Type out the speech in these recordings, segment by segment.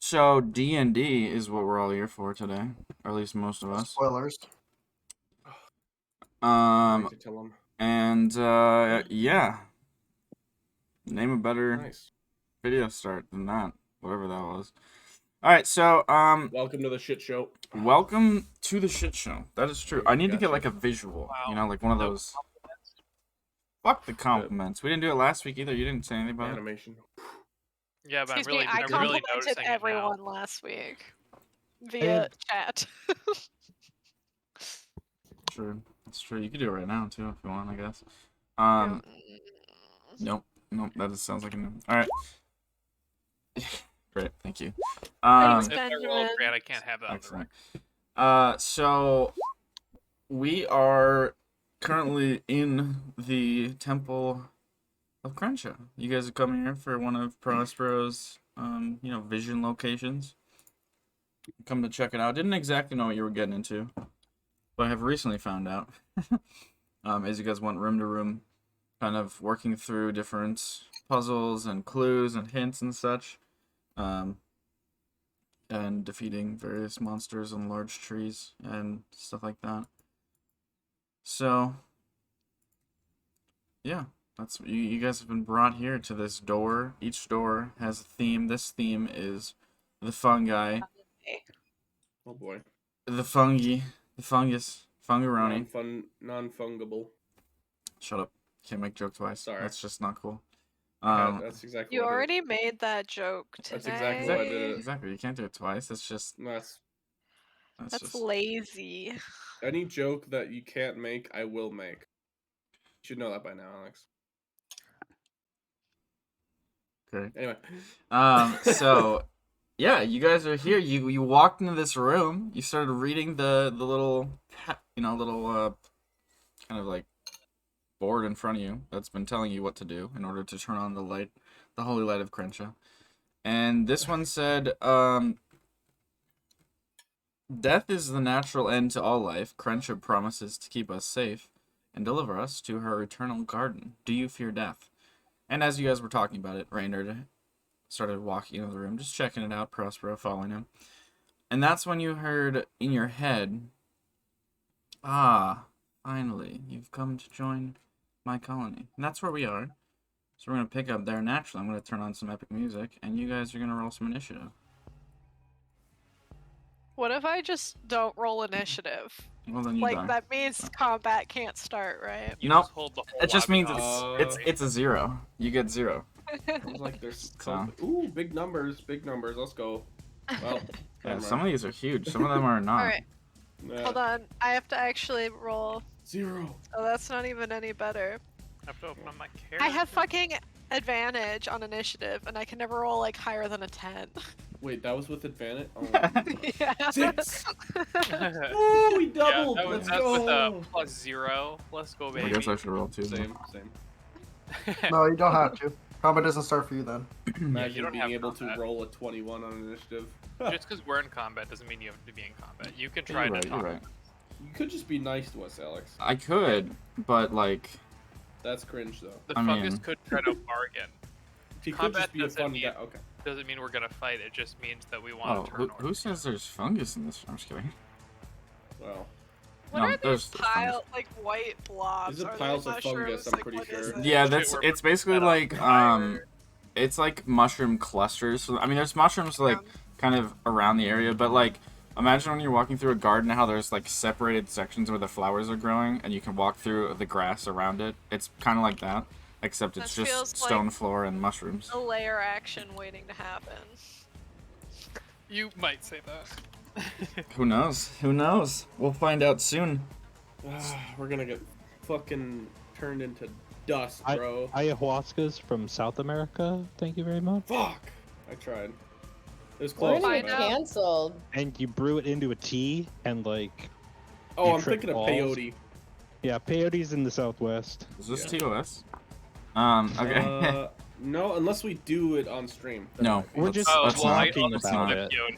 So D&D is what we're all here for today, or at least most of us. Spoilers. Um, to tell 'em. and yeah, name a better video start than that, whatever that was. All right, so Welcome to the shit show. welcome to the shit show. That is true. I need to get like a visual, you know, like one of those. Fuck the compliments. We didn't do it last week either. You didn't say anything about it. Animation. Yeah, but Excuse I'm really, me, I I'm really complimented noticing everyone it last week via chat. True, that's true. You could do it right now too if you want, I guess. Nope, that sounds like a no. All right. Great, thank you. Thanks, now. If I roll Benjamin. Brad, I can't have that. Excellent. So we are currently in the Temple of Crentia. You guys have come here for one of Prospero's, vision locations. Come to check it out. Didn't exactly know what you were getting into, but I have recently found out. As you guys went room to room, kind of working through different puzzles and clues and hints and such, and defeating various monsters and large trees and stuff like that. So, yeah, that's you guys have been brought here to this door. Each door has a theme. This theme is the fungi. Oh boy. The fungi. The fungus. Funguroni. Non-fungible. Shut up. Can't make joke twice. Sorry. That's just not cool. That's exactly You what I did. already made that joke today. That's exactly why I did it. Exactly. You can't do it twice. It's just... That's just... lazy. Any joke that you can't make, I will make. You should know that by now, Alex. Okay. Anyway. So... Yeah, you guys are here. You walked into this room. You started reading the little, kind of like board in front of you that's been telling you what to do in order to turn on the light, the holy light of Crentia. And this one said, death is the natural end to all life. Crentia promises to keep us safe and deliver us to her eternal garden. Do you fear death? And as you guys were talking about it, Reynard started walking into the room, just checking it out, Prospero following him. And that's when you heard in your head, "Ah, finally, you've come to join my colony." And that's where we are. So we're going to pick up there naturally. I'm going to turn on some epic music, and you guys are going to roll some initiative. What if I just don't roll initiative? Well, then you Like, die. that means combat can't start, right? You Nope. just hold the whole It just means lobby. it's a 0. You get 0. Sounds like there's So. Ooh, big numbers. Let's go. Well, Yeah, some of these are huge. Some of them are not. Alright, hold on. I have to actually roll. 0. Oh, that's not even any better. I have to open up my character. I have fucking advantage on initiative, and I can never roll, like, higher than a 10. Wait, that was with advantage? Oh. Yeah. 6! Ooh, we doubled! Yeah, Let's that's go! with +0. Let's go, baby. I guess I should roll 2. Same. No, you don't have to. Combat doesn't start for you then. Imagine don't being have able to combat. roll a 21 on initiative. Just because we're in combat doesn't mean you have to be in combat. You can try You're to right, talk. you're right. You could just be nice to us, Alex. I could, but like... That's cringe, though. The I fungus mean- could try to bargain. He could Combat just be a doesn't fun mean- guy. Okay. Doesn't mean we're gonna fight. It just means that we want Oh, to turn who says there's fungus in this? I'm just kidding. Well, What No, are there's these pile, like, white blobs? These are Are piles they of fungus, mushrooms? I'm Like, pretty what is sure. it? Yeah, Shit, it's basically set on like fire. it's like mushroom clusters. So, I mean, there's mushrooms like kind of around the area, but like imagine when you're walking through a garden how there's like separated sections where the flowers are growing, and you can walk through the grass around it. It's kind of like that, except it's That just feels stone like- floor and mushrooms. A layer action waiting to happen. You might say that. Who knows? Who knows? We'll find out soon. We're gonna get fucking turned into dust, bro. Ayahuasca's from South America. Thank you very much. Fuck! I tried. It was We're close. gonna Find get out. canceled. And you brew it into a tea and like. Oh, You I'm trip thinking of balls. peyote. Yeah, peyote's in the Southwest. Is this Yeah. TOS? Okay. No, unless we do it on stream. That No. might be. We're just Oh, Let's well, not. I'll talking just about my it. peyote.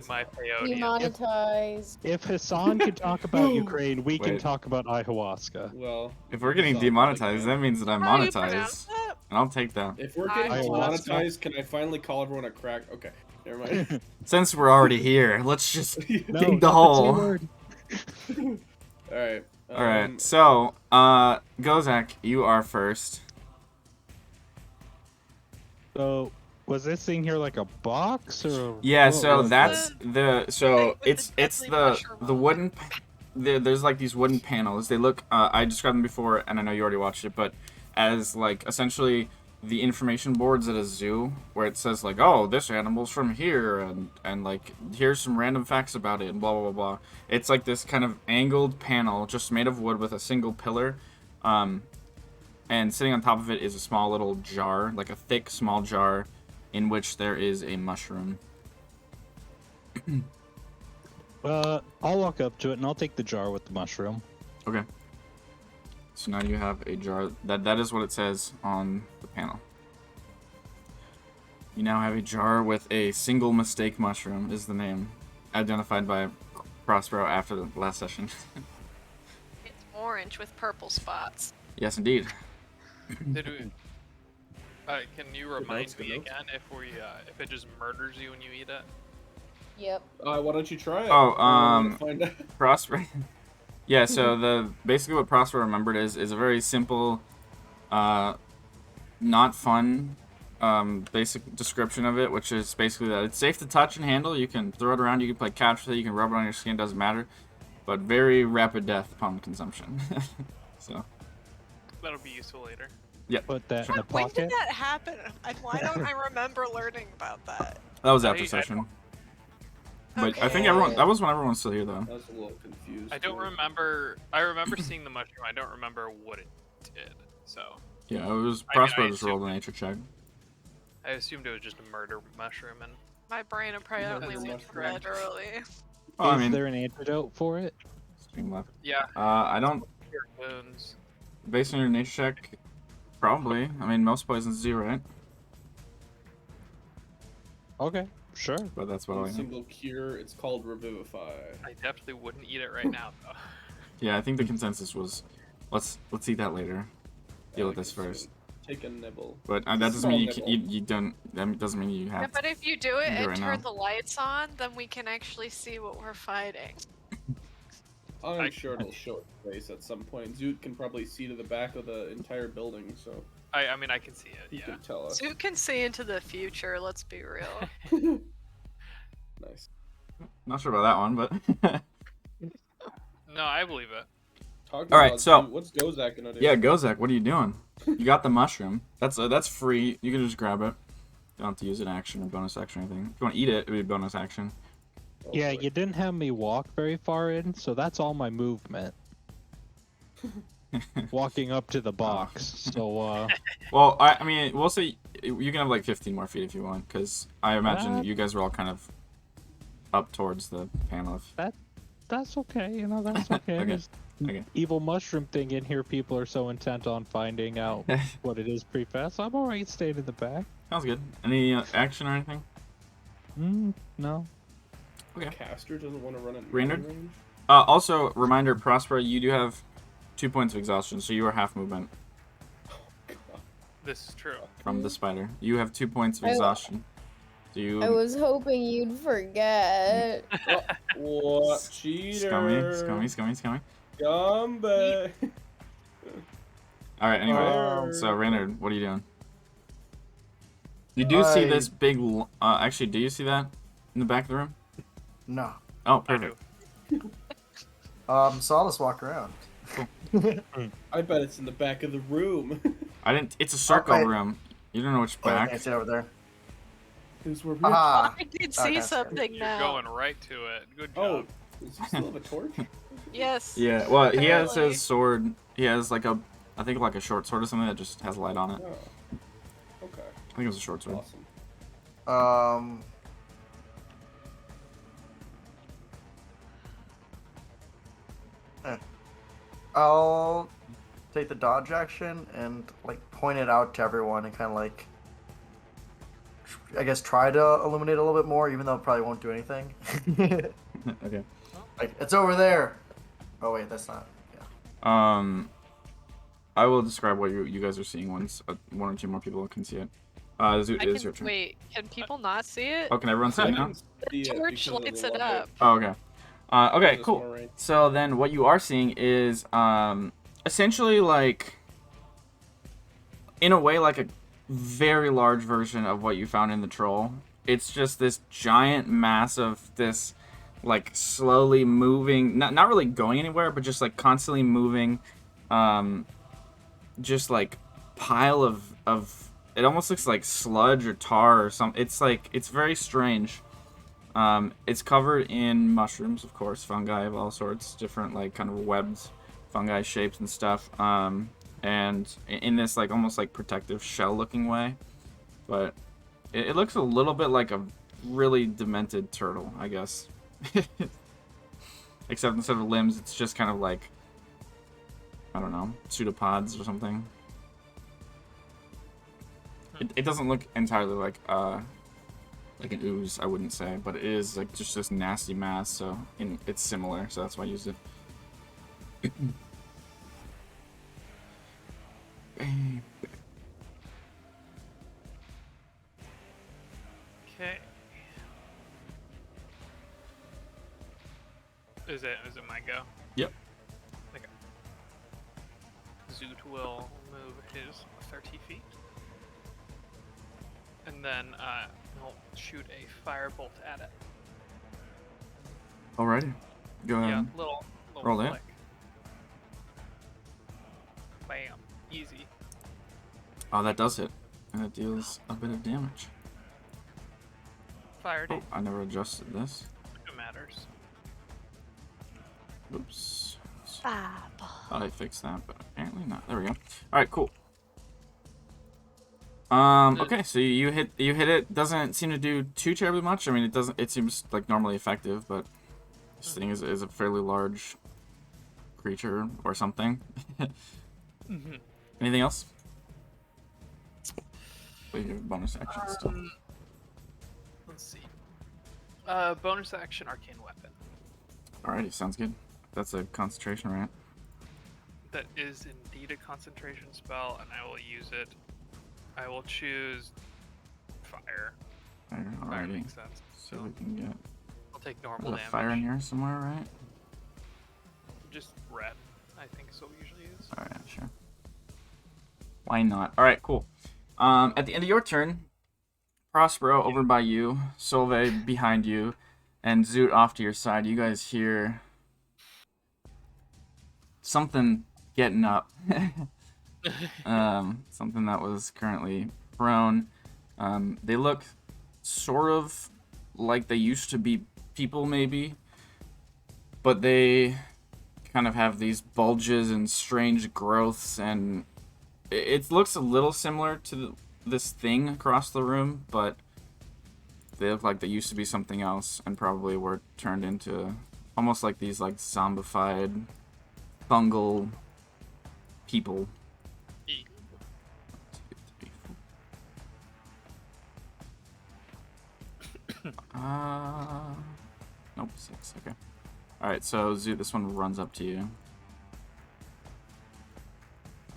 My peyote. Demonetized. If Hassan can talk about Ukraine, we can Wait. talk about ayahuasca. Well, If we're getting sounds like demonetized, that. that means that I'm How do you pronounce monetized, that? and I'll take that. If we're getting Ayahuasca. demonetized, can I finally call everyone a crack? Okay. Never mind. Since we're already here, let's just No, dig the not hole. T-word. All right. Alright, so, Gozak, you are first. So, was this thing here like a box or? Yeah, what so was that's it? the so Thing with it's the deadly the mushroom the on wooden there's like these wooden panels. They look I described them before and I know you already watched it, but as like essentially the information boards at a zoo where it says like, oh, this animal's from here and like here's some random facts about it and blah blah blah blah. It's like this kind of angled panel just made of wood with a single pillar. And sitting on top of it is a small little jar, like a thick small jar in which there is a mushroom. I'll walk up to it and I'll take the jar with the mushroom. Okay. So now you have a jar. That is what it says on the panel. You now have a jar with a single mistake mushroom is the name, identified by Prospero after the last session. It's orange with purple spots. Yes, indeed. Did we? Can you remind notes, good me notes. again if it just murders you when you eat it? Yep. Why don't you try it? Oh, I wanna find out. Prospero. Yeah, so basically what Prospero remembered is a very simple, not fun, basic description of it, which is basically that it's safe to touch and handle. You can throw it around, you can play catch with it, you can rub it on your skin, doesn't matter, but very rapid death upon consumption. So. That'll be useful later. Put that in the When pocket. did that happen? Why don't I remember learning about that? That was after I session. But I think Okay. everyone, that was when everyone was still here though. I was a little confused. I don't too. remember. I remember seeing the mushroom. I don't remember what it did. So Yeah, it was I Prospero just assume- rolled a nature check. I assumed it was just a murder mushroom, and My brain apparently Another went mushroom. red early. Oh, I Is mean, there an antidote for it? stream left. yeah, I don't, your wounds. based on your nature check, probably. I mean, most poisons do, right? Okay, sure. But that's what I One know. single cure. It's called Revivify. I definitely wouldn't eat it right now, though. Yeah, I think the consensus was, let's eat that later. Deal with I this guess first. Take a nibble. But that doesn't mean you don't. That doesn't mean you Yeah, have. but if you do it do and right turn now. the lights on, then we can actually see what we're fighting. I'm sure it'll show its face at some point. Zoot can probably see to the back of the entire building, so I mean, I can see it. he Yeah. can tell us. Zoot can see into the future, let's be real. Nice. Not sure about that one, but. No, I believe it. Talking All right, about so- Zoot, what's Gozak gonna do? Yeah, Gozak, what are you doing? You got the mushroom. That's free. You can just grab it. You don't have to use an action or bonus action or anything. If you want to eat it, it would be a bonus action. Oh, Yeah, boy. you didn't have me walk very far in, so that's all my movement. Walking up to the box. So, Well, I mean, we'll say you can have like 15 more feet if you want, because I imagine What? you guys were all kind of up towards the panel. that's okay, you know, that's okay. Okay, There's an okay. evil mushroom thing in here. People are so intent on finding out what it is pretty fast. I'm alright staying in the back. Sounds good. Any action or anything? No. Caster doesn't want to run at Reynard? range. Also, reminder, Prospero, you do have 2 points of exhaustion, so you are half movement God. This is true. from the spider. You have 2 points of I- exhaustion. So you I was hoping you'd forget. What cheater? scummy. Come back. All right. Anyway, so Reynard, what are you doing? You do see this big. Actually, do you see that in the back of the room? No. Oh, I do. perfect. So I'll just walk around. I bet it's in the back of the room. I didn't. It's a circle Okay. room. You don't know which Oh, back. I see it over there. Because we're Ah, I can okay, see that's good. something You're now. going right to it. Good Oh, job. does he still have a torch? Yes. Yeah. Well, he has Apparently. his sword. He has like a, I think like a short sword or something that just has a light on it. Oh. Okay. I think it was a short sword. Awesome. I'll take the dodge action and like point it out to everyone and kind of like, I guess, try to illuminate a little bit more, even though it probably won't do anything. Okay. Like, it's over there. Oh wait, that's not. Yeah. I will describe what you guys are seeing once 1 or 2 more people can see it. Zoot, I it is can your turn. wait. Can people not see it? Oh, can everyone see I it now? can see it Torch because of lights the it light. up. Oh, okay. Okay, Gives us cool. more range. So then what you are seeing is essentially like, in a way, like a very large version of what you found in the troll. It's just this giant mass of this like slowly moving, not really going anywhere, but just like constantly moving, just like pile of it almost looks like sludge or tar or something. It's like, it's very strange. It's covered in mushrooms, of course, fungi of all sorts, different like kind of webbed fungi shapes and stuff. And in this like almost like protective shell looking way, but it looks a little bit like a really demented turtle, I guess. Except instead of limbs, it's just kind of like, I don't know, pseudopods or something. It doesn't look entirely like an ooze, I wouldn't say, but it is like just this nasty mass, so it's similar, so that's why I used it. Okay. Is it my go? Yep. Okay. Zoot will move his 30 feet. And then he'll shoot a firebolt at it. Alrighty. Go ahead. Yeah, little Roll it. flick. Bam. Easy. Oh, that does hit. And it deals a bit of damage. Fire Oh, date. I never adjusted this. It matters. Oops. Ah, Thought I fixed that, but apparently not. There we go. Alright, cool. Okay, so you hit it. Doesn't seem to do too terribly much. I mean, it seems like normally effective, but this thing is a fairly large creature or something. Mm-hmm. Anything else? Wait, you have bonus action still. Let's see. Bonus action, arcane weapon. Alrighty, sounds good. That's a concentration, right? That is indeed a concentration spell, and I will use it. I will choose fire. Fire Alrighty. makes sense. So we can get I'll take a normal damage. fire in here somewhere, right? Just red, I think is what we usually use. Alright, sure. Why not? Alright, cool. At the end of your turn, Prospero over by you, Solveig behind you, and Zoot off to your side. You guys hear something getting up. Something that was currently prone. They look sort of like they used to be people, maybe, but they kind of have these bulges and strange growths, and it looks a little similar to this thing across the room, but they look like they used to be something else and probably were turned into almost like these like zombified fungal people. Eek. Nope, 6, okay. Alright, so Zoot, this one runs up to you.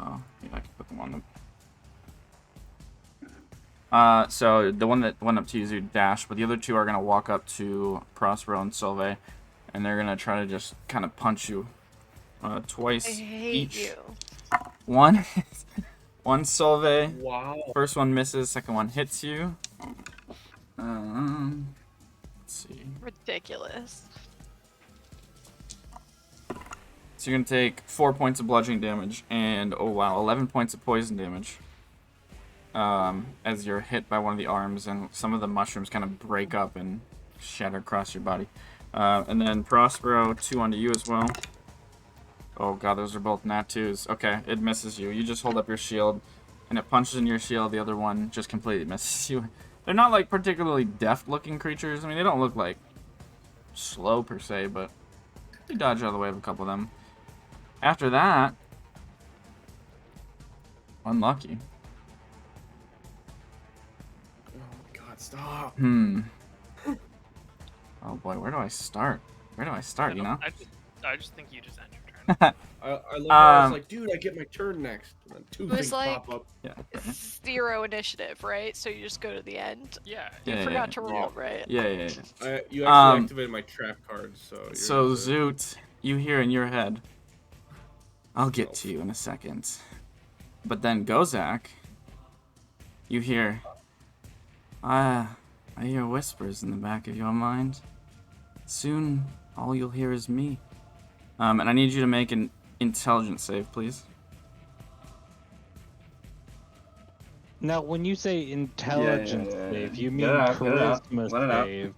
Oh, yeah, I can put them on the... So the one that went up to you, Zoot, dashed, but the other two are gonna walk up to Prospero and Solveig, and they're gonna try to just kind of punch you twice I hate each. you. One Solveig. Wow. First one misses, second one hits you. Let's see. Ridiculous. So you're gonna take 4 points of bludgeoning damage and 11 points of poison damage. As you're hit by one of the arms, and some of the mushrooms kind of break up and shatter across your body. And then Prospero, 2 onto you as well. Oh god, those are both nat 2s. Okay, it misses you. You just hold up your shield, and it punches in your shield. The other one just completely misses you. They're not like particularly deft-looking creatures. I mean, they don't look like slow per se, but you dodge out of the way of a couple of them. After that, unlucky. Oh my god, stop. Oh boy, where do I start? Where do I start, you know? I just think you just end your turn. I love how I was like, dude, I get my turn next. And then two It was things like- pop up. Yeah. It's 0 initiative, right? So you just go to the end. Yeah. You Yeah, forgot yeah, to roll, right? Yeah. You actually Um, activated my trap card, so. You're So into- Zoot, you hear in your head, I'll get to you in a second. But then Gozak, you hear, I hear whispers in the back of your mind. Soon, all you'll hear is me. And I need you to make an intelligence save, please. Now, when you say intelligence yeah. save, you Get mean it out, get it out. charisma Let it out. save.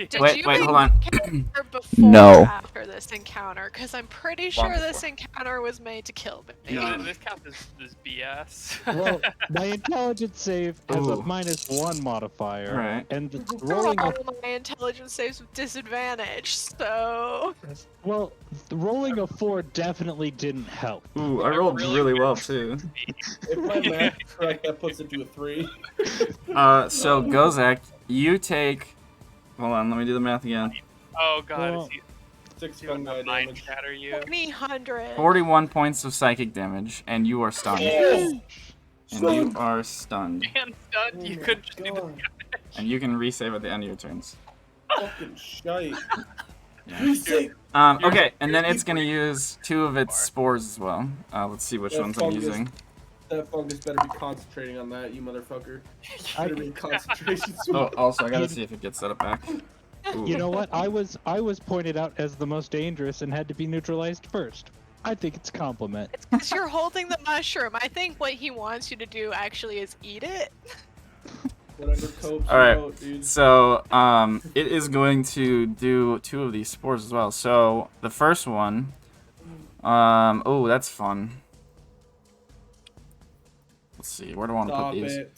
Did Wait, you wait, make hold on. a character before No. or after this encounter? Because I'm pretty Long sure this before. encounter was made to kill me. Yeah, this counts as BS. Well, my intelligence save has a Ooh. -1 modifier, Alright. and Rolling rolling my intelligence saves with disadvantage, so rolling a 4 definitely didn't help. Ooh, I rolled really well too. If my math is correct, that puts it to a 3. So Gozak, you take. Hold on, let me do the math again. Oh god, Well, is he 6 doing fungi the mind damage. shatter you? 2000. 41 points of psychic damage, and you are stunned. Oh, And you are stunned. And stunned, you could just do the God. And you can resave at the end of your turns. Fucking shite. Yeah. Resave. Okay, and then it's gonna use 2 of its spores as well. Let's see which That ones I'm fungus. using. That fungus better be concentrating on that, you motherfucker. I- Better be in concentration. Oh, also, I gotta see if it gets set up back. Ooh. You know what? I was pointed out as the most dangerous and had to be neutralized first. I think it's a compliment. It's because you're holding the mushroom. I think what he wants you to do actually is eat it. Whatever copes All right. you wrote, dude. So, it is going to do 2 of these spores as well. So, the first one, oh, that's fun. Let's see, where do I want to put Stop these? it.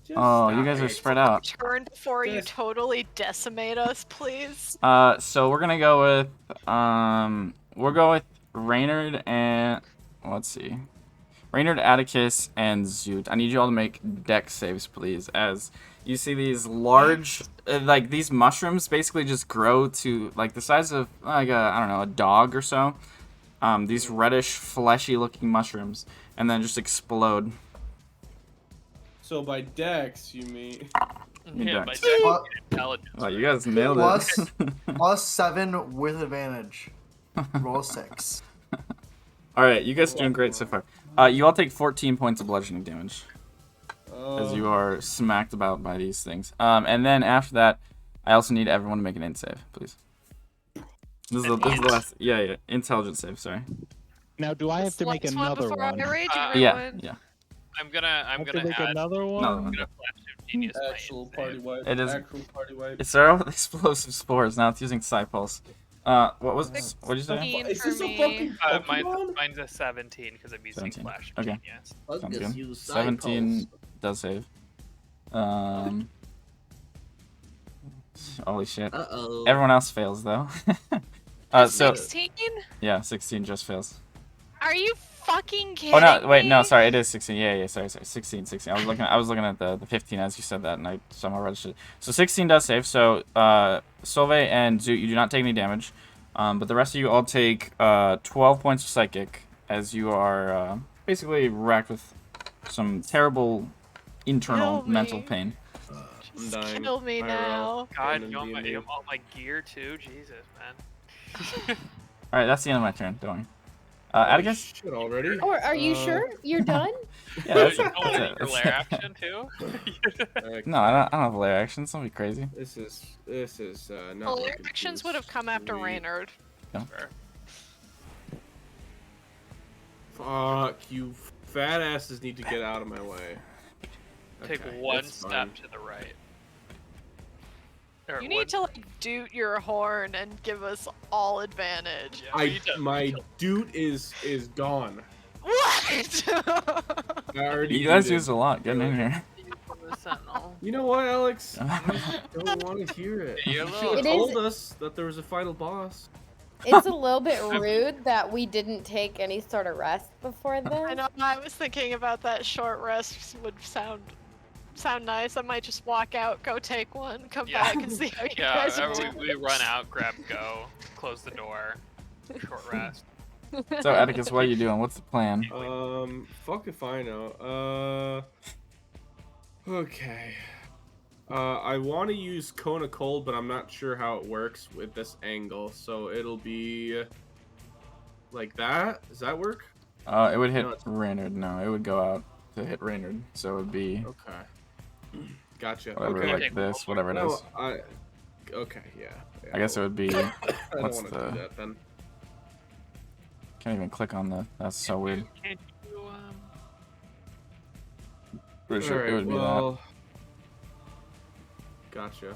Just Oh, you stop guys are it. spread out. Turn before you Yes. totally decimate us, please. So we're gonna go with, we'll go with Reynard and, let's see. Reynard, Atticus, and Zoot. I need you all to make dex saves, please, as you see these large, like, these mushrooms basically just grow to, like, the size of, like, I don't know, a dog or so. These reddish, fleshy-looking mushrooms, and then just explode. So by Dex, you mean? You Yeah, don't. by checking What? intelligence. Oh, you guys nailed Plus- it. +7 with advantage. Roll a 6. Alright, you guys are doing great so far. You all take 14 points of bludgeoning damage, as you are smacked about by these things. And then after that, I also need everyone to make an int save, please. This is the last. Yeah, intelligence save. Sorry. Now, do I have to make Last one another before one? I rage Yeah, everyone. yeah. I'm gonna I have to make add. another one? Another I'm one. gonna flash of genius. my Actual int party save. wipe. It is- Actual party wipe. It's our own explosive spores. Now it's using Psypulse. What was? What did you say? 16 Is for this a me. fucking Pokemon? Mine's a 17 because I'm using 17. flash of Okay. genius. Sounds good. 17 does save. Holy shit. Uh-oh. Everyone else fails though. So 16? yeah, 16 just fails. Are you fucking kidding Oh no, wait, no, me? sorry, it is 16. Yeah, sorry, 16. I was looking at the 15 as you said that, and I somehow registered. So 16 does save. So Solveig and Zoot, you do not take any damage, but the rest of you all take 12 points of psychic as you are basically racked with some terrible internal Kill me. mental pain. I'm dying. Kill me IRL. now. God, Going you want, in D&D. you want all my gear too? Jesus, man. All right, that's the end of my turn. Don't worry. Atticus? Shit already. Or are you sure you're done? Yeah, that's, You that's don't want it. your lair action too? No, I don't have layer actions. Don't be crazy. This is not. Well, your looking actions too would have come after sweet. Reynard. Fair. Fuck you, fat asses need to get out of my way. Take Okay, one that's step fine. to the right. Or You one- need to like doot your horn and give us all advantage. Yeah, we need to- My dude is gone. What? I already. You guys dooted. used a lot getting in here. the sentinel. You know what, Alex? I don't want to hear it. You You little- should have It is- told us that there was a final boss. It's a little bit rude that we didn't take any sort of rest before I this. know. I was thinking about that short rest would sound nice. I might just walk out, go take one, come Yeah. back, and see how you Yeah, guys are we doing. run out, grab, go, close the door. Short rest. So Atticus, what are you doing? What's the plan? Fuck if I know. Okay. I want to use Cone of Cold, but I'm not sure how it works with this angle. So it'll be like that. Does that work? It would hit No, it's- Raynard. No, it would go out to hit Raynard. So it would be Okay. Gotcha. whatever, Okay. like this, whatever it is. No, okay, yeah. I guess it would be. I What's don't want to the? do that then. Can't even click on the. That's so weird. Can't you, Pretty sure it Alright, would be well... Gotcha.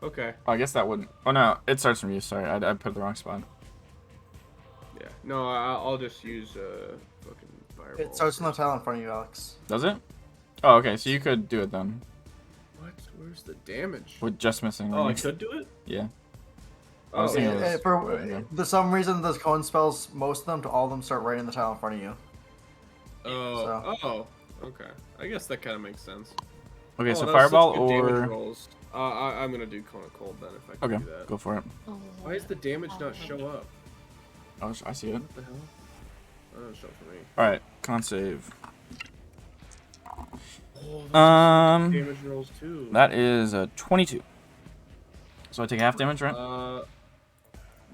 Okay. that. Oh, I guess that wouldn't. Oh no, it starts from you. Sorry, I put it the wrong spot. Yeah. No, I'll just use fucking fireball. It starts in the tile in front of you, Alex. Does it? Oh, okay. So you could do it then. What? Where's the damage? With just missing. Oh, I Raynard. could do it? Yeah. I Oh, was thinking it yeah. was- For some reason, those cone spells, most of them, to all of them, start right in the tile in front of you. Oh, okay. I guess that kind of makes sense. Okay, Oh, so that was fireball such good damage or. rolls. I'm gonna do Cone of Cold then if I can Okay, do that. go for it. Why does the damage not show up? Oh, I see it. What the hell? Oh, it doesn't show for me. All right, con save. Oh, damage rolls too. That is a 22. So I take half damage, right?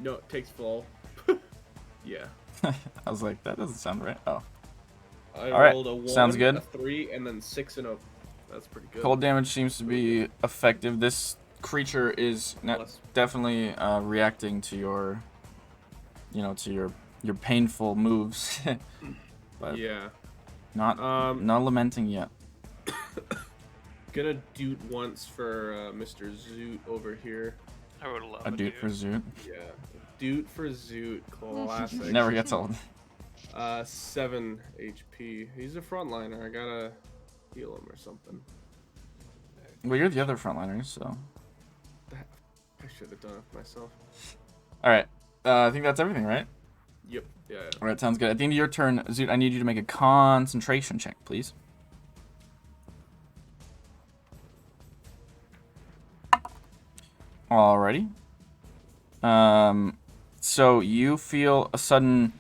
No, it takes full. Yeah. I was like, that doesn't sound right. Oh. I All right, rolled a 1, sounds good. a 3, and then 6 and a... That's pretty good. Cold damage seems to be effective. This creature is Less. definitely reacting to your, to your painful moves, but Yeah. not lamenting yet. Gonna doot once for Mr. Zoot over here. I would love A dude for Zoot. Yeah. Doot for Zoot. Classic. Never gets old. 7 HP. He's a frontliner. I gotta heal him or something. Well, you're the other frontliners, so. I should have done it myself. All right. I think that's everything, right? Yep. Yeah. All right, sounds good. At the end of your turn, Zoot, I need you to make a concentration check, please. Alrighty. So you feel a sudden,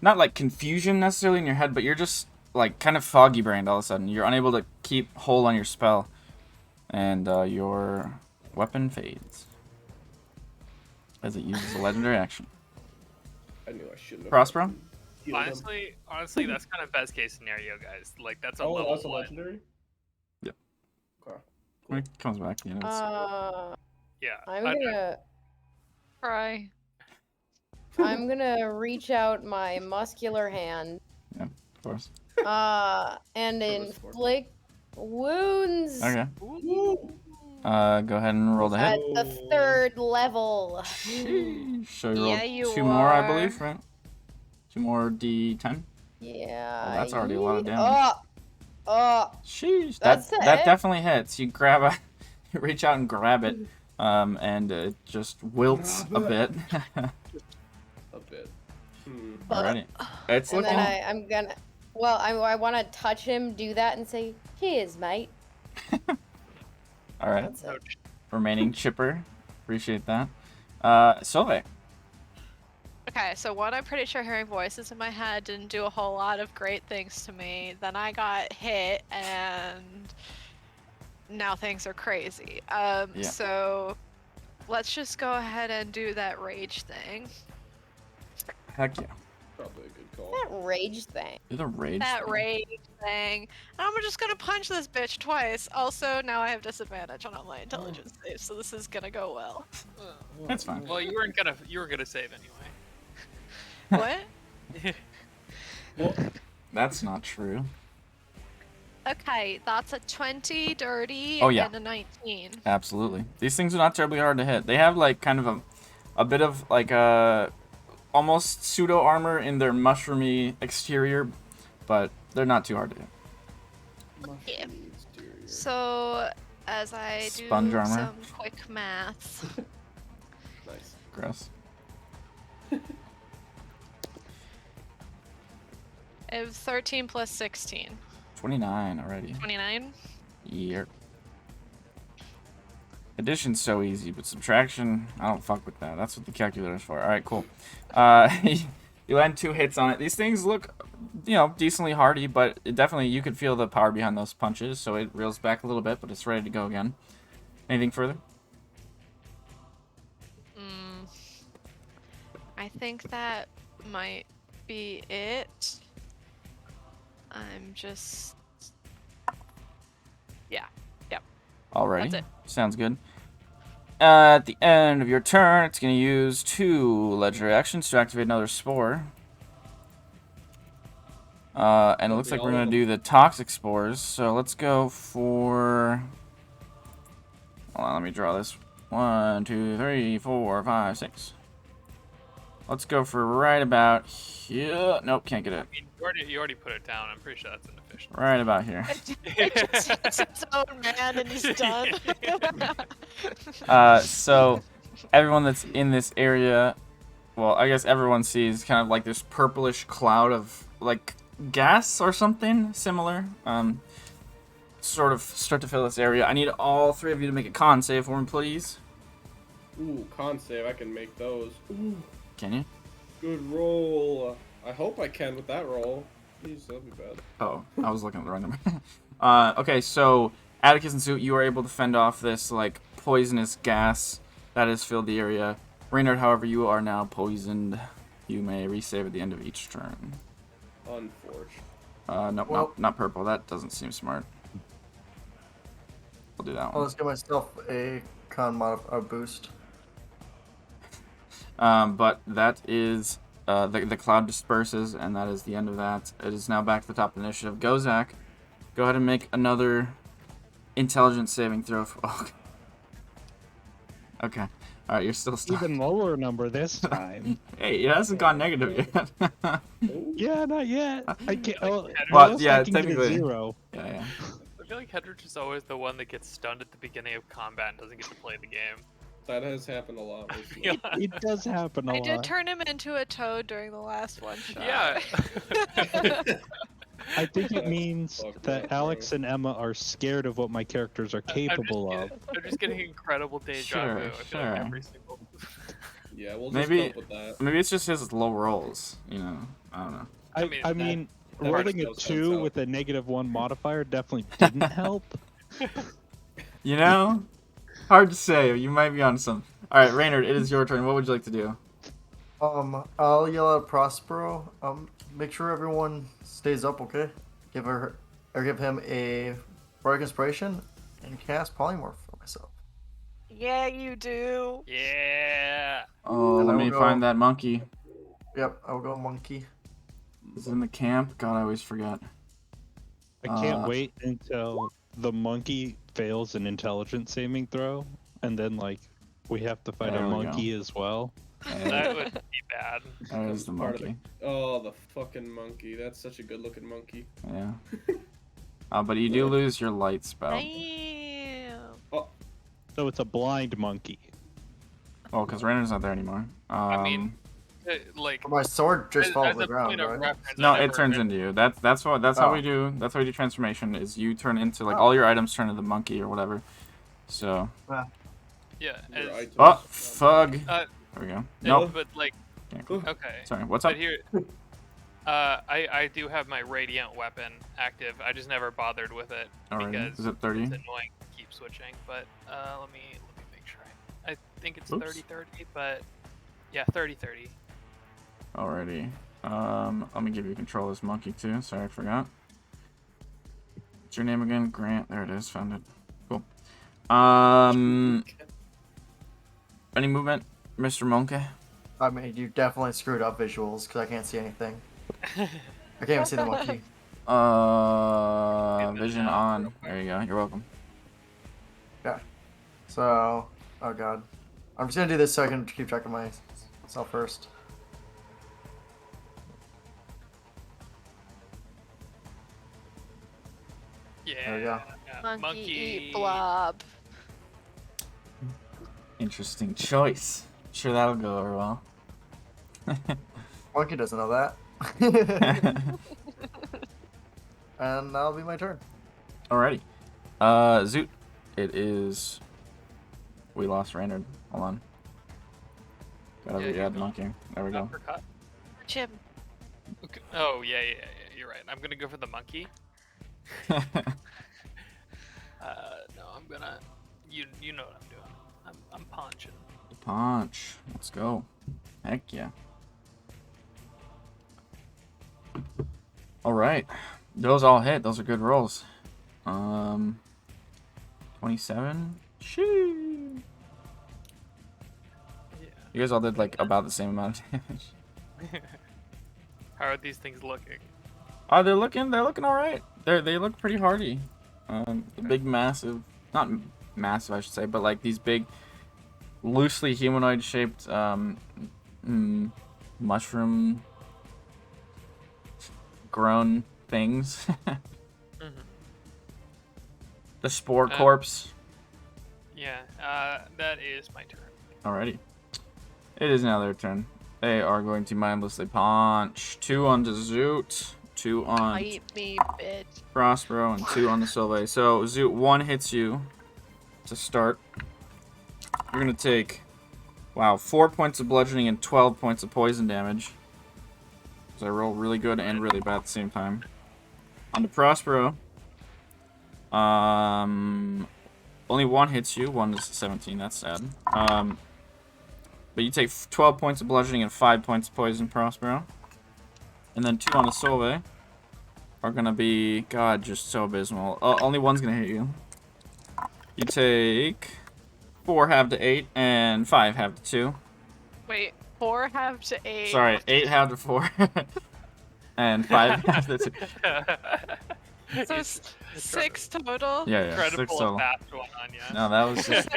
not like confusion necessarily in your head, but you're just like kind of foggy brained all of a sudden. You're unable to keep hold on your spell, and your weapon fades as it uses a legendary action. I knew I shouldn't have. Prospero? healed him. Honestly, that's kind of best case scenario, guys. Like that's a Oh, level that's a 1. legendary? Yep. Okay. When it comes back, you know. Yeah. I'm I- gonna Cry. I'm gonna reach out my muscular hand Of course. and That was smart. inflict wounds Okay. Ooh. Go ahead and roll the at hit. the 3rd level. So you rolled Yeah, you 2 more, I are. believe, right? 2 more D10. Yeah. Well, that's already a lot of damage. Sheesh. That's That it. definitely hits. You grab a, you reach out and grab it, and it just wilts a bit. A bit. Hmm. Alrighty. It's And looking. then I'm gonna. Well, I want to touch him, do that, and say, "Cheers, mate." All right. That's it. Remaining chipper. Appreciate that. Solveig. Okay, so one, I'm pretty sure hearing voices in my head didn't do a whole lot of great things to me. Then I got hit, and now things are crazy. Yeah. So let's just go ahead and do that rage thing. Heck yeah. Probably a good call. That rage thing. You're the rage. That thing. rage thing. And I'm just gonna punch this bitch twice. Also, now I have disadvantage on all my intelligence saves, so this is gonna go well. That's fine. Well, you were gonna save anyway. What? That's not true. Okay, that's a 20 dirty Oh, yeah. and a 19. Absolutely. These things are not terribly hard to hit. They have like kind of a bit of like almost pseudo armor in their mushroomy exterior, but they're not too hard to hit. Yeah. So, as I do Sponge armor. some quick maths, Nice. Gross. I have 13 plus 16. 29 already. 29? Yep. Addition's so easy, but subtraction, I don't fuck with that. That's what the calculator's for. All right, cool. You land 2 hits on it. These things look, decently hardy, but it definitely, you could feel the power behind those punches, so it reels back a little bit, but it's ready to go again. Anything further? I think that might be it. I'm just... Yeah. Yep. Alrighty. That's it. Sounds good. At the end of your turn, it's going to use 2 legendary actions to activate another spore. And it looks like we're going to do the toxic spores. So let's go for... Hold on, let me draw this. 1, 2, 3, 4, 5, 6. Let's go for right about here. Nope, can't get it. I mean, you already put it down. I'm pretty sure that's inefficient. Right about here. It just hits its own man and he's done. So everyone that's in this area, well, I guess everyone sees kind of like this purplish cloud of like gas or something similar. Sort of start to fill this area. I need all 3 of you to make a con save for me, please. Ooh, con save. I can make those. Ooh, Can you? good roll. I hope I can with that roll. Jeez, that'd be bad. Oh, I was looking at the wrong number. Okay, so Atticus and Suit, you are able to fend off this like poisonous gas that has filled the area. Reynard, however, you are now poisoned. You may resave at the end of each turn. Unfortunate. Nope, Well- not purple. That doesn't seem smart. We'll do that I'll one. just give myself a boost. But that is the cloud disperses, and that is the end of that. It is now back to the top of the initiative. Go, Zach. Go ahead and make another intelligence saving throw. Okay. All right, you're still stuck. Even lower number this time. Hey, it hasn't gone negative yet. Yeah, not yet. I can't. Well, Yeah, yeah, I can get a technically. 0. Yeah. I feel like Hedrich is always the one that gets stunned at the beginning of combat and doesn't get to play the game. That has happened a lot recently. Yeah. It does happen a I lot. did turn him into a toad during the last one shot. Yeah. I think it means Fuck that that, Alex and Emma are scared of what my characters are capable of. I'm just getting incredible deja Sure, vu. I feel sure. like every single. Yeah, we'll just Maybe- cope with that. Maybe it's just his low rolls. I don't know. I mean, that rolling a still sounds 2 out. with a -1 modifier definitely didn't help. Hard to say. You might be on some. All right, Reynard, it is your turn. What would you like to do? I'll yell at Prospero. Make sure everyone stays up, okay? Give him a bardic inspiration and cast polymorph for myself. Yeah, you do. Yeah. Oh, And let I me will go- find that monkey. Yep, I'll go monkey. Is it in the camp? God, I always forget. I can't wait until the monkey fails an intelligence saving throw, and then like we have to fight There a we go. monkey as well. That would be bad. That is the Part of monkey. Oh, the fucking monkey. That's such a good looking monkey. Yeah. But you do lose your light spell. Damn. So it's a blind monkey. Oh, because Reynard's not there anymore. I mean, like My sword just as, fell as to the a ground, point of right? reference, no, I it never turns read- into you. That's how Oh. we do. That's how we do transformation. Is you turn into like Oh. all your items turn into the monkey or whatever. So. Yeah. Your as- items. Oh, fug. Uh, There we go. no, Nope. but like, Can't- okay. Sorry. What's up? But here, I do have my radiant weapon active. I just never bothered with it Alrighty. because Is it 30? it's annoying to keep switching. But let me make sure. I think it's Oops. 30-30, but yeah, 30-30. Alrighty. Let me give you control of this monkey too. Sorry, I forgot. What's your name again? Grant. There it is. Found it. Cool. Any movement, Mr. Monkey? I mean, you definitely screwed up visuals because I can't see anything. I can't even see the monkey. Vision on. There you go. You're welcome. So, oh god. I'm just gonna do this so I can keep track of myself first. Yeah. There we go. Monkey, eat blob. Interesting choice. Sure, that'll go over well. Monkey doesn't know that. And that'll be my turn. Alrighty. Zoot, it is we lost Raynard. Hold on. Gotta Yeah, re-add he's monkey. There we go. Uppercut. Jim. Okay. Oh yeah, you're right. I'm gonna go for the monkey. No, I'm gonna. You know what I'm doing. I'm punching. Punch. Let's go. Heck yeah. All right. Those all hit. Those are good rolls. 27. Shoo. Yeah. You guys all did like about the same amount of damage. How are these things looking? Oh, they're looking all right. They look pretty hardy. The big massive, not massive I should say, but like these big, loosely humanoid shaped mushroom grown things. Mm-hmm. The spore corpse. Yeah. That is my turn. Alrighty. It is now their turn. They are going to mindlessly punch. 2 on the Zoot, 2 on Bite me, bitch. Prospero, and 2 on the Solvay. So Zoot, 1 hits you to start. You're gonna take, wow, 4 points of bludgeoning and 12 points of poison damage. So I roll really good and really bad at the same time. On to Prospero. Only 1 hits you. 1 is 17. That's sad. But you take 12 points of bludgeoning and 5 points of poison, Prospero. And then 2 on the Solvay are gonna be, God, just so abysmal. Only 1's gonna hit you. You take 4 half to 8 and 5 half to 2. Wait, 4 half to 8. Sorry, 8 half to 4 and 5 half to 2. So 6 total? Yeah, Try to 6 pull a total. fast one on you. No, that was just.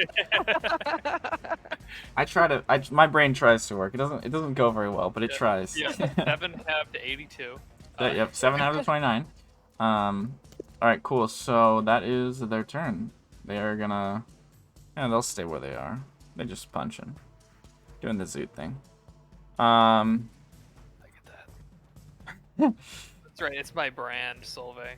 My brain tries to work. It doesn't go very well, but it tries. Yeah. 7 half to 82. Yep, 7 out of 29. All right, cool. So that is their turn. They are gonna, yeah, they'll stay where they are. They're just punching, doing the Zoot thing. I get that. That's right. It's my brand, Solvay.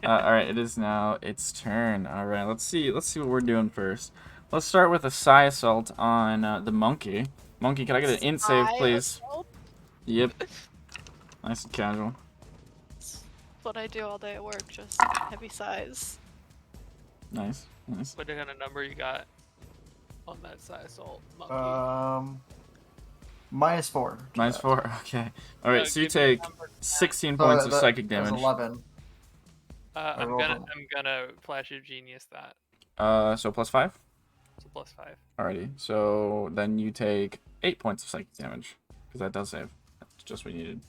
All right, it is now its turn. All right, let's see what we're doing first. Let's start with a Psi Assault on the monkey. Monkey, can I get an int save, please? Assault? Yep. Nice and casual. That's what I do all day at work, just heavy size. Nice. What kind of number you got on that Psi Assault monkey? -4. -4. Okay. All right. So you give me a take number. 16 points of psychic That was damage. 11. I'm rolled gonna flash of genius that. So +5. So +5. Alrighty. So then you take 8 points of psychic damage because that does save. That's just what we needed.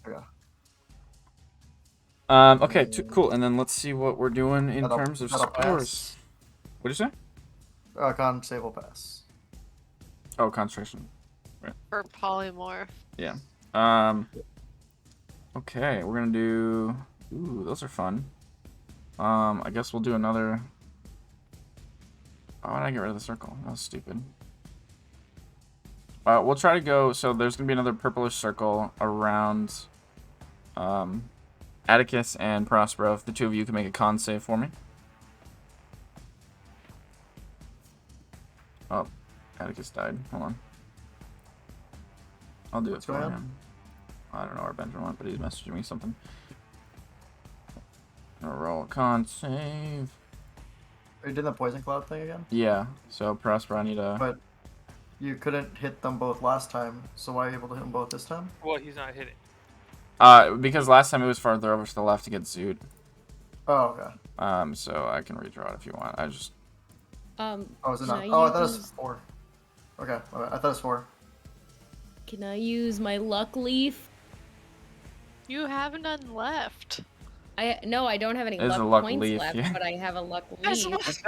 Yeah. Okay. Cool. And then let's see what we're doing in That'll- terms of that'll scores. What'd you say? Con save will pass. Oh, concentration. For polymorph. Yeah. Okay, we're gonna do. Ooh, those are fun. I guess we'll do another. Oh, why did I get rid of the circle? That was stupid. We'll try to go. So there's gonna be another purplish circle around Atticus and Prospero. If the 2 of you can make a con save for me. Oh, Atticus died. Hold on. I'll do it What's for going on? him. I don't know where Benjamin went, but he's messaging me something. Gonna roll a con save. Are you doing the poison cloud thing again? Yeah, so Prosper, I need a. But you couldn't hit them both last time, so why are you able to hit them both this time? Well, he's not hitting. Because last time it was farther over to the left to get Zoot. Oh, okay. So I can redraw it if you want. I just. Oh, is it Can not? I Oh, I thought it was use- 4. Okay, I thought it was 4. Can I use my luck leaf? You have none left. No, I don't have any There's luck, a luck points leaf, left, yeah. but I have a luck As leaf.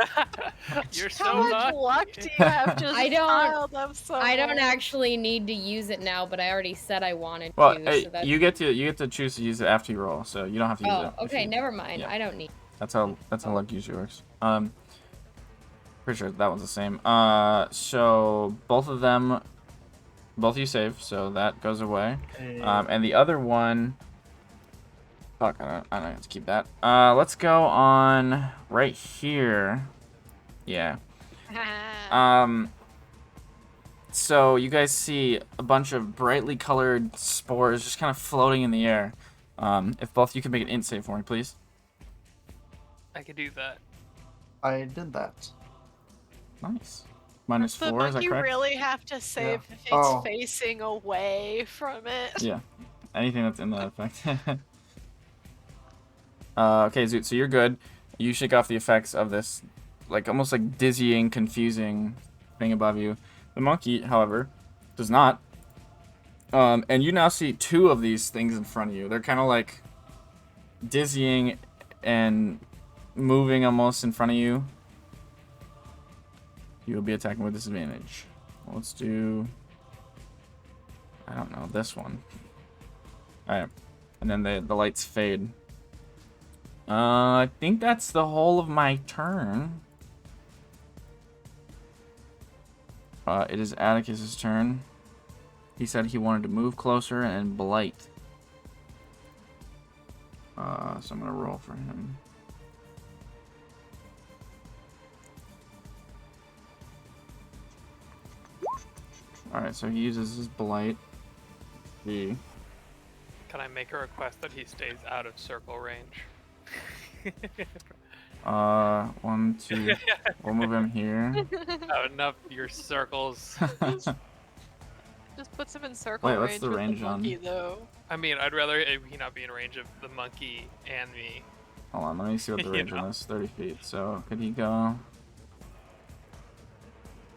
You're How so much lucky. luck do you have just I don't- piled up so I don't much? actually need to use it now, but I already said I wanted Well, to. hey, so that's... you get to choose to use it after you roll, so you don't have to use it. Oh, if okay, you- never mind. yeah. I don't need. That's how luck usually works. Pretty sure that one's the same. So both of you save, so that goes away. And the other one, fuck, I don't have to keep that. Let's go on right here. Yeah. So you guys see a bunch of brightly colored spores just kind of floating in the air. If both of you can make an int save for me, please. I could do that. I did that. Nice. Does the -4, is that monkey correct? really have to save if it's Oh. facing away from it? Yeah. Anything that's in that effect. Okay, Zoot, so you're good. You shake off the effects of this, like, almost like dizzying, confusing thing above you. The monkey, however, does not. And you now see 2 of these things in front of you. They're kind of like dizzying and moving almost in front of you. You will be attacking with disadvantage. Let's do, I don't know, this one. Alright. And then the lights fade. I think that's the whole of my turn. It is Atticus's turn. He said he wanted to move closer and blight. So I'm gonna roll for him. Alright, so he uses his blight. The Can I make a request that he stays out of circle range? 1, 2. We'll move him here. Have enough of your circles. Just puts him in circle Wait, what's range the with range the on? monkey, though. I mean, I'd rather he not be in range of the monkey and me. Hold on, let me see what the You range know. on this. 30 feet. So could he go?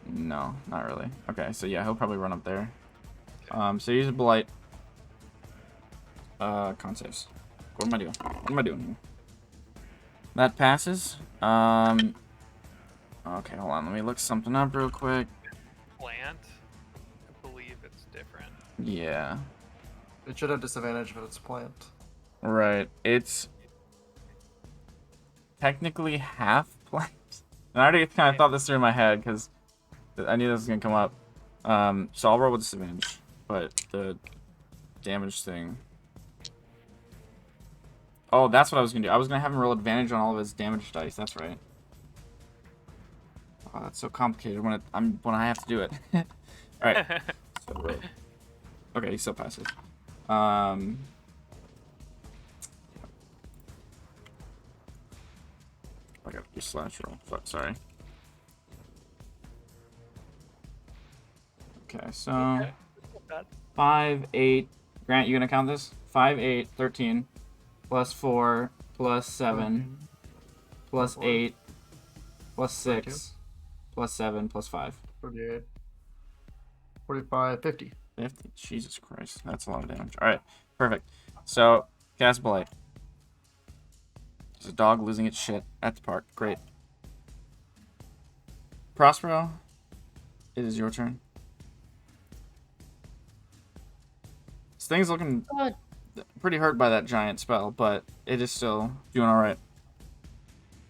No, not really. Okay, so yeah, he'll probably run up there. So use a blight. Con saves. What am I doing? What am I doing here? That passes. Okay, hold on. Let me look something up real quick. Plant, I believe it's different. Yeah. It should have disadvantage, but it's plant. Right. It's technically half plant. And I already kind of thought this through in my head because I knew this was gonna come up. So I'll roll with disadvantage, but the damage thing. Oh, that's what I was gonna do. I was gonna have him roll advantage on all of his damage dice. That's right. Oh, that's so complicated when I have to do it. All right. So, okay, he still passes. I got to slash roll. Sorry. Okay, so Okay. 5, 8. Grant, you gonna count this? 5, 8, 13, plus 4, plus 7, plus 8, plus 6, plus 7, plus 5. 48. 45, 50. 50. Jesus Christ, that's a lot of damage. All right, perfect. So cast blight. There's a dog losing its shit at the park. Great. Prospero, it is your turn. This thing's looking God. pretty hurt by that giant spell, but it is still doing all right.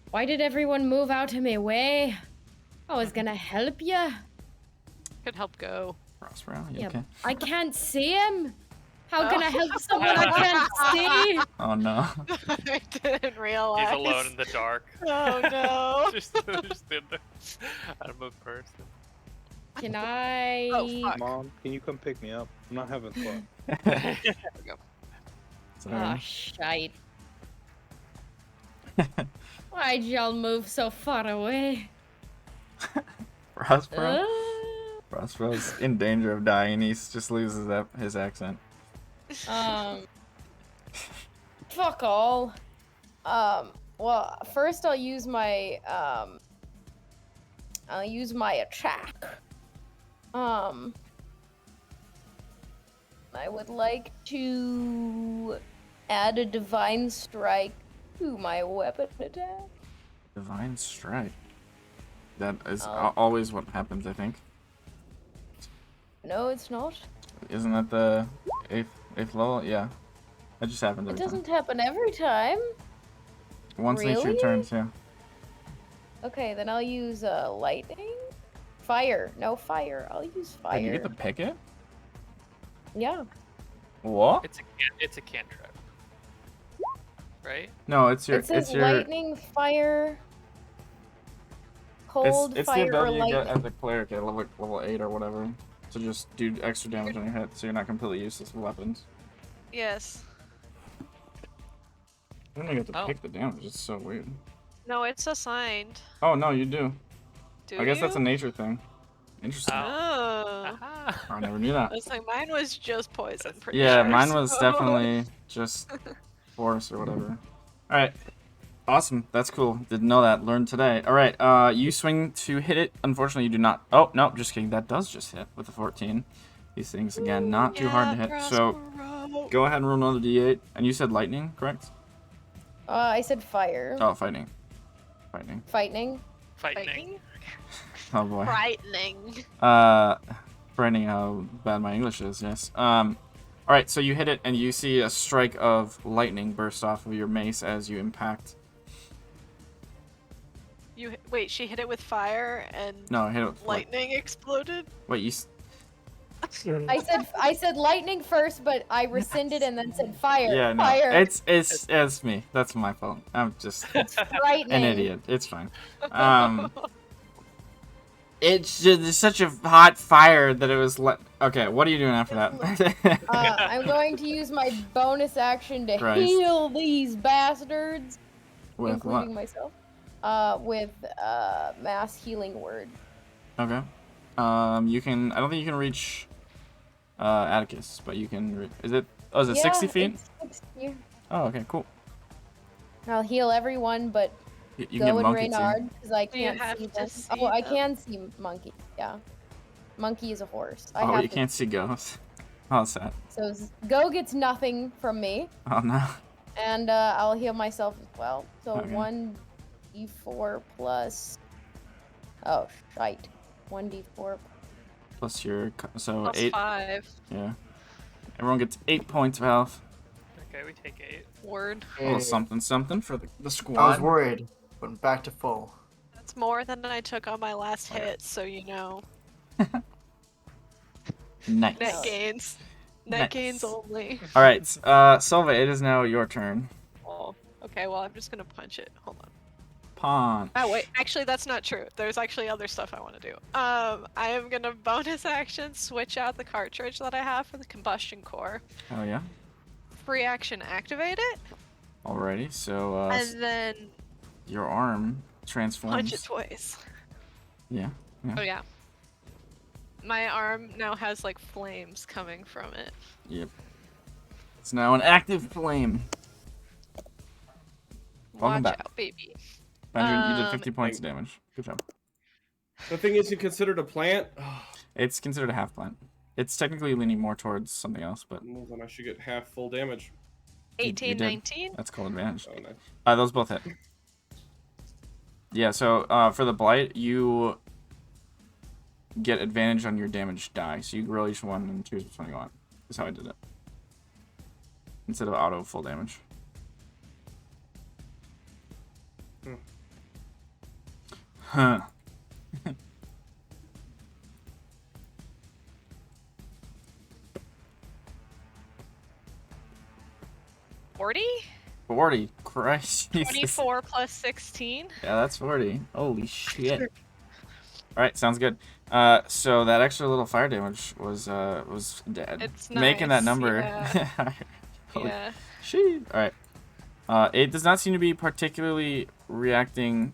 Why did everyone move out of my way? I was gonna help you. Could help go. Prospero, you Yeah, okay? I can't see him. How can I help someone I can't see? Oh no. I didn't realize. He's alone in the dark. Oh no. just in there. I'm a person. Can I? Oh, fuck. Mom, can you come pick me up? I'm not having fun. Sorry. Oh, shite. Why'd y'all move so far away? Prospero? Prospero's in danger of dying. He just loses his accent. Fuck all. Well, first I'll use my attack. I would like to add a divine strike to my weapon attack. Divine strike. That is Oh. always what happens, I think. No, it's not. Isn't that the eighth level? Yeah. That just happens It every time. doesn't happen every time. Once each your Really? turn too. Okay, then I'll use lightning. Fire. No, fire. I'll use fire. And you get to pick it? Yeah. What? It's a cantrip. Right? No, it's your It says it's your lightning, fire. cold, It's the fire, or ability you lightning. get as a cleric at level 8 or whatever. To just do extra damage on your hit, so you're not completely useless with weapons. Yes. I don't even get to Oh. pick the damage, it's so weird. No, it's assigned. Oh no, you do. Do I guess you? that's a nature thing. Interesting. Oh. Aha. I never knew I that. was like, mine was just poison. Pretty Yeah, sure, mine was so- definitely just force or whatever. Alright. Awesome. That's cool. Didn't know that. Learned today. Alright, you swing to hit it. Unfortunately, you do not. Oh, no, just kidding. That does just hit with a 14. These things, again, not too hard to hit. So, Prospero. go ahead and roll another d8. And you said lightning, correct? I said fire. Oh, fighting. Fighting. Frightening. Fighting. Oh, boy. Frightening. Frightening how bad my English is, yes. Alright, so you hit it, and you see a strike of lightning burst off of your mace as you impact. Wait, she hit it with fire and No, I hit it with lightning exploded? Wait, you... I said lightning first, but I rescinded and then said fire. Yeah, no. Fire. It's me. That's my fault. I'm just Frightening. an idiot. It's fine. It's just such a hot fire that it was okay, what are you doing after that? I'm going to use my bonus action to Christ. heal these bastards, With including what? myself. With mass healing word. Okay. You can... I don't think you can reach Atticus, but you can... Is it 60 feet? It's 60. Oh, okay, cool. I'll heal everyone, but You can Go get and Monkey too. Reynard, because I You can't have see to them. see Oh, I them. can see Monkey. Yeah, Monkey is a horse. I Oh, have you to. can't see ghosts. Oh, sad. So Go gets nothing from me, Oh, no. and I'll heal myself as well. So Okay. 1d4 plus. Oh, shite. 1d4. Plus your... So, Plus 8. 5. Yeah. Everyone gets 8 points of health. Okay, we take 8. Word. A little something for the squad. I was worried, but back to full. That's more than I took on my last hit, so you know. Nice. Net gains. Net Nice. gains only. Alright, Silva, it is now your turn. Oh, okay, well, I'm just gonna punch it. Hold on. Punch. Oh, wait, actually, that's not true. There's actually other stuff I want to do. I am gonna bonus action switch out the cartridge that I have for the combustion core. Oh, yeah? Free action activate it, Alrighty, so, and then your arm transforms. punch it twice. Yeah. Oh, yeah. My arm now has, like, flames coming from it. Yep. It's now an active flame. Welcome Watch back. out, baby. Benjamin, you did 50 points of damage. Good job. The thing is, you considered a plant. It's considered a half plant. It's technically leaning more towards something else, but Well, then I should get half full damage. you 18, did. 19? That's called advantage. Oh, nice. Those both hit. Yeah, so for the blight, you get advantage on your damage die. So you roll each one and choose which one you want. That's how I did it. Instead of auto full damage. Huh. 40? 40. Christ. Jesus. 24 plus 16? Yeah, that's 40. Holy shit. Alright, sounds good. So that extra little fire damage was dead. It's Making that nice, number. yeah. Holy Yeah. shit. Alright. It does not seem to be particularly reacting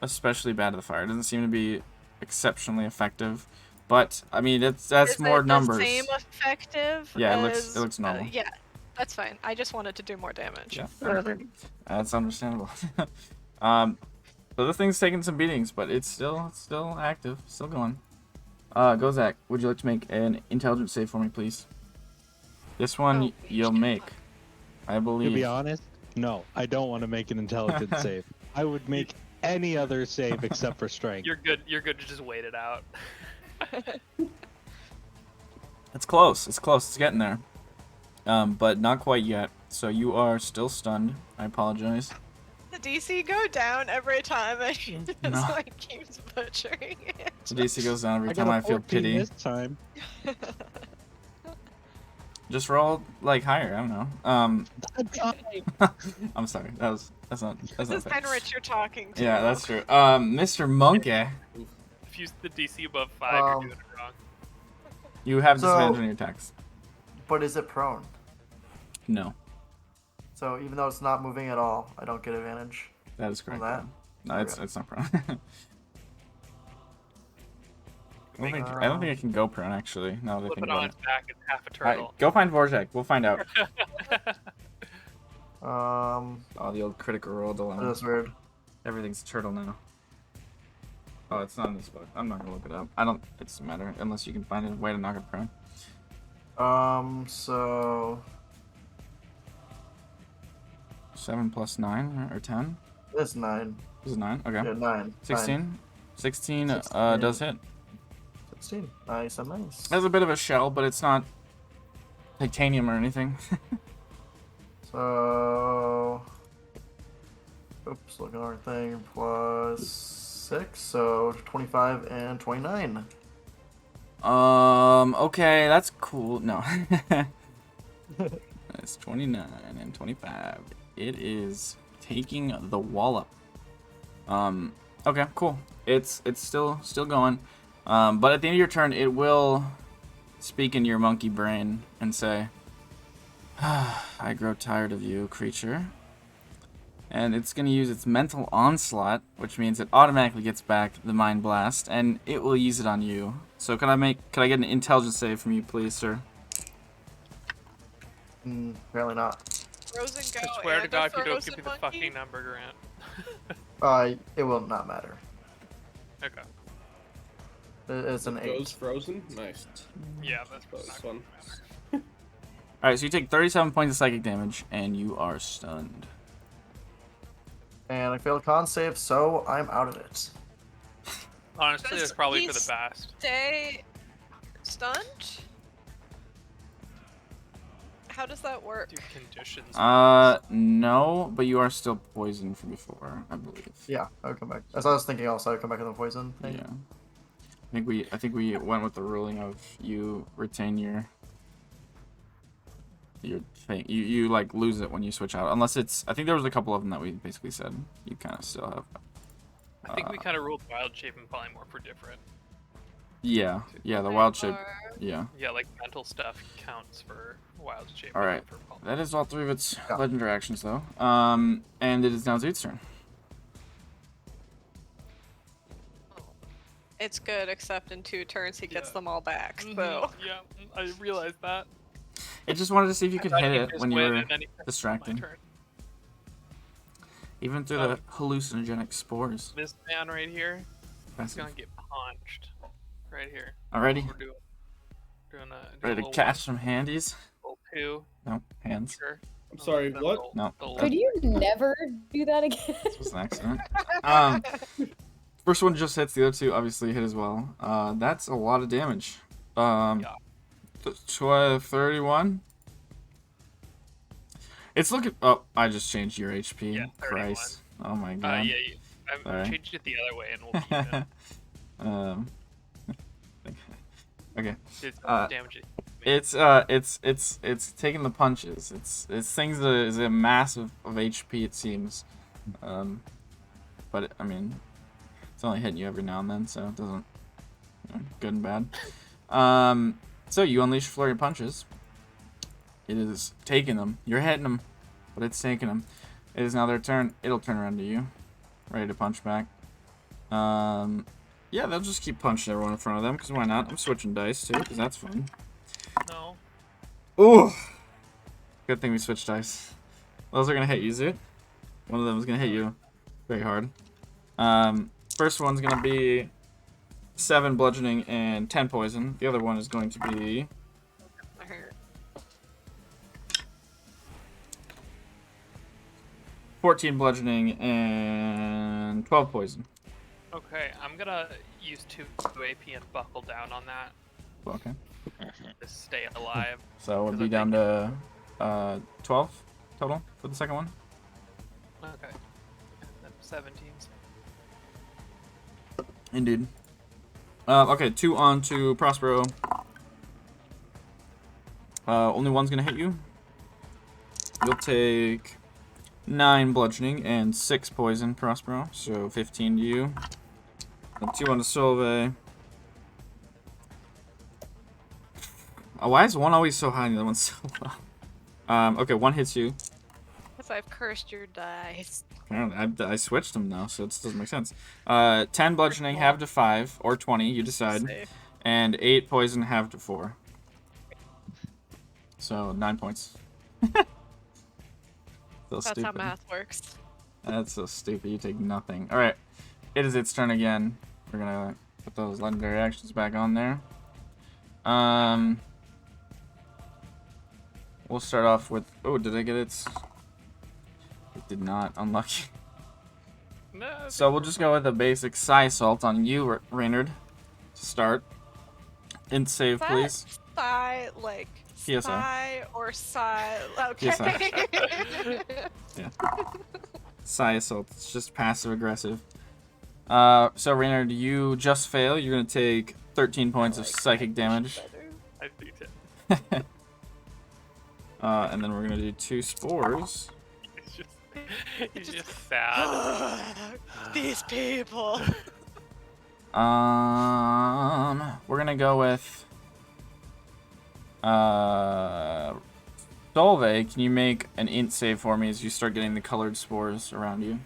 especially bad to the fire. It doesn't seem to be exceptionally effective. But I mean, that's Is more it numbers. The same effective? Yeah, it as, looks normal. yeah, that's fine. I just wanted to do more damage. Yeah. That's understandable. So the thing's taking some beatings, but it's still active, still going. Gozak, would you like to make an intelligence save for me, please? This one Oh, you'll make, I To believe. be honest, no, I don't want to make an intelligence save. I would make any other save except for strength. You're good. You're good to just wait it out. It's close. It's close. It's getting there. But not quite yet. So you are still stunned. I apologize. The DC go down every time I just No. like keeps butchering it. The DC goes down every I time got a I feel 14 pity. this time. You Just roll like higher. I don't know. I'm sorry. That's not This is fair. kind of Rich you're talking to. Yeah, that's true. Mr. Monkey, If you the DC above 5, you're doing it wrong. you have So- disadvantage on your attacks. But is it prone? No, So even though it's not moving at all, I don't get advantage. that is correct. that? No, it's not prone. I don't think I can go prone actually. Now that I Flip think it on about its back, it's half a turtle. Go find Vorjak. We'll find out. Um, Oh, the old critical roll dilemma. that's weird. Everything's a turtle now. Oh, it's not in this book. I'm not gonna look it up. It doesn't matter unless you can find a way to knock it prone. So 7 plus 9 or 10? it's 9. Is it 9? Okay. Yeah, 9. 16? 16 16. does hit. 16. Nice and nice. It has a bit of a shell, but it's not titanium or anything. So, oops, looking at our thing. Plus 6, so 25 and 29. Okay, that's cool. No. It's 29 and 25. It is taking the wallop. Okay, cool. It's still going. But at the end of your turn, it will speak in your monkey brain and say, I grow tired of you, creature. And it's going to use its mental onslaught, which means it automatically gets back the mind blast, and it will use it on you. So can I get an intelligence save from you, please, sir? Apparently not. Frozen go. I swear to and God, a if you don't frozen give me the monkey? fucking number, Grant. It will not matter. Okay. It's an 8. Goes frozen. Nice. Yeah, that's Close not one. Alright, so you take 37 points of psychic damage, and you are stunned. And I failed con save, so I'm out of it. Honestly, Does that's probably he for the best. Stay stunned? How does that work? Do conditions. No, but you are still poisoned from before, I believe. Yeah, I would come back. As I was thinking also, I would come back with the poison thing. Yeah. I think we went with the ruling of you retain your thing. You like lose it when you switch out, unless it's. I think there was a couple of them that we basically said you kind of still have. I think we kind of ruled wild shape and polymorph were different. Yeah, the wild shape. Or- Yeah. Yeah, like mental stuff counts for wild shape. All but right. not for polymorph. That is all 3 of its Yeah. legendary actions, though. And it is now Zoot's turn. It's good, except in 2 turns he gets Yeah. them all back. So Yeah, I realized that. It just wanted to see if you could I thought hit he'd it just when you win were and then he pressed my distracting, turn. even through the hallucinogenic spores. This man right here is Impressive. gonna get punched. Right here. Already We're doing a ready to little catch some handies? Roll 2. No hands. Sure. I'm sorry. Then What? roll No. the Could you never do that again? This was an accident. First one just hits. The other 2 obviously hit as well. That's a lot of damage. Yeah. 31. It's looking. Oh, I just changed your HP. Yeah, 31. Christ. Oh my god. Yeah, I've Sorry. changed it the other way and we'll keep it. Okay. It's Uh, damage. It's taking the punches. It's things that is a mass of HP, it seems. But I mean, it's only hitting you every now and then, so it doesn't. Good and bad. So you unleash flurry of punches. It is taking them. You're hitting them, but it's taking them. It is now their turn. It'll turn around to you, ready to punch back. Yeah, they'll just keep punching everyone in front of them, because why not? I'm switching dice, too, because that's fun. No. Ooh! Good thing we switched dice. Those are going to hit you, Zoot. One of them is going to hit you very hard. First one's going to be 7 bludgeoning and 10 poison. The other one is going to be... I hurt. 14 bludgeoning and 12 poison. Okay, I'm gonna use 2 AP and buckle down on that Okay. to stay alive. So we'll be down to 12 total for the second one. Okay. Then 17s. Indeed. Okay, 2 on to Prospero. Only one's gonna hit you. You'll take 9 bludgeoning and 6 poison, Prospero. So 15 to you. And 2 on the Solve. Oh, why is one always so high and the other one's so low? Okay, 1 hits you. Because I've cursed your dice. Apparently, I switched them now, so it doesn't make sense. 10 bludgeoning, half to 5, or 20, you decide. Safe. And 8 poison, half to 4. So 9 points. So That's stupid. how math works. That's so stupid. You take nothing. All right, it is its turn again. We're gonna put those legendary actions back on there. We'll start off with. Oh, did I get it? It did not. Unlucky. No. So we'll just go with a basic Psi Assault on you, Reynard. To start. Int save, please. Psi, like PSI. Psi or Psi. Okay. PSI. Yeah. Psi Assault. It's just passive aggressive. So Reynard, you just fail. You're gonna take 13 points of psychic damage. I do too. And then we're gonna do 2 spores. He's just sad. These people. We're gonna go with Solve. Can you make an int save for me as you start getting the colored spores around you?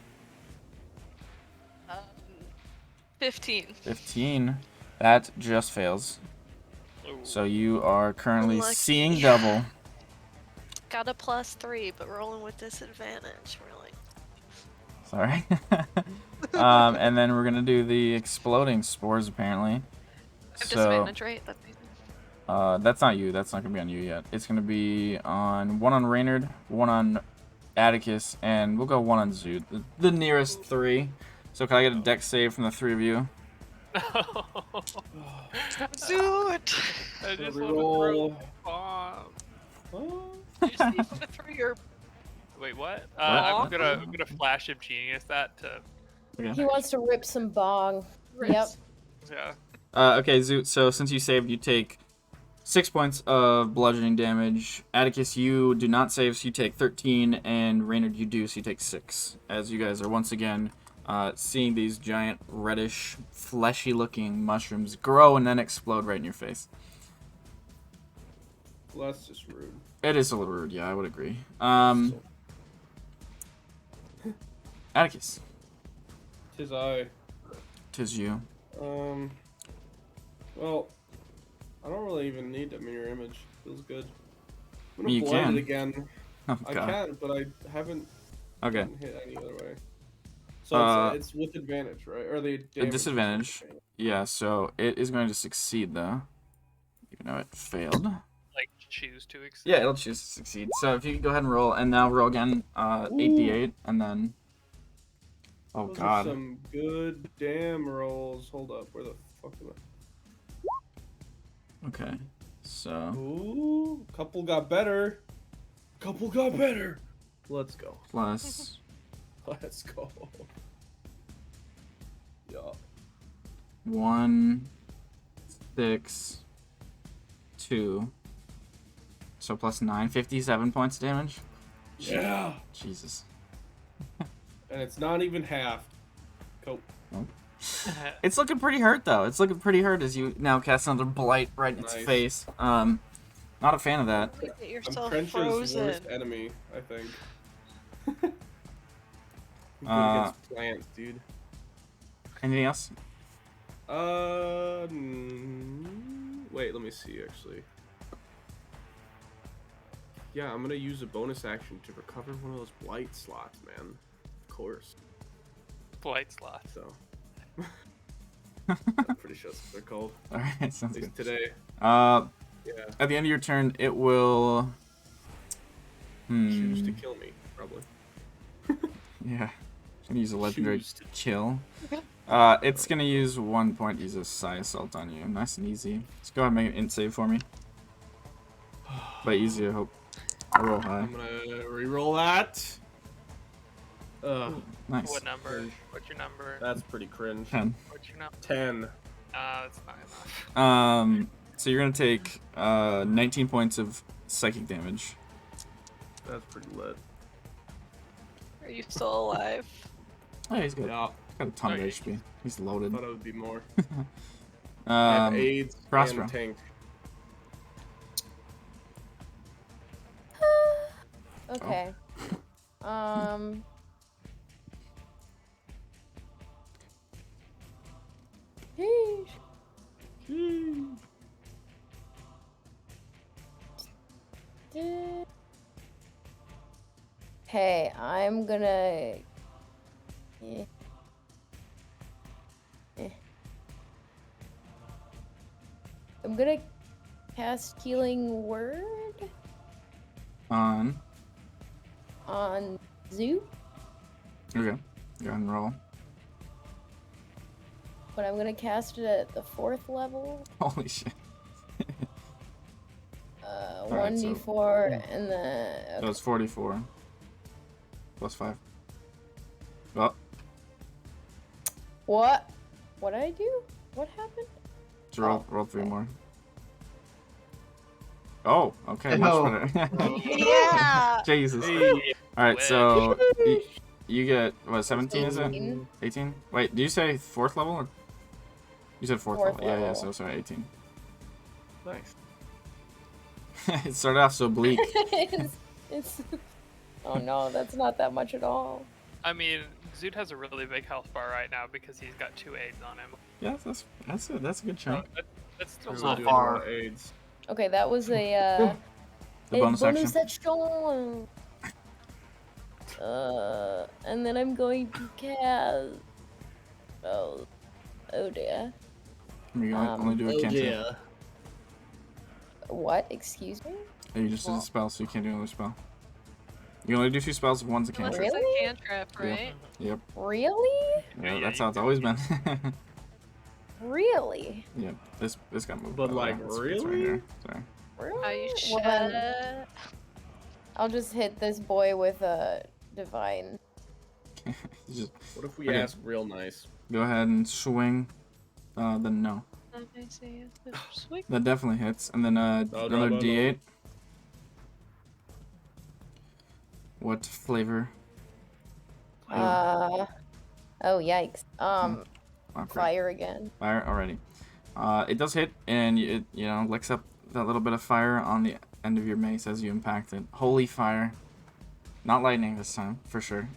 15. 15. That just fails. Ooh. So you are currently Unlucky. seeing double. Got a +3, but rolling with disadvantage, really. Sorry. And then we're gonna do the exploding spores apparently. I have So disadvantage, right? That's easy. that's not you. That's not gonna be on you yet. It's gonna be on 1 on Reynard, 1 on Atticus, and we'll go 1 on Zoot. The nearest 3. So can I get a dex save from the 3 of you? Zoot! I just Reroll. want to throw a bomb. You just need to throw your. Wait, what? Aw. I'm gonna flash of genius that to Okay. He wants to rip some bong. Yep. yeah. Okay, Zoot. So since you saved, you take 6 points of bludgeoning damage. Atticus, you do not save, so you take 13, and Reynard, you do, so you take 6. As you guys are once again seeing these giant reddish, fleshy-looking mushrooms grow and then explode right in your face. Well, that's just rude. It is a little rude, yeah, I would agree. Atticus, Tis I. 'tis you. Well, I don't really even need a mirror image. Feels good. I'm gonna You blend can. it again. Oh I god. can, but I haven't Okay. gotten hit any other way. So it's with advantage, right? Or the A damage is disadvantage. with advantage. Yeah, so it is going to succeed though, even though it failed. Like choose to accept. Yeah, it'll choose to succeed. So if you could go ahead and roll, and now roll again, 8d8, and then. Oh Those are god. some good damn rolls. Hold up, where the fuck am I? Okay. So Ooh, couple got better. Couple got better. Let's go. plus Let's go. Yeah. 1, 6, 2. So plus 9, 57 points of damage. Yeah. Jesus. And it's not even half. Cool. It's looking pretty hurt though. It's looking pretty hurt as you now cast another blight right in its Nice. face. Not a fan of that. Get I'm yourself Crentia's frozen. worst enemy, I think. Good against plants, dude. Anything else? Wait, let me see, actually. Yeah, I'm gonna use a bonus action to recover one of those blight slots, man. Of course. Blight slot. So. I'm pretty sure that's what they're called. Alright, sounds At least good. Yeah. today. At the end of your turn, it will. Choose to kill me, probably. Yeah. I'm gonna use a legendary Choose to- kill. It's gonna use 1 point, use a Psi Assault on you. Nice and easy. Let's go ahead and make an int save for me. By easy, I hope. I roll high. I'm gonna reroll that. Nice. What number? What's your number? That's pretty cringe. 10. What's your number? 10. That's not enough. So you're gonna take 19 points of psychic damage. That's pretty lit. Are you still alive? Oh, yeah, he's good. Yeah, Got a ton of Okay. HP. He's loaded. thought it would be more. I have AIDS Prospero. and tank. Okay. Sheesh. Hey, I'm gonna. I'm gonna cast Healing Word On. on Zoo, Okay. Go ahead and roll. but I'm gonna cast it at the 4th level. Holy shit. Alright, so- 1d4 and then. That was 44. Plus 5. Oh, What? What did I do? What happened? just roll 3 more. Oh, okay, much Oh. better. Yeah. Jesus. Hey, Alright, so you get, what, 17 is it? 18. 18? Wait, do you say 4th level? Or? You said 4th Fourth level. Yeah, level. so sorry, 18. nice. It started off so bleak. it's. Oh no, that's not that much at all. I mean, Zoot has a really big health bar right now because he's got 2 aids on him. Yeah, that's a good So chunk. that's still Really So not doing a far. lot of AIDS. Okay, that was a The bonus action. action. And then I'm going to cast. Oh dear. You can only do a cantrip. What? Excuse me? Yeah, you just did a spell, so you can't do another spell. You can only do 2 spells if one's a Unless cantrip. it's Really? a cantrip, right? Yep. Really? Yeah, that's how it's always been. Really? Yep. This got moved. But, by the way. like, It's really? right here. Sorry. Really? Oh, you Well, then should. I'll just hit this boy with a divine. You just What if we Okay. ask real nice? go ahead and swing. Then no. Let me see if this swing. That definitely hits. And then another no. D8. What flavor? Oh yikes. Oh, great. Fire again. Fire already. It does hit, and it licks up that little bit of fire on the end of your mace as you impact it. Holy fire! Not lightning this time, for sure.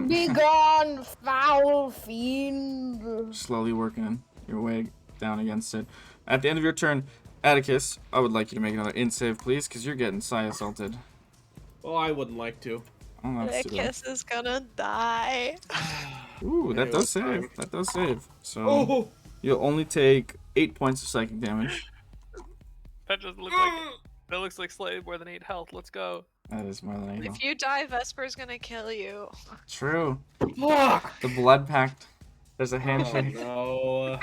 Be gone, foul fiend. Slowly working your way down against it. At the end of your turn, Atticus, I would like you to make another int save, please, because you're getting psi assaulted. Well, I wouldn't like to. Oh, that's too bad. Kiss is gonna die. Ooh, that Anyway, does fine. save. That does save. So Oh, you'll only take 8 points of psychic damage. That doesn't look like it. That looks like slightly more than 8 health. Let's go. That is more than equal. If you die, Vesper's gonna kill you. True. fuck! The blood pact. There's a Oh, handshake. no.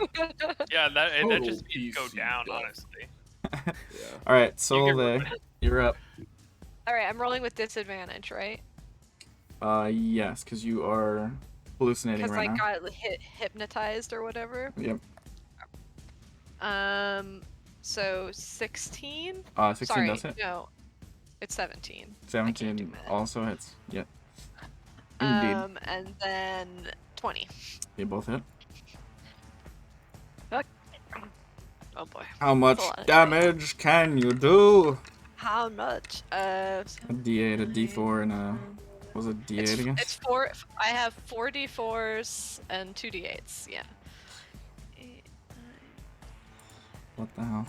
Yeah, that Total just needs to go PC down, buff. honestly. Yeah. All right, You Solve, get you're up. Alright, I'm rolling with disadvantage, right? Yes, because you are hallucinating Because right I now. got hypnotized or whatever. Yep. So 16? 16 Sorry, does hit. no. It's 17. I can't 17 do math. also hits. Yep. Indeed. And then 20. They both hit. Oh boy. How much lot of damage can you do? How much? A D8, a D4, and a... Was it D8 again? It's 4. I have 4 d4s and 2 d8s. Yeah. 8, 9. What the hell?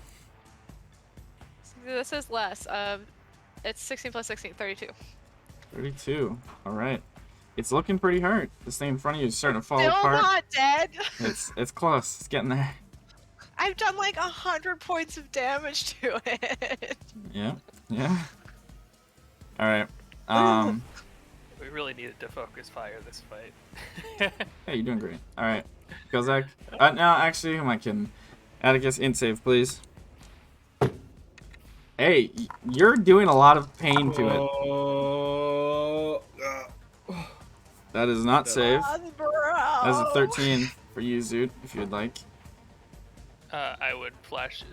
This is less. It's 16 plus 16, 32. 32. Alright. It's looking pretty hard. This thing in front of you is starting to fall Still apart. not dead. It's close. It's getting there. I've done like 100 points of damage to it. Yeah. Yeah. Alright. We really needed to focus fire this fight. Hey, you're doing great. Alright. Kozak. No, actually, who am I kidding? Atticus, int save, please. Hey, you're doing a lot of pain to it. That is not save. That's a 13 for you, Zoot, if you'd like. I would flash.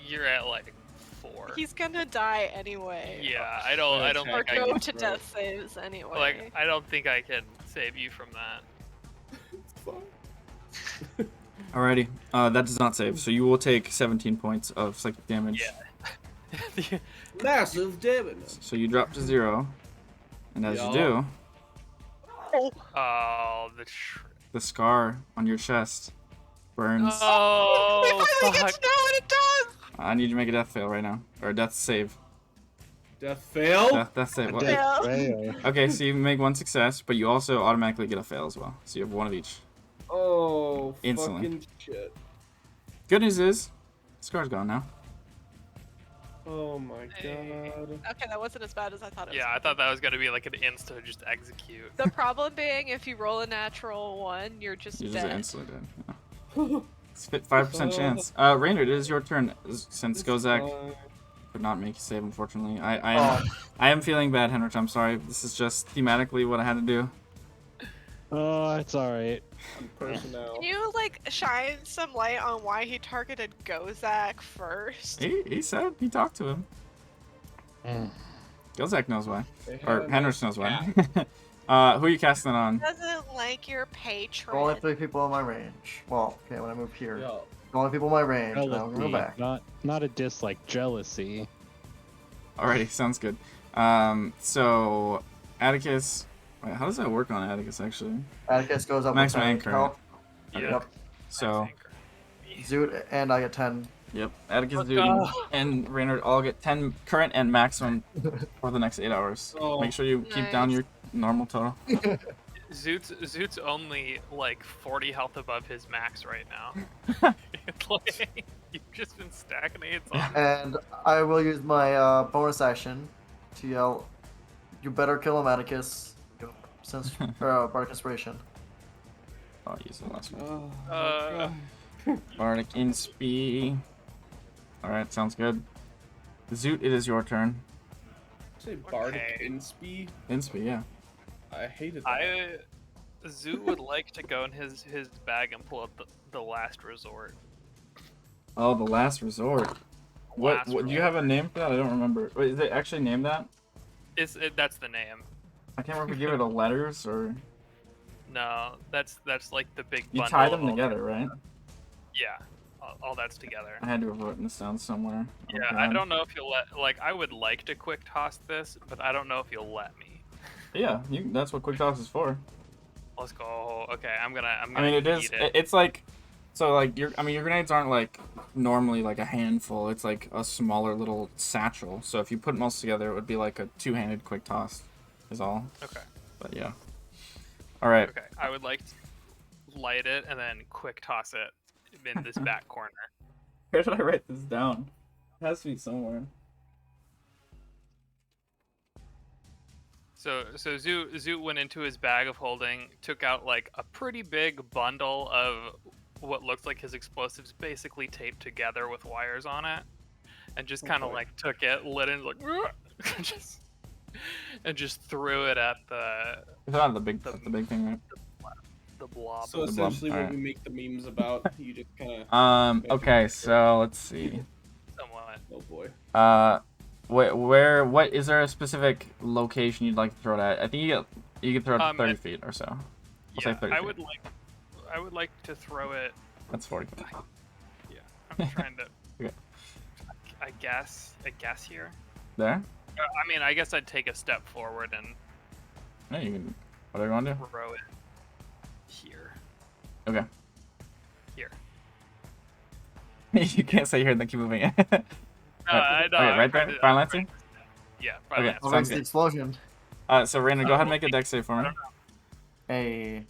You're at like 4. He's gonna die anyway. Yeah, I don't Or Okay. think I go can, to death saves anyway. like, I don't think I can save you from that. Alrighty. That does not save, so you will take 17 points of psychic damage. Yeah. Massive damage. So you drop to 0, and as you do, Oh, the scar on your chest burns. Oh, I finally get fuck. to know what it does! I need you to make a death fail right now, or a death save. Death fail. Death save. What? Yeah. Okay, so you make one success, but you also automatically get a fail as well. So you have one of each. Oh, Instantly. fucking shit. Good news is, scar's gone now. Oh my Hey. god. Okay, that wasn't as bad as I thought it was. Yeah, I thought that was gonna be like an insta just execute. The problem being, if you roll a natural 1, you're just You dead. just instantly dead. Yeah. It's 5% chance. Rainer, it is your turn. Since Gozak could not make a save, unfortunately. I am feeling bad, Henrik. I'm sorry. This is just thematically what I had to do. Oh, it's alright. Personnel. Can you, like, shine some light on why he targeted Gozak first? He said he talked to him. Gozak knows why, They had or a Henrik nice knows why. cat. Who are you casting it on? Doesn't like your patron. Only 3 people in my range. Well, okay, when I move here. Yo, Only people in my range, and I'm gonna go Jealousy, back. not a dislike, jealousy. Alrighty, sounds good. So Atticus. Wait, how does that work on Atticus actually? Atticus goes up Maximum with 10 anchor. health. Yeah. Yep. So Zoot and I get 10. yep, Atticus, Let's Dude, go. and Raynard all get 10 current and maximum for the next 8 hours. Oh. Make sure you keep down Nice. your normal total. Zoot's only like 40 health above his max right now. It's like, you've just been stacking AIDS on him. And I will use my bonus action to yell, "You better kill him, Atticus!" Since Bardic Inspiration. Oh, use the last one. oh, Bardic Inspi. Alright, sounds good. Zoot, it is your turn. say Bardic Okay. Inspi. Inspi, yeah. I hated that. Zoot would like to go in his bag and pull up the last resort. Oh, the last resort. What? Last Do you resort. have a name for that? I don't remember. Wait, is it actually named that? That's the name. I can't remember if you give it a letters or No, that's like the big. you bundle tie of them all- together, right? Yeah, all that's together. I had to have written this down somewhere. Oh, Yeah, I God. don't know if you'll let. Like, I would like to quick toss this, but I don't know if you'll let me. Yeah, that's what Quick Toss is for. Let's go. Okay, I'm gonna. I mean, it is. eat it. It's like, so like your grenades aren't like normally like a handful. It's like a smaller little satchel. So if you put most together, it would be like a two-handed Quick Toss, is all. Okay. But yeah. All right. Okay, I would like to light it and then quick toss it in this back corner. Where did I write this down? It has to be somewhere. So Zoot went into his bag of holding, took out like a pretty big bundle of what looks like his explosives, basically taped together with wires on it, and just kind of boy. like took it, lit it, like and just threw it at It's not the big thing, right? the blob. So the blob, essentially, what alright. we make the memes about, you just kind of. Okay, so let's see. Somewhat. Oh boy. What is there a specific location you'd like to throw it at? I think you can throw it to 30 feet or so. We'll say Yeah, 30 I feet. would like to throw it. That's 40 feet. Yeah, I'm trying to. Okay. I guess here. There? I mean, I guess I'd take a step forward and Yeah, you can. Whatever you want to do. throw it here. Okay. Here. You can't stay here and then keep moving. I know. Okay, I'm right trying there? to- Fire I'm Lancer? trying to- Yeah, Okay. fire What Sounds makes the good. explosion? So Raina, go ahead and make a dex save for me. Hey.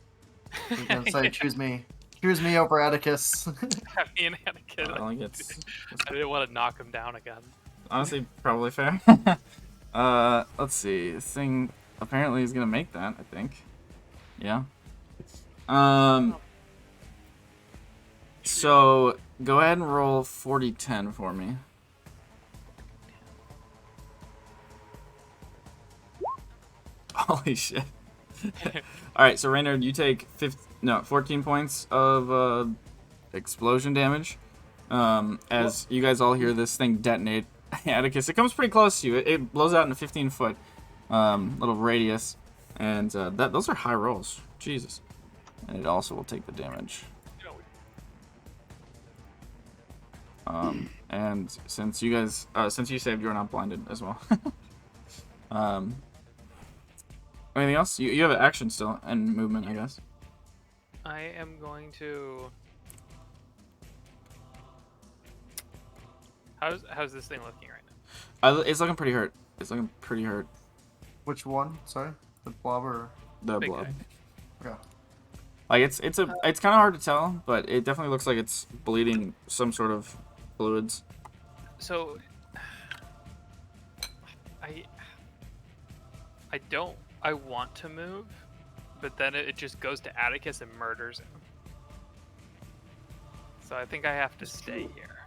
You can say, choose me. Choose me over Atticus. I mean, Anakin. I think it's I didn't want to knock him down again. honestly probably fair. Let's see. This thing apparently is gonna make that, I think. Yeah. So go ahead and roll 40-10 for me. Holy shit. Alright, so Raynard, you take 14 points of explosion damage. As you guys all hear this thing detonate Atticus. It comes pretty close to you. It blows out in a 15-foot little radius, and those are high rolls. Jesus. And it also will take the damage. And since you guys, since you saved, you're not blinded as well. Anything else? You have an action still and movement, I guess. I am going to. How's this thing looking right now? It's looking pretty hurt. It's looking pretty hurt. Which one? Sorry, the blob or The Big blood. guy. okay. Like it's kind of hard to tell, but it definitely looks like it's bleeding some sort of fluids. So I want to move, but then it just goes to Atticus and murders him. So I think I have to stay here.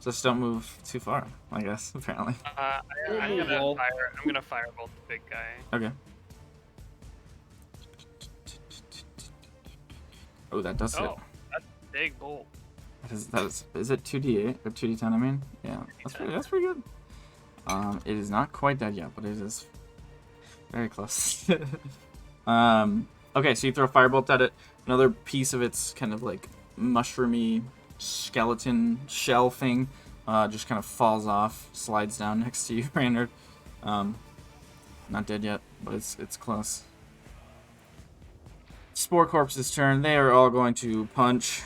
Just don't move too far, I guess. Apparently. I'm gonna firebolt the big guy. Okay. Oh, that does hit. Oh, that's a big bolt. Is it 2d8 or 2d10? I mean, yeah, that's pretty good. It is not quite dead yet, but it is very close. Okay, so you throw a firebolt at it. Another piece of its kind of like mushroomy skeleton shell thing just kind of falls off, slides down next to you, Randard. Not dead yet, but it's close. Spore Corpse's turn. They are all going to punch.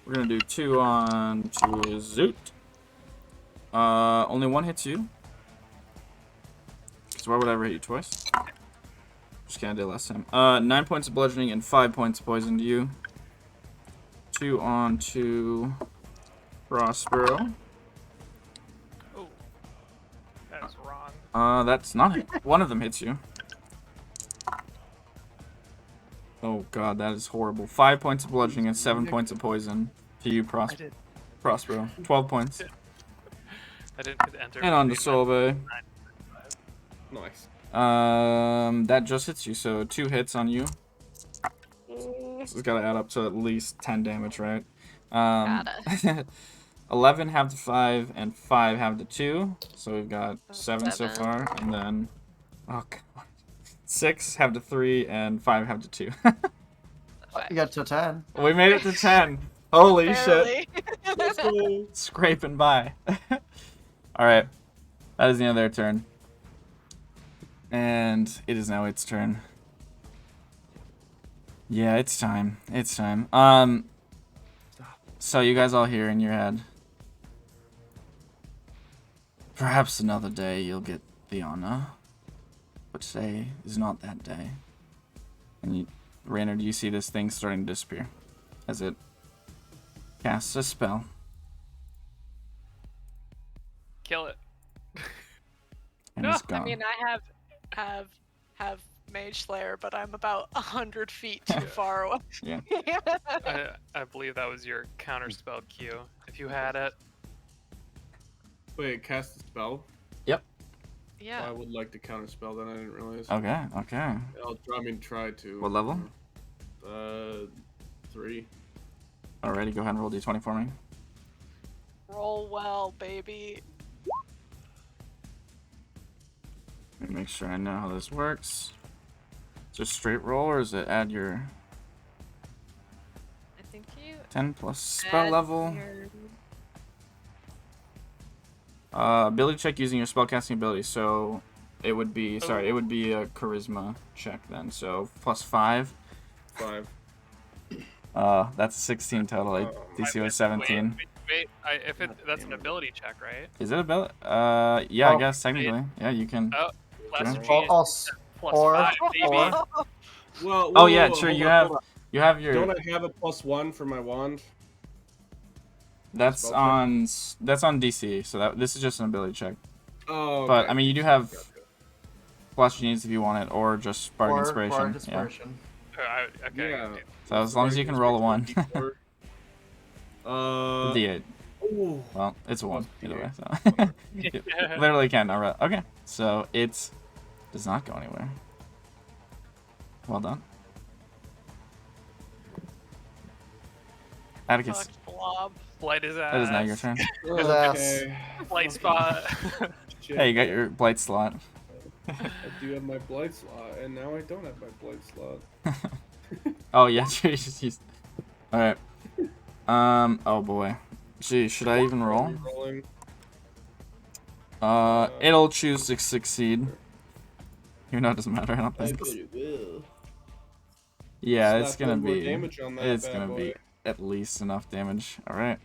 We're going to do 2 on to Zoot. Only one hits you. So why would I ever hit you twice? Just kinda did last time. 9 points of bludgeoning and 5 points of poison to you. 2 on to Prospero. Oh, that's wrong. That's not it. One of them hits you. Oh god, that is horrible. 5 points of bludgeoning and 7 points of poison to you, Prospero. 12 points. I didn't hit enter. And on to Solve. Nice. That just hits you, so 2 hits on you. This has got to add up to at least 10 damage, right? Gotta. 11 have the 5, and 5 have the 2. So we've got 7 so far, and then... Oh, God. 6 have the 3, and 5 have the 2. You got to 10. We made it to 10. Holy shit. Barely. Scraping by. Alright. That is the end of their turn. And it is now its turn. Yeah, it's time. It's time. So you guys all hear in your head. Perhaps another day you'll get the honor. But today is not that day. And Raynard, you see this thing starting to disappear. As it casts a spell. Kill it. And it's gone. I mean, I have Mage Slayer, but I'm about 100 feet too far away. Yeah. I believe that was your counter spell cue. If you had it. Wait, cast a spell? Yep. Yeah. I would like to counter spell that I didn't realize. Okay, okay. Try to. What level? 3. Alrighty, go ahead and roll d20 for me. Roll well, baby. Let me make sure I know how this works. Is it a straight roll or is it add your I think you 10 plus spell add level? your- Ability check using your spellcasting ability. So it would be, sorry, it would be a charisma check then. So plus 5. 5. That's a 16 total. DC was 17. Wait, that's an ability check, right? Is it ability? Yeah, I Oh, guess technically. Yeah, you can. Oh, plus Sure. G Plus plus or 5, baby. Well, Oh yeah, sure. You have your. Don't I have a +1 for my wand? That's spell on DC. So this is just an ability check. Oh. Okay. But I mean, you do have plus genius if you want it, or just bardic inspiration. Bardic Yeah. inspiration. Okay. Yeah. So as long as you can roll a 1. D8. Ooh. Well, it's a 1 either way. So you literally can't not roll. Okay, so it does not go anywhere. Well done. Atticus, Fucked blob. Blight his ass. that is now your turn. His ass. Okay. Blight spot. Shit. Hey, you got your blight slot. I do have my blight slot, and now I don't have my blight slot. Oh yeah, you just used. All right. Oh boy. Gee, should I even roll? Rolling. It'll choose to succeed. Even though it doesn't matter, I don't I think. bet it will. Yeah, Slap it's gonna one more be. damage on that It's bad gonna boy. be at least enough damage. All right.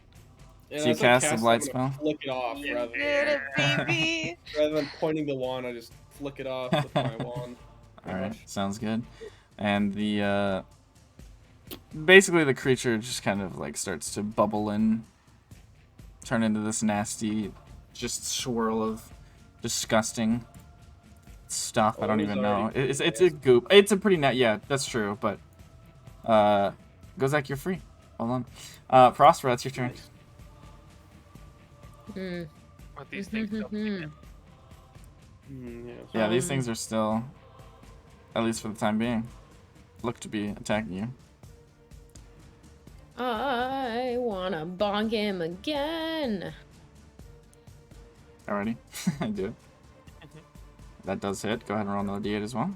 And So you as I cast the it, blight I'm gonna spell? Flick it off You rather did it, baby. than pointing the wand. I just flick it off with my wand. All Pretty right, much. sounds good. And the basically the creature just kind of like starts to bubble and turn into this nasty, just swirl of disgusting stuff. I don't Oh, it's even know. already It's nasty. a goop. It's a pretty yeah, that's true. But Gozak, you're free. Hold on. Prospero, that's your turn. Hmm. What these things don't Mhm. Yeah. Yeah, these things are still, at least for the time being, look to be attacking you. I wanna bonk him again. Alrighty, I do it. That does hit. Go ahead and roll another d8 as well.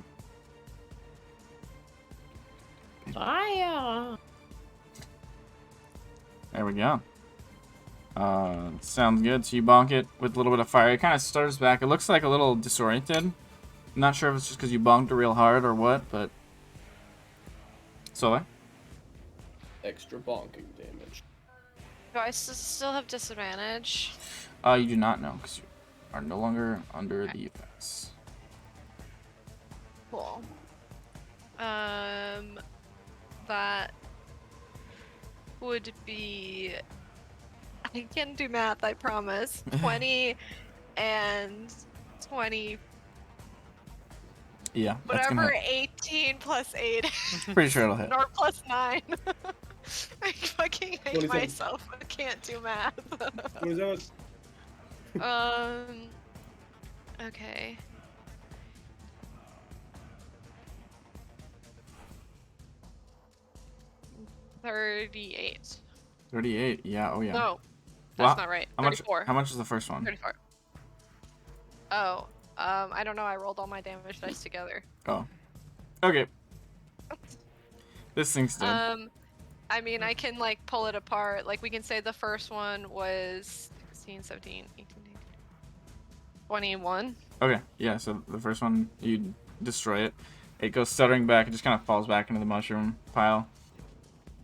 Fire. There we go. Sounds good. So you bonk it with a little bit of fire. It kind of stutters back. It looks like a little disoriented. I'm not sure if it's just because you bonked it real hard or what, but... So, Extra bonking damage. Do I still have disadvantage? you do not know because you are no longer under the effects. Cool. That would be. I can do math, I promise. 20 and 20. Yeah, that's gonna Whatever, hit. 18 plus 8. Pretty sure it'll hit. Or plus 9. I fucking hate 27. myself. I can't do math. What is that? Okay. $38. 38. Yeah. Oh yeah. No, Well, that's not right. How much? 34. How much is the first one? 34. Oh, I don't know. I rolled all my damage dice together. Oh. Okay. This thing's dead. I mean, I can like pull it apart. Like we can say the first one was 16, 17, 18, 19, 21. Okay. Yeah. So the first one, you destroy it. It goes stuttering back. It just kind of falls back into the mushroom pile.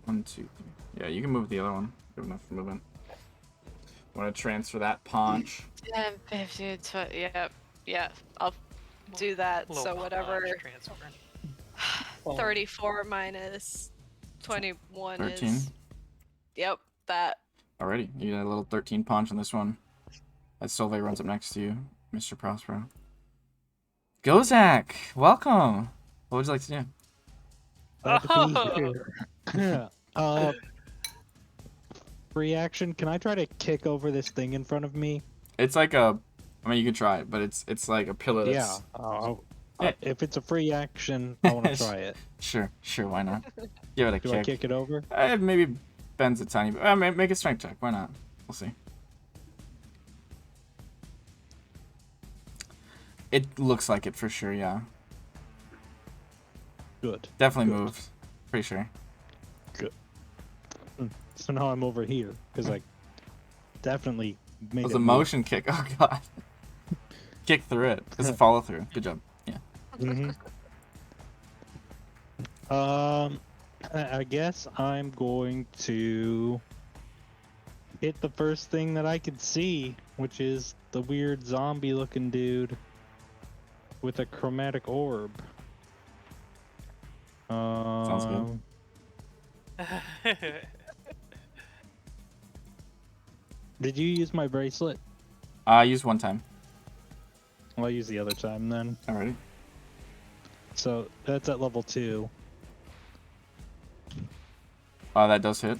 1, 2, 3. Yeah, you can move the other one. Good enough for movement. Want to transfer that paunch? 10, 15, 20. Yeah. I'll do that. Little So whatever. punch transfer. 34 minus 21 13. is. Yep, that. Alrighty. You got a little 13 punch on this one. As Solveig runs up next to you, Mr. Prospero. Gozak, welcome. What would you like to do? Glad to be here. Free action. Can I try to kick over this thing in front of me? It's like a. I mean, you can try it, but it's like a pillar. That's, Yeah. If it's a free action, I want to try it. Sure. Why not? Give it a Do kick. I kick it over? Maybe bends a tiny bit. Make a strength check. Why not? We'll see. It looks like it for sure. Yeah. Good. Definitely Good. moved. Pretty sure. So now I'm over here because I definitely made It was it a move. motion kick. Oh god. Kick through it. It's a follow through. Good job. Yeah. Mhm. I guess I'm going to hit the first thing that I could see, which is the weird zombie-looking dude with a chromatic orb. Sounds good. Did you use my bracelet? I used one time. I'll use the other time then. Alrighty. So that's at level 2. That does hit.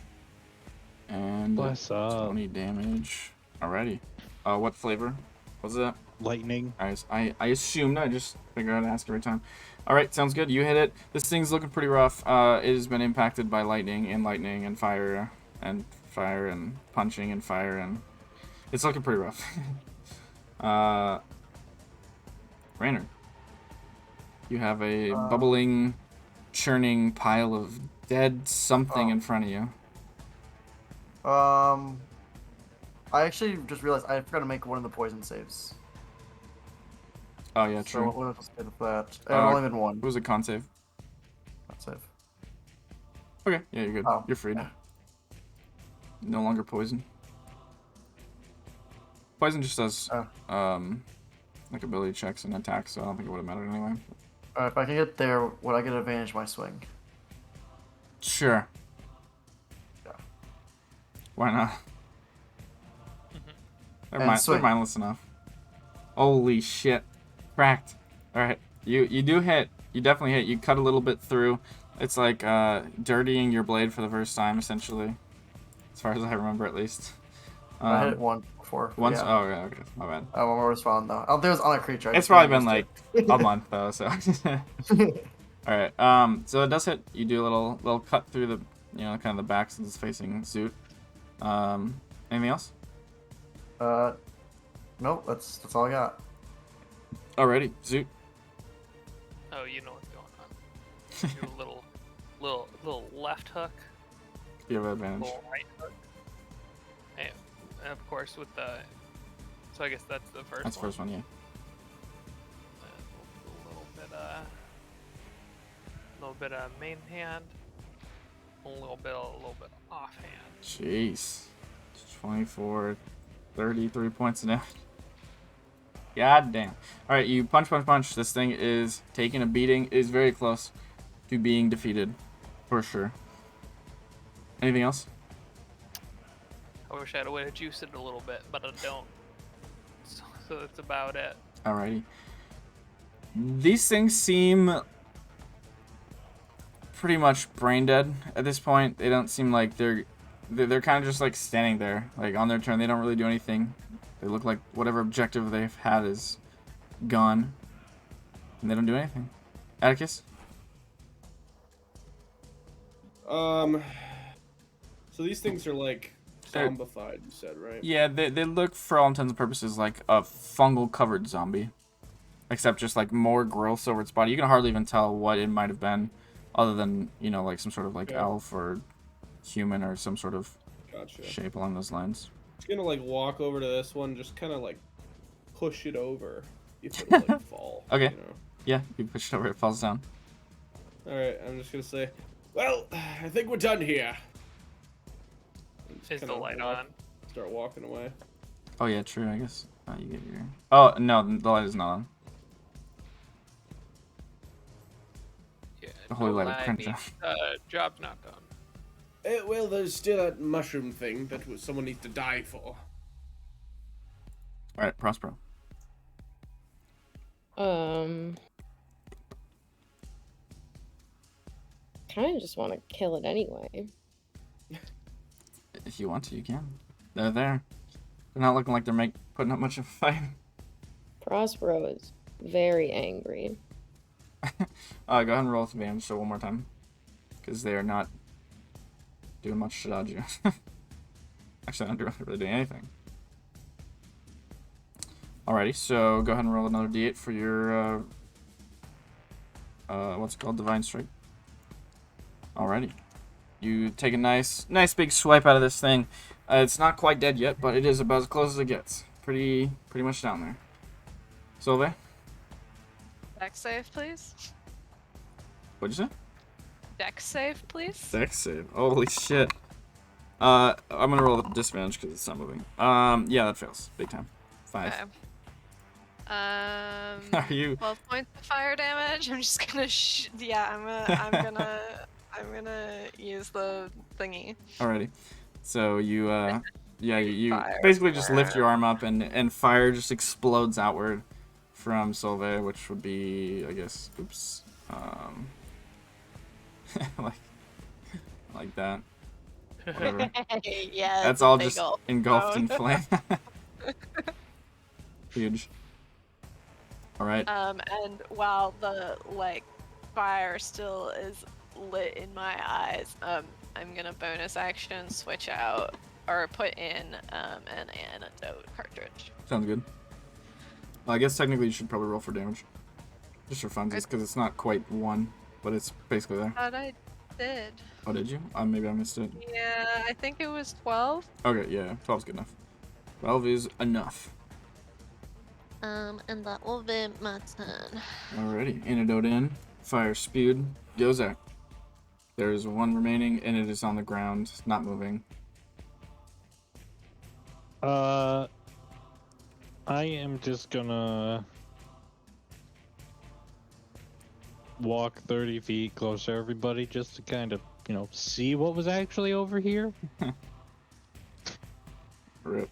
And Bless up. 20 damage. Alrighty. What flavor was that? Lightning. I assumed. I just figure I'd ask every time. Alright, sounds good. You hit it. This thing's looking pretty rough. It has been impacted by lightning and fire and fire and punching and fire, and it's looking pretty rough. Raynor, you have a bubbling, churning pile of dead something in front of you. I actually just realized I forgot to make one of the poison saves. Oh yeah, So true. what was I with that? I've only been one. What was a con save? Not save. Okay, yeah, you're good. Oh, You're freed. yeah. No longer poison. Poison just does like ability checks and attacks, so I don't think it would have mattered anyway. Alright, if I can get there, would I get advantage my swing? Sure. Yeah. Why not? They're, And they're swing. mindless enough. Holy shit. Cracked. Alright. You do hit. You definitely hit. You cut a little bit through. It's like dirtying your blade for the first time, essentially. As far as I remember, at least. I hit it once before. Once? Yeah. Oh, yeah, okay. My bad. I won't respond though. I don't think it was on a creature. I It's just probably kinda been missed like it. a month, though, so. Alright, so it does hit. You do a little cut through the, kind of the back since it's facing Zoot. Anything else? Nope, that's all I got. Alrighty, Zoot. Oh, you know what's going on. Do a little left hook, You have advantage. little right hook. And of course with the. So I guess that's the first That's the one. first one, yeah. A little bit of main hand, a little bit offhand. Jeez. 24, 33 points of damage. God damn. Alright, you punch. This thing is taking a beating. It is very close to being defeated. For sure. Anything else? I wish I had a way to juice it a little bit, but I don't. So that's about it. Alrighty. These things seem pretty much brain dead at this point. They don't seem like they're kind of just like standing there, like on their turn. They don't really do anything. They look like whatever objective they've had is gone, and they don't do anything. Atticus? So these things are like zombified, you said, right? Yeah, they look for all intents and purposes like a fungal covered zombie, except just like more growth over its body. You can hardly even tell what it might have been, other than like some sort of like elf or human or some sort of shape along those lines. Just gonna like walk over to this one, just kind of like push it over if it'll like fall. Okay. Yeah, you push it over, it falls down. All right, I'm just gonna say, well, I think we're done here. Is the light on? Start walking away. Oh yeah, true. I guess you get your. Oh no, the light is not on. Yeah. The holy light of I Crentia. mean, job's not done. Well, there's still that mushroom thing that someone needs to die for. All right, Prospero. Kind of just want to kill it anyway. If you want to, you can. They're there. They're not looking like they're putting up much of a fight. Prospero is very angry. Go ahead and roll with advantage so one more time, because they are not doing much to dodge you. Actually, they're not really doing anything. Alrighty, so go ahead and roll another d8 for your what's it called, Divine Strike. Alrighty. You take a nice big swipe out of this thing. It's not quite dead yet, but it is about as close as it gets. Pretty much down there. Solveig? Dex save, please. What'd you say? Dex save, please. Dex save. Holy shit. I'm gonna roll with disadvantage because it's not moving. Yeah, that fails. Big time. 5. Okay. Are you? 12 points of fire damage. I'm just gonna I'm gonna use the thingy. Alrighty. So you you Fire. basically just lift your arm up and fire just explodes outward from Solveig, which would be, I guess, oops, like that. Whatever. Yeah. That's all just engulfed in flame. Huge. All right. And while the fire still is lit in my eyes, I'm I'm gonna bonus action switch out or put in an antidote cartridge. Sounds good. Well, I guess technically you should probably roll for damage. Just for funsies, because it's not quite 1, but it's basically there. Thought I did. Oh, did you? Maybe I missed it. Yeah, I think it was 12. Okay, yeah, 12's good enough. 12 is enough. And that will be my turn. Alrighty, antidote in, fire spewed, goes out. There's 1 remaining, and it is on the ground, not moving. I am just gonna walk 30 feet closer to everybody just to kind of, see what was actually over here. Rip.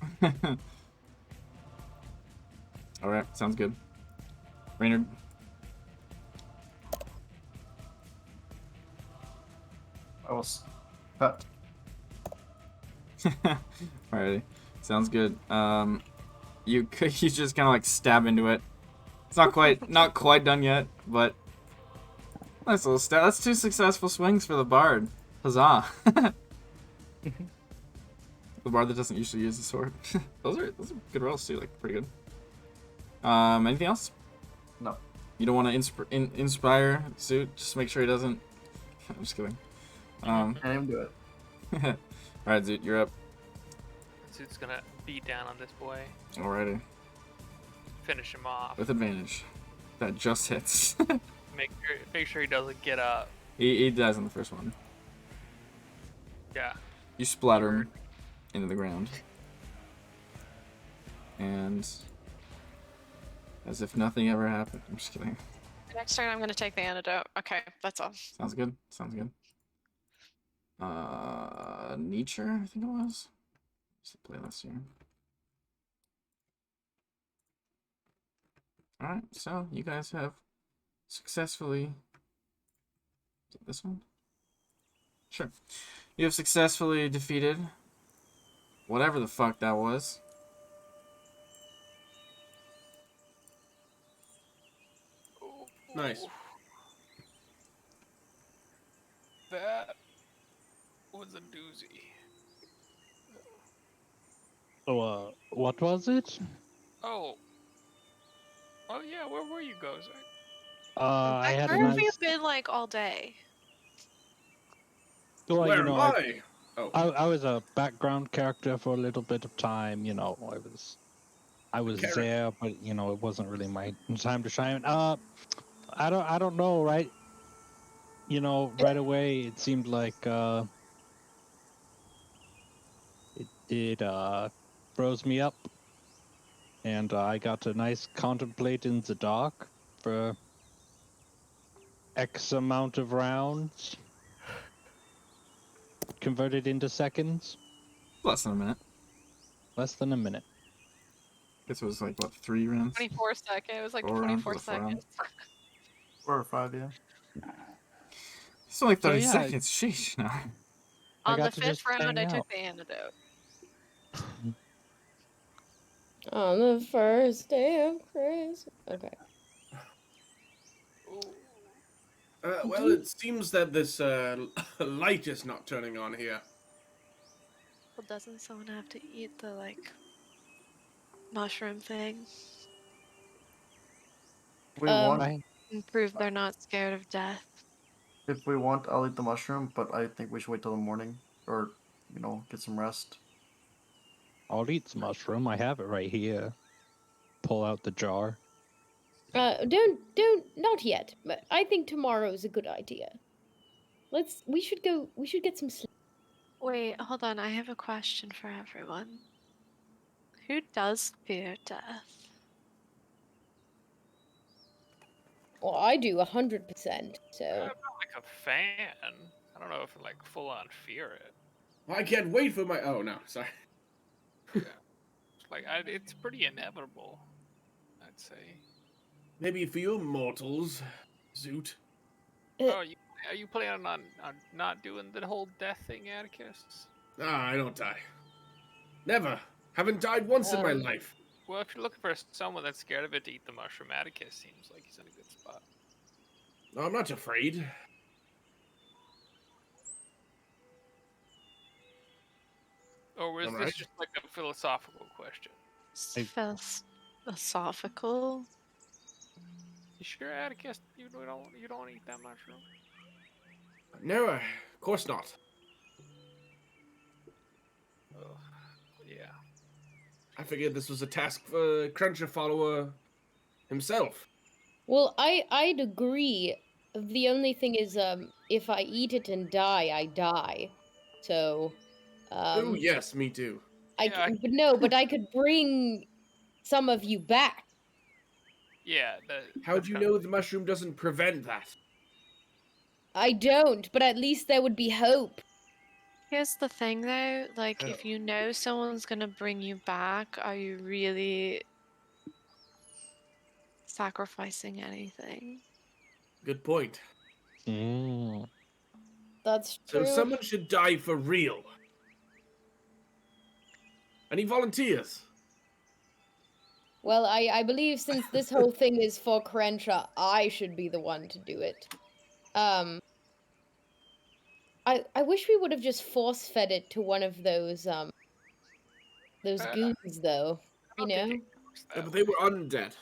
Alright, sounds good. Raynard. I will cut. Alrighty, sounds good. You just kind of like stab into it. It's not quite done yet, but nice little stab. That's 2 successful swings for the bard. Huzzah! The bard that doesn't usually use the sword. those are good rolls too. Like pretty good. Anything else? No. You don't want to inspire Zoot? Just make sure he doesn't. I'm just kidding. Can't even do it. Alright, Zoot, you're up. Zoot's gonna beat down on this boy, Alrighty. finish him off. With advantage. That just hits. Make sure he doesn't get up. he dies on the first one. Yeah. You splatter him into the ground. And as if nothing ever happened. I'm just kidding. Next turn, I'm gonna take the antidote. Okay, that's all. Sounds good. Sounds good. Nature, I think it was. What's the playlist here? Alright, so you guys have successfully. Is it this one? Sure. You have successfully defeated whatever the fuck that was. Nice. That was a doozy. So, what was it? Oh. Oh yeah, where were you guys? I had a Where have nice... you been like all day? Well, Where am I? I was a background character for a little bit of time, I was Character. there, but it wasn't really my time to shine. I don't know, right? Right away it seemed like it froze me up, and I got a nice contemplate in the dark for X amount of rounds, converted into seconds. Less than a minute. Less than a minute. Guess it was like, what, 3 rounds? 24 seconds. It was like 4 rounds? 24 Was it 4 rounds? seconds. 4 or 5, yeah. It's only 30 yeah. seconds. Sheesh, no. I On the got to 5th just round, I hang took out. the antidote. On the first day of Christmas. Okay. Well, it seems that this light is not turning on here. Well, doesn't someone have to eat the, mushroom thing? We Um, want, And prove they're not scared of death. if we want, I'll eat the mushroom, but I think we should wait till the morning, or get some rest. I'll eat some mushroom. I have it right here. Pull out the jar. don't, not yet. But I think tomorrow is a good idea. We should get some sleep. Wait, hold on. I have a question for everyone. Who does fear death? Well, I do 100%. I'm So not like a fan. I don't know if I full on fear it. I can't wait for my. Oh no, sorry. It's pretty inevitable, I'd say. Maybe for you mortals, Zoot. Oh, are you planning on not doing the whole death thing, Atticus? Ah, I don't die. Never. Haven't died once in my Um, life. Well, if you're looking for someone that's scared of it to eat the mushroom, Atticus seems like he's in a good spot. No, I'm not afraid. Or was Alright. this just like a philosophical question? Philosophical. You sure, Atticus? You don't eat that mushroom? No, of course not. Ugh. Yeah. I figured this was a task for Crentia follower himself. Well, I'd agree. The only thing is, if I eat it and die, I die. So, Oh yes, me too. Yeah, but no, but I could bring some of you back. yeah. How that's do you kinda- know the mushroom doesn't prevent that? I don't, but at least there would be hope. Here's the thing though, like Oh. if you know someone's gonna bring you back, are you really sacrificing anything? Good point. Mm. That's So true. someone should die for real. Any volunteers? Well, I believe since this whole thing is for Crentia, I should be the one to do it. I wish we would have just force fed it to one of those I goons though. You don't think know? it works Yeah, that but they way. were undead.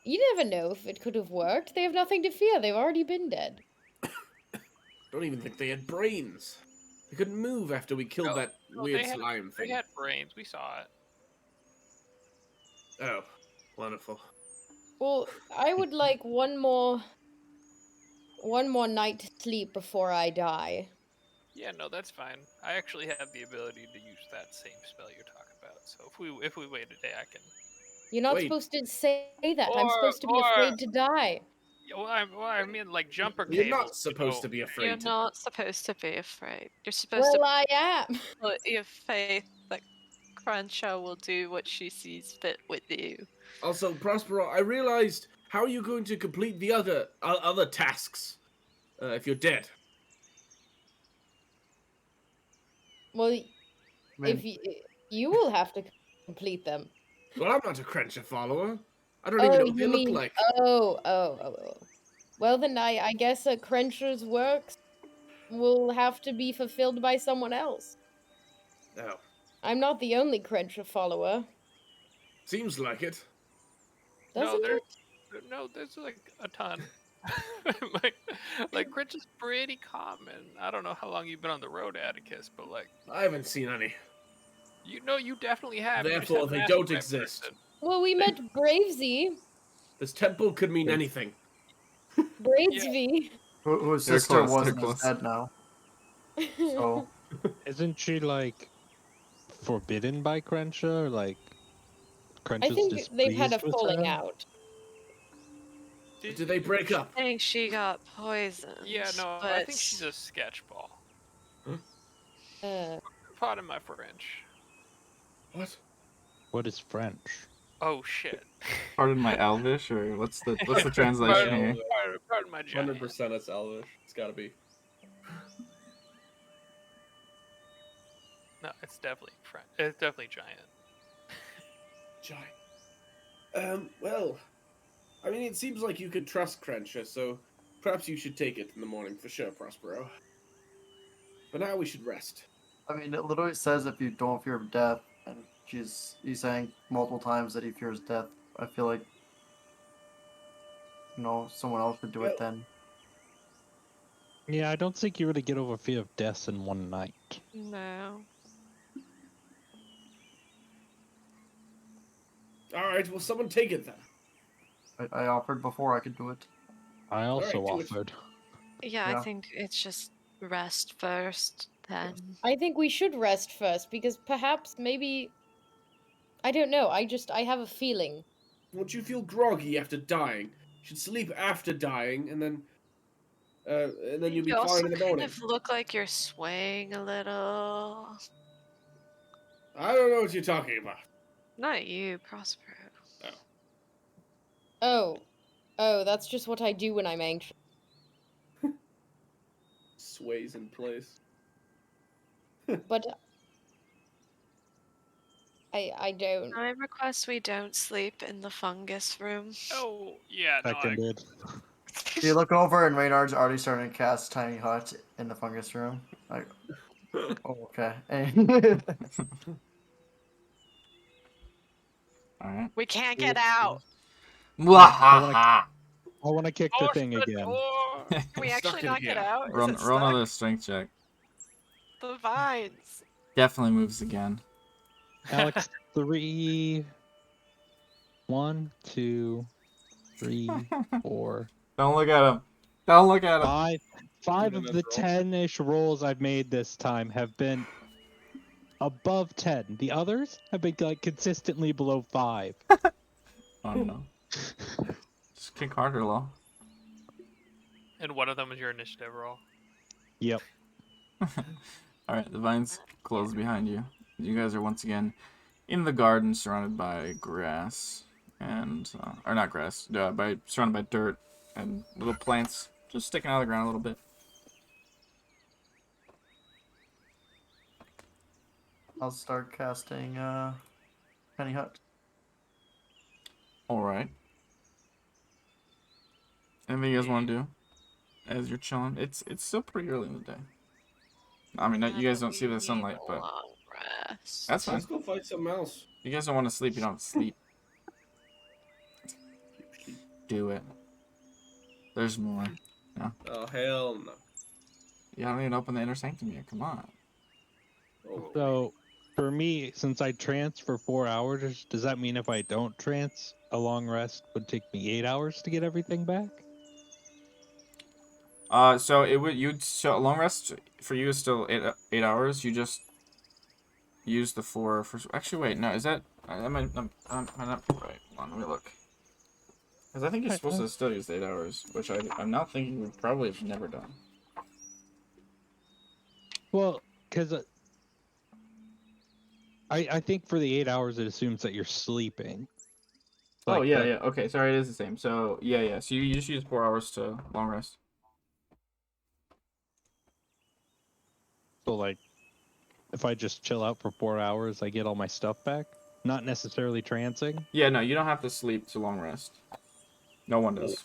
You never know if it could have worked. They have nothing to fear. They've already been dead. Don't even think they had brains. They couldn't move after we killed No, that no, weird slime They thing. had brains. We saw it. Oh, wonderful. Well, I would like one more night to sleep before I die. Yeah, no, that's fine. I actually have the ability to use that same spell you're talking about. So if we wait a day, I can. You're not Wait. supposed to say that. I'm Or supposed to be afraid to die. Yeah, well, I mean like jumper You're cables. not supposed to be You're afraid. not supposed to be afraid. You're supposed Well, to I am. put your faith that Crentia will do what she sees fit with you. Also, Prospero, I realized, how are you going to complete the other tasks if you're dead? Well, I if mean, you will have to complete them. Well, I'm not a Crentia follower. I don't Oh, even know what they you look mean like. oh. Well, then I guess Crenshaws works will have to be fulfilled by someone else. Oh, I'm not the only Crenshaw follower, seems like it. No, doesn't it? there's like a ton. like Cringe is pretty common. I don't know how long you've been on the road, Atticus, but like I haven't seen any. you definitely have. You just Therefore, haven't they asked don't the right exist. person. Well, we met Bradesvee. This temple could mean anything. Bradesvee. whose They're sister close, they're wasn't as close. dead now. So Isn't she like forbidden by Crentia? Or, like I Crentia's think they've had a displeased with falling her? out. Did they break up? I think she got poisoned. Yeah, no, but I think she's a sketchball. Uh, Pardon my French. What? What is French? Oh shit. Pardon my Elvish, or what's the translation Yeah, here? Pardon my giant. 100% it's Elvish. It's gotta be. No, it's definitely French. It's definitely giant. Giant. Well, I mean, it seems like you could trust Crentia, so perhaps you should take it in the morning for sure, Prospero. But now we should rest. I mean, it literally says if you don't fear death, and he's saying multiple times that he fears death. I feel like, someone else would do it then. Yeah, I don't think you really get over fear of death in one night. no. Alright, well, someone take it then. I offered before I could do it. I also do it. offered. Yeah, I Yeah. think it's just rest first, then. I think we should rest first because perhaps maybe I don't know. I have a feeling. Won't you feel groggy after dying? You should sleep after dying, and then you'll be You also fine in the kind morning. of look like you're swaying a little. I don't know what you're talking about. Not you, Prospero. Oh, that's just what I do when I'm anxious. Sways in place. But I don't. I request we don't sleep in the fungus room. Oh yeah, no. Seconded. You look over and Reynard's already starting to cast Tiny Hut in the fungus room. Like, Oh, okay. All right. We can't get out. I want to kick the Push thing the again. door. Can we Stuck actually in not get here. out? Is Roll, it roll stuck? another strength check. The vines. Definitely moves again. Alex, 3. 1, 2, 3, 4, Don't look at him. Don't look at him. 5. 5 Even of a the roll. 10-ish rolls I've made this time have been above 10. The others have been like consistently below 5. Oh no. Just kick harder, Law. And one of them is your initiative roll. Yep. All right, the vines close behind you. You guys are once again in the garden, surrounded by grass and, or not grass, surrounded by dirt and little plants just sticking out of the ground a little bit. I'll start casting Penny Hut. All right. Anything you guys want to do as you're chilling? It's still pretty early in the day. I mean, you guys don't see the sunlight, but Long rest. that's fine. Let's go fight some mouse. If you guys don't want to sleep, you don't have to sleep. Do it. There's more. Oh, hell no. You haven't even opened the inner sanctum yet. Come on. Oh, So, for me, since I trance for 4 hours, does that mean if I don't trance, a long rest would take me 8 hours to get everything back? So a long rest for you is still 8 hours. You just use the 4 for. Actually, wait, no, is that? I might not right. Hold on, let me look. Because I think you're supposed to still use the 8 hours, which I'm now thinking we probably have never done. Well, because I think for the 8 hours it assumes that you're sleeping. Oh Like yeah, that- yeah. Okay, sorry, it is the same. So yeah. So you just use 4 hours to long rest. So like, if I just chill out for 4 hours, I get all my stuff back. Not necessarily trancing. Yeah, no, you don't have to sleep to long rest. No one does.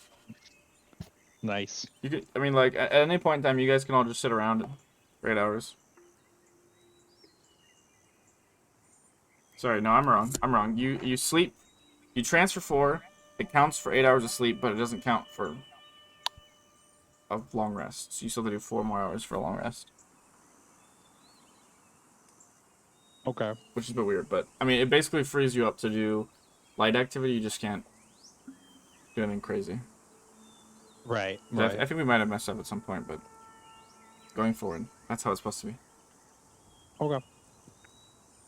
Nice. You could, I mean, like at any point in time, you guys can all just sit around for 8 hours. Sorry, no, I'm wrong. I'm wrong. You sleep, you transfer 4. It counts for 8 hours of sleep, but it doesn't count for a long rest. So you still have to do 4 more hours for a long rest, Okay. which is a bit weird. But I mean, it basically frees you up to do light activity. You just can't do anything crazy. Right. 'Cause I think we might have messed up at some point, but going forward, that's how it's supposed to be. Okay.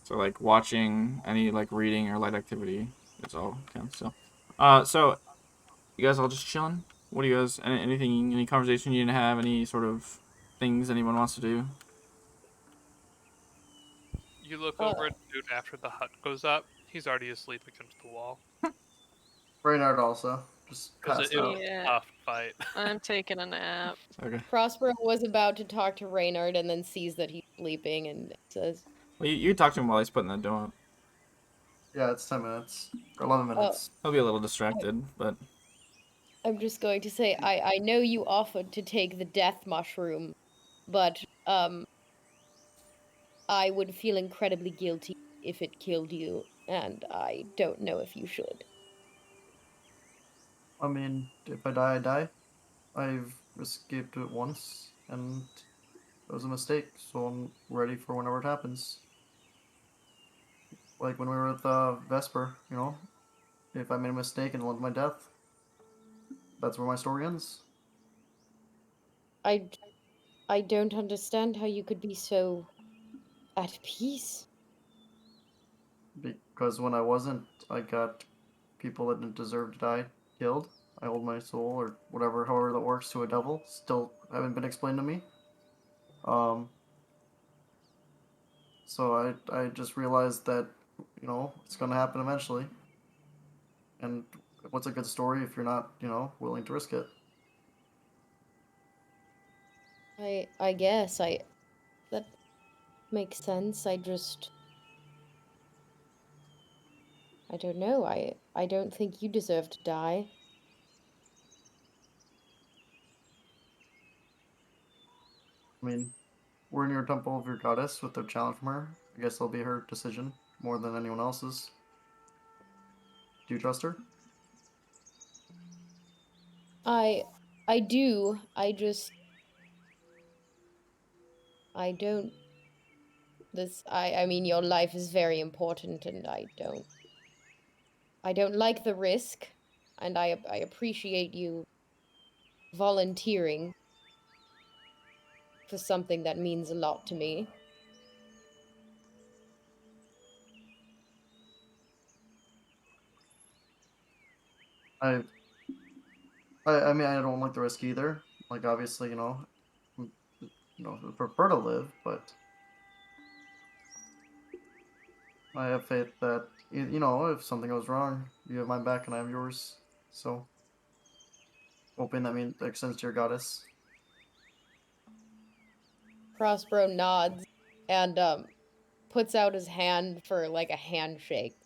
So like watching, any like reading or light activity, it's all counts. So you guys all just chilling? What do you guys, anything, any conversation you didn't have, any sort of things anyone wants to do? You look over at the dude after the hut goes up. He's already asleep against the wall. Reynard also just Because passed it was out. a Yeah. tough fight. I'm taking a nap. Okay. Prospero was about to talk to Reynard and then sees that he's sleeping and says, Well, you talk to him while he's putting the dough up. Yeah, it's 10 minutes. Or 11 minutes. He'll be a little distracted, but I'm just going to say, I know you offered to take the death mushroom, but, I would feel incredibly guilty if it killed you, and I don't know if you should. I mean, if I die, I die. I've escaped it once, and it was a mistake, so I'm ready for whenever it happens. Like when we were with Vesper, you know? If I made a mistake and led my death, that's where my story ends. I don't understand how you could be so at peace. Because when I wasn't, I got people that didn't deserve to die killed. I hold my soul, or whatever, however that works, to a devil. Still haven't been explained to me. So I just realized that, you know, it's gonna happen eventually. And what's a good story if you're not, you know, willing to risk it? I guess that makes sense. I don't know. I don't think you deserve to die. I mean, we're in your temple of your goddess with the challenge from her. I guess it'll be her decision more than anyone else's. Do you trust her? I do. I don't. I mean, your life is very important, and I don't like the risk, and I appreciate you volunteering for something that means a lot to me. I I mean, I don't like the risk either. Like, obviously, I prefer to live, but I have faith that if something goes wrong, you have my back and I have yours. So, hoping that means that extends to your goddess. Prospero nods and puts out his hand for like a handshake.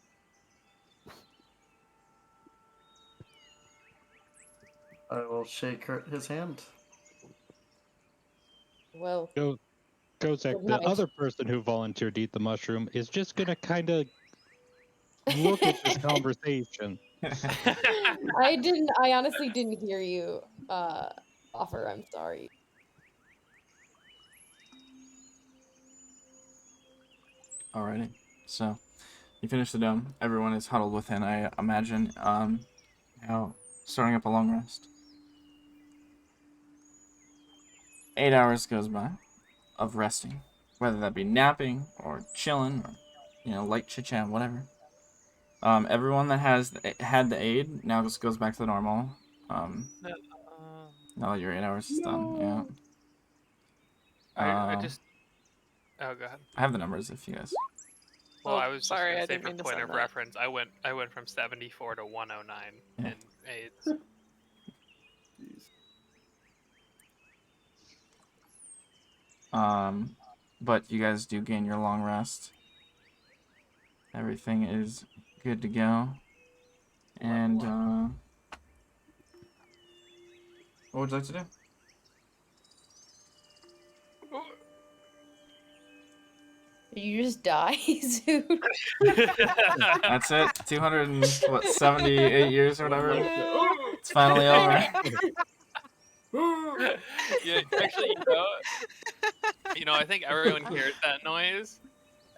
I will shake his hand. Well, Kozak, good the night. other person who volunteered to eat the mushroom, is just gonna kind of look at this conversation. I honestly didn't hear you offer. I'm sorry. Alrighty. So, you finish the dome. Everyone is huddled within, I imagine. Starting up a long rest. 8 hours goes by of resting, whether that be napping or chilling or light chit chat, whatever. Everyone that has had the aid now just goes back to normal. Now that your 8 hours is done, yeah. I just. Oh, go ahead. I have the numbers if you guys. Well, Oh, I was sorry, just I gonna say didn't for mean to point send of that. reference, I went from 74 to 109 Yeah. in AIDS. Jeez. But you guys do gain your long rest. Everything is good to go. And what would you like to do? You just die, Zoot. That's it. 278 years or whatever. Oh, It's finally over. Yeah, actually, I think everyone hears that noise,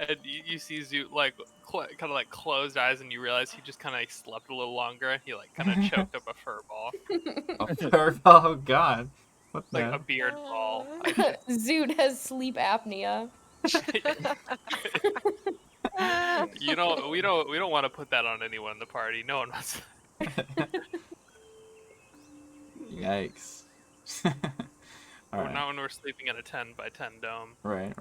and you see Zoot like kind of like closed eyes, and you realize he just kind of slept a little longer, and he like kind of choked up a fur ball, Oh god. What like the? a beard ball. I should. Zoot has sleep apnea. We don't want to put that on anyone in the party. No one wants. Yikes. All right. Not when we're sleeping in a 10 by 10 dome. Right.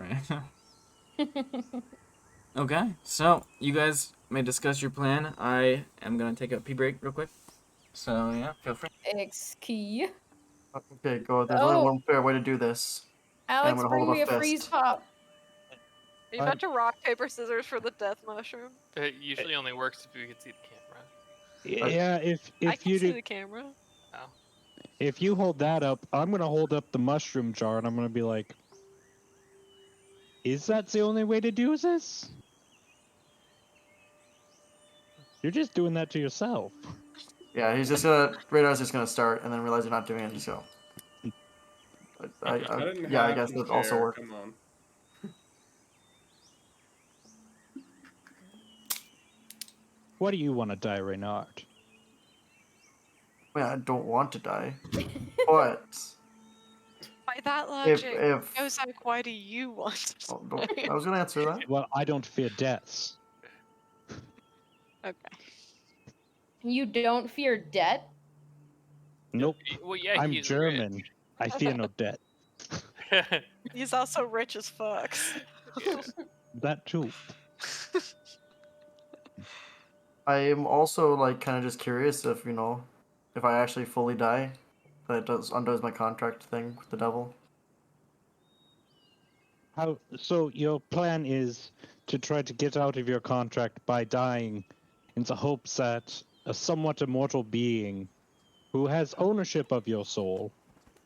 Okay, so you guys may discuss your plan. I am gonna take a pee break real quick. So yeah, feel free. X key. Okay, go. There's only one fair way to do this. Alex, gonna bring hold me up a freeze fist. pop. Are you about to rock, paper, scissors for the death mushroom? It usually only works if you can see the camera. Yeah, I if can you see do, the camera. if you hold that up, I'm gonna hold up the mushroom jar and I'm gonna be like, "Is that the only way to do this? You're just doing that to yourself." Yeah, he's just Radar's just gonna start, and then realize you're not doing it, just go. Cut it in Yeah, I half guess and that also share, works. Come on. What do you want to die, Reynard? I mean, I don't want to die, but By that if logic, Ozak, why do you want to oh, don't, die? I was gonna answer that. Well, I don't fear deaths. Okay. You don't fear debt? Nope. Well, yeah, I'm he's German. I fear no death. rich. He's also rich as fuck. That too. I am also like kind of just curious if I actually fully die, that undoes my contract thing with the devil. How? So your plan is to try to get out of your contract by dying, in the hopes that a somewhat immortal being, who has ownership of your soul,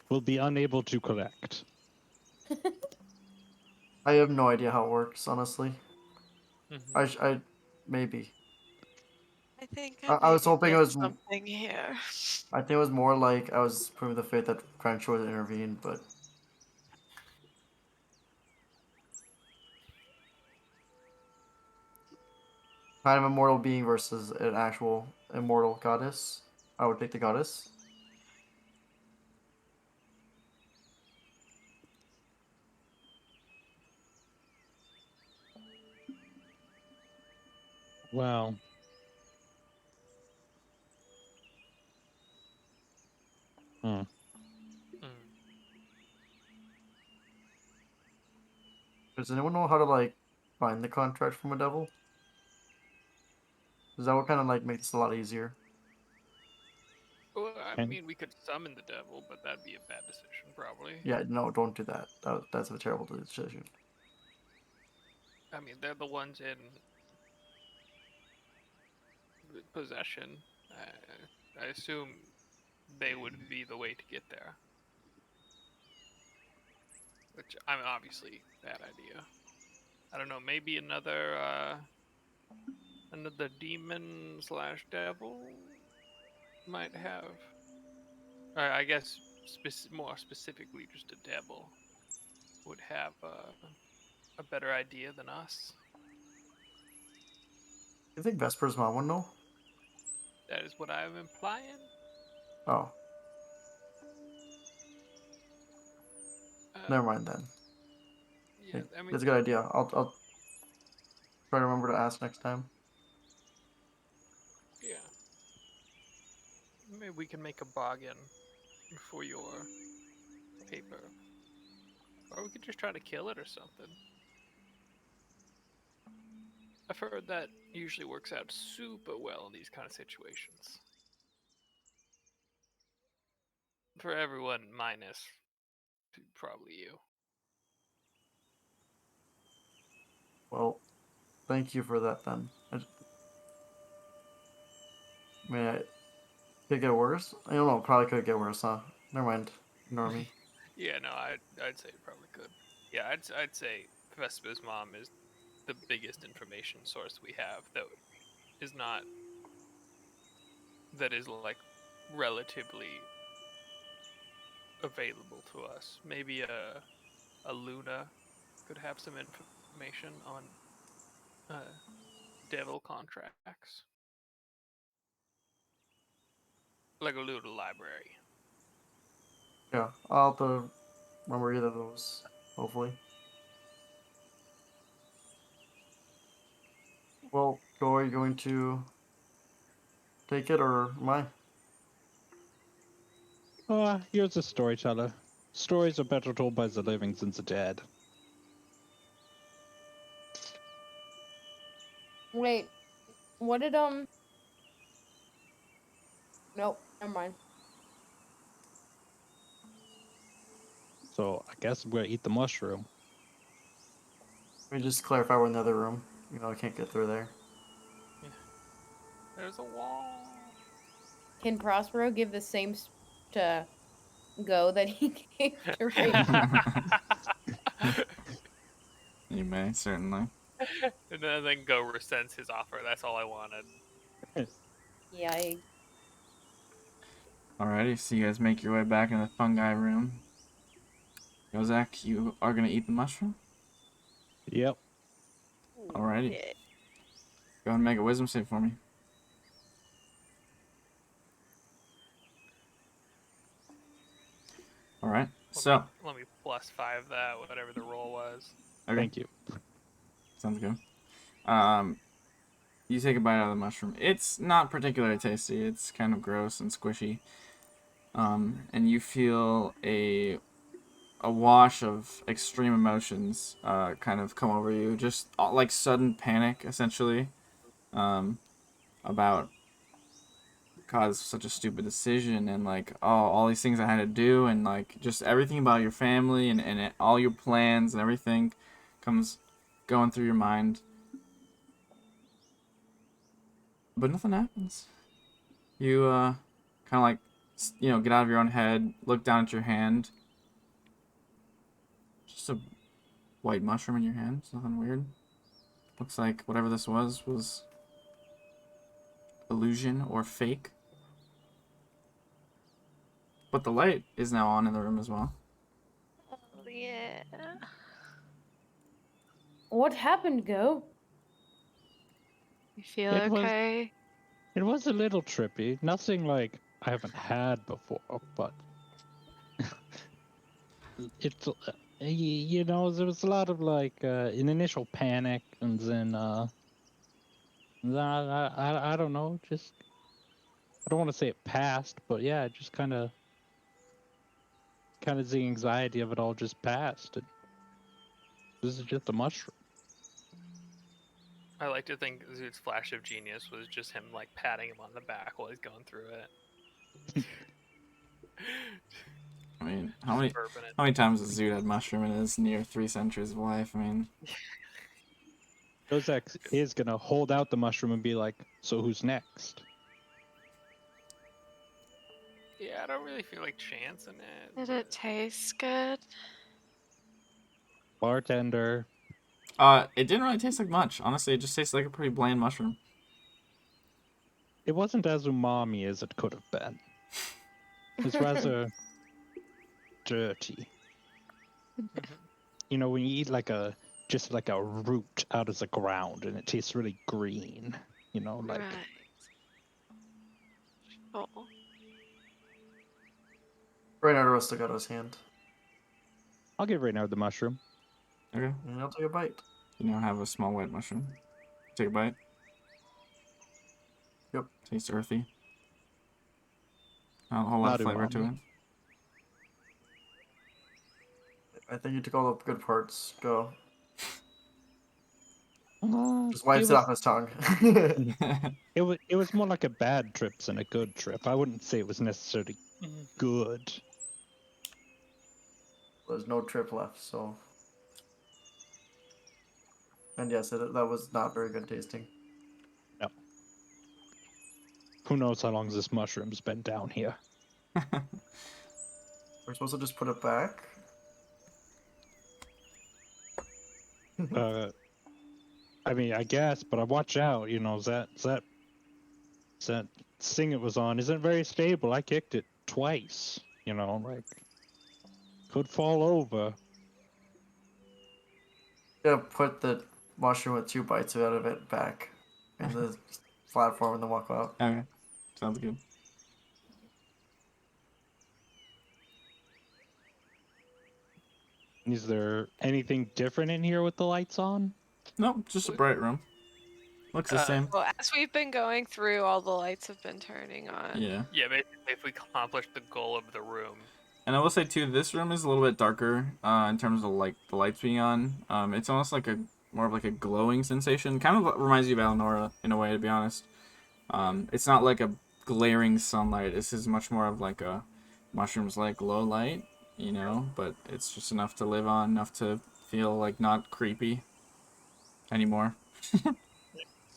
will be unable to collect. I have no idea how it works, honestly. Mhm. I maybe. I think I was hoping it was. something here. I think it was more like I was proving the faith that Crentia would intervene, but kind of immortal being versus an actual immortal goddess. I would pick the goddess. Well, hmm. Mm. Does anyone know how to like find the contract from a devil? Is that what kind of like makes it a lot easier? Well, I And mean, we could summon the devil, but that'd be a bad decision, probably. Yeah, no, don't do that. That's a terrible decision. I mean, they're the ones in possession. I assume they would be the way to get there. Which, I mean, obviously, bad idea. I don't know, maybe another demon slash devil might have. Or I guess more specifically, just a devil would have a better idea than us. You think Vesper's mom would know? That is what I'm implying. Oh, Uh, never mind then. yeah, I mean, That's a good idea. I'll try to remember to ask next time. yeah. Maybe we can make a bargain for your paper. Or we could just try to kill it or something. I've heard that usually works out super well in these kind of situations. For everyone minus probably you. Well, thank you for that then. I mean, it could get worse. I don't know. Probably could get worse, huh? Never mind. Ignore me. Yeah, no, I'd say it probably could. Yeah, I'd say Vespa's mom is the biggest information source we have that is not that is like relatively available to us. Maybe a Luna could have some information on uh, devil contracts, like a Luna library. Yeah, I'll have to remember either of those. Hopefully. Well, Joe, are you going to take it or am I? Here's a storyteller. Stories are better told by the living than the dead. Wait, what did Nope, never mind. So I guess I'm gonna eat the mushroom. Let me just clarify we're in the other room. I can't get through there. Yeah. There's a wall. Can Prospero give the same to Go that he gave to Rachel? You may, certainly. And then Go resents his offer. That's all I wanted. Yeah, Alrighty, so you guys make your way back in the fungi room. Yozak, you are gonna eat the mushroom? Yep. Alrighty. Yeah. Go ahead and make a wisdom save for me. Alright, so. Let me +5 that, whatever the roll was. Okay, Thank you. sounds good. You take a bite out of the mushroom. It's not particularly tasty. It's kind of gross and squishy. And you feel a wash of extreme emotions kind of come over you. Just like sudden panic, essentially, about cause such a stupid decision and like all these things I had to do and like just everything about your family and all your plans and everything comes going through your mind. But nothing happens. You kind of like get out of your own head, look down at your hand. Just a white mushroom in your hand. It's nothing weird. Looks like whatever this was illusion or fake. But the light is now on in the room as well. Oh, yeah. What happened, Go? You feel It was- okay? It was a little trippy. Nothing like I haven't had before, but it's you know, there was a lot of like an initial panic, and then I don't know, just I don't want to say it passed, but yeah, it just kind of the anxiety of it all just passed. And this is just a mushroom. I like to think Zoot's flash of genius was just him like patting him on the back while he's going through it. I mean, how many Burping it. how many times has Zoot had mushroom in his near 3 centuries of life? I mean, Gozek is gonna hold out the mushroom and be like, "So who's next?" Yeah, I don't really feel like chancing it. Did it taste good? Bartender. it didn't really taste like much. Honestly, it just tastes like a pretty bland mushroom. It wasn't as umami as it could have been. It's rather dirty. You know, when you eat just like a root out of the ground and it tastes really green. You know, like Right. Oh. Right now, still got his hand. I'll give Reynard the mushroom. Okay. And I'll take a bite. You now have a small white mushroom. Take a bite. Yep. Tastes earthy. Not a whole lot of Not flavor to it. umami. I think you took all the good parts. Go. Just It wipes it was, off his tongue. it was more like a bad trip than a good trip. I wouldn't say it was necessarily good. There's no trip left, so. And yes, that was not very good tasting. No. Who knows how long this mushroom's been down here? We're supposed to just put it back. I mean, I guess, but I watch out. You know, that thing it was on isn't very stable. I kicked it twice. You know, like could fall over. Yeah, put the mushroom with 2 bites out of it back in the platform and then walk out. Okay. Sounds good. Is there anything different in here with the lights on? Nope, just a bright room. Looks the same. Well, as we've been going through, all the lights have been turning on. Yeah. Yeah, basically, if we accomplish the goal of the room. And I will say too, this room is a little bit darker in terms of like the lights being on. It's almost like more of like a glowing sensation. Kind of reminds you of Eleonora in a way, to be honest. It's not like a glaring sunlight. This is much more of like a mushrooms like low light, you know. But it's just enough to live on, enough to feel like not creepy anymore.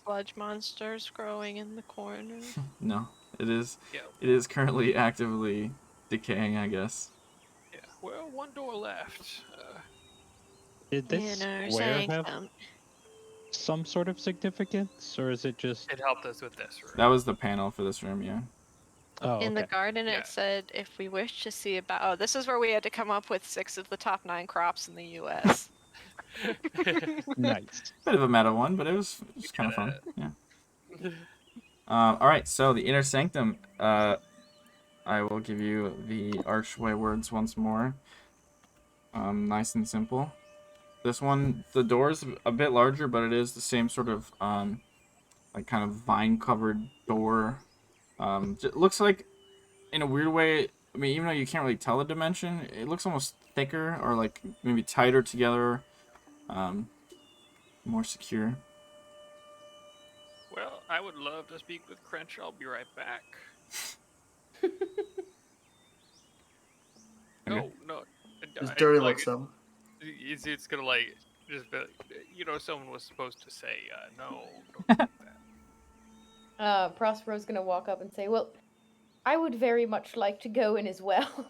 Sludge monsters growing in the corner. No, it is. Yeah. It is currently actively decaying, I guess. Yeah. Well, one door left. Did this Inner square have sanctum. some sort of significance, or is it just? It helped us with this room. That was the panel for this room, yeah. Oh, In the okay. garden, Yeah. it said, if we wish to see about. Oh, this is where we had to come up with 6 of the top 9 crops in the U.S. Nice. Bit of a meta one, but it was kind of fun. Yeah. All right, so the inner sanctum. I will give you the archway words once more. Nice and simple. This one, the door is a bit larger, but it is the same sort of like kind of vine-covered door. It looks like, in a weird way. I mean, even though you can't really tell the dimension, it looks almost thicker or like maybe tighter together. More secure. Well, I would love to speak with Crentia. I'll be right back. Okay. No. His I dirty feel like looks though. it's gonna like just be, you know, someone was supposed to say no. Don't do that. Prospero's gonna walk up and say, "Well, I would very much like to go in as well."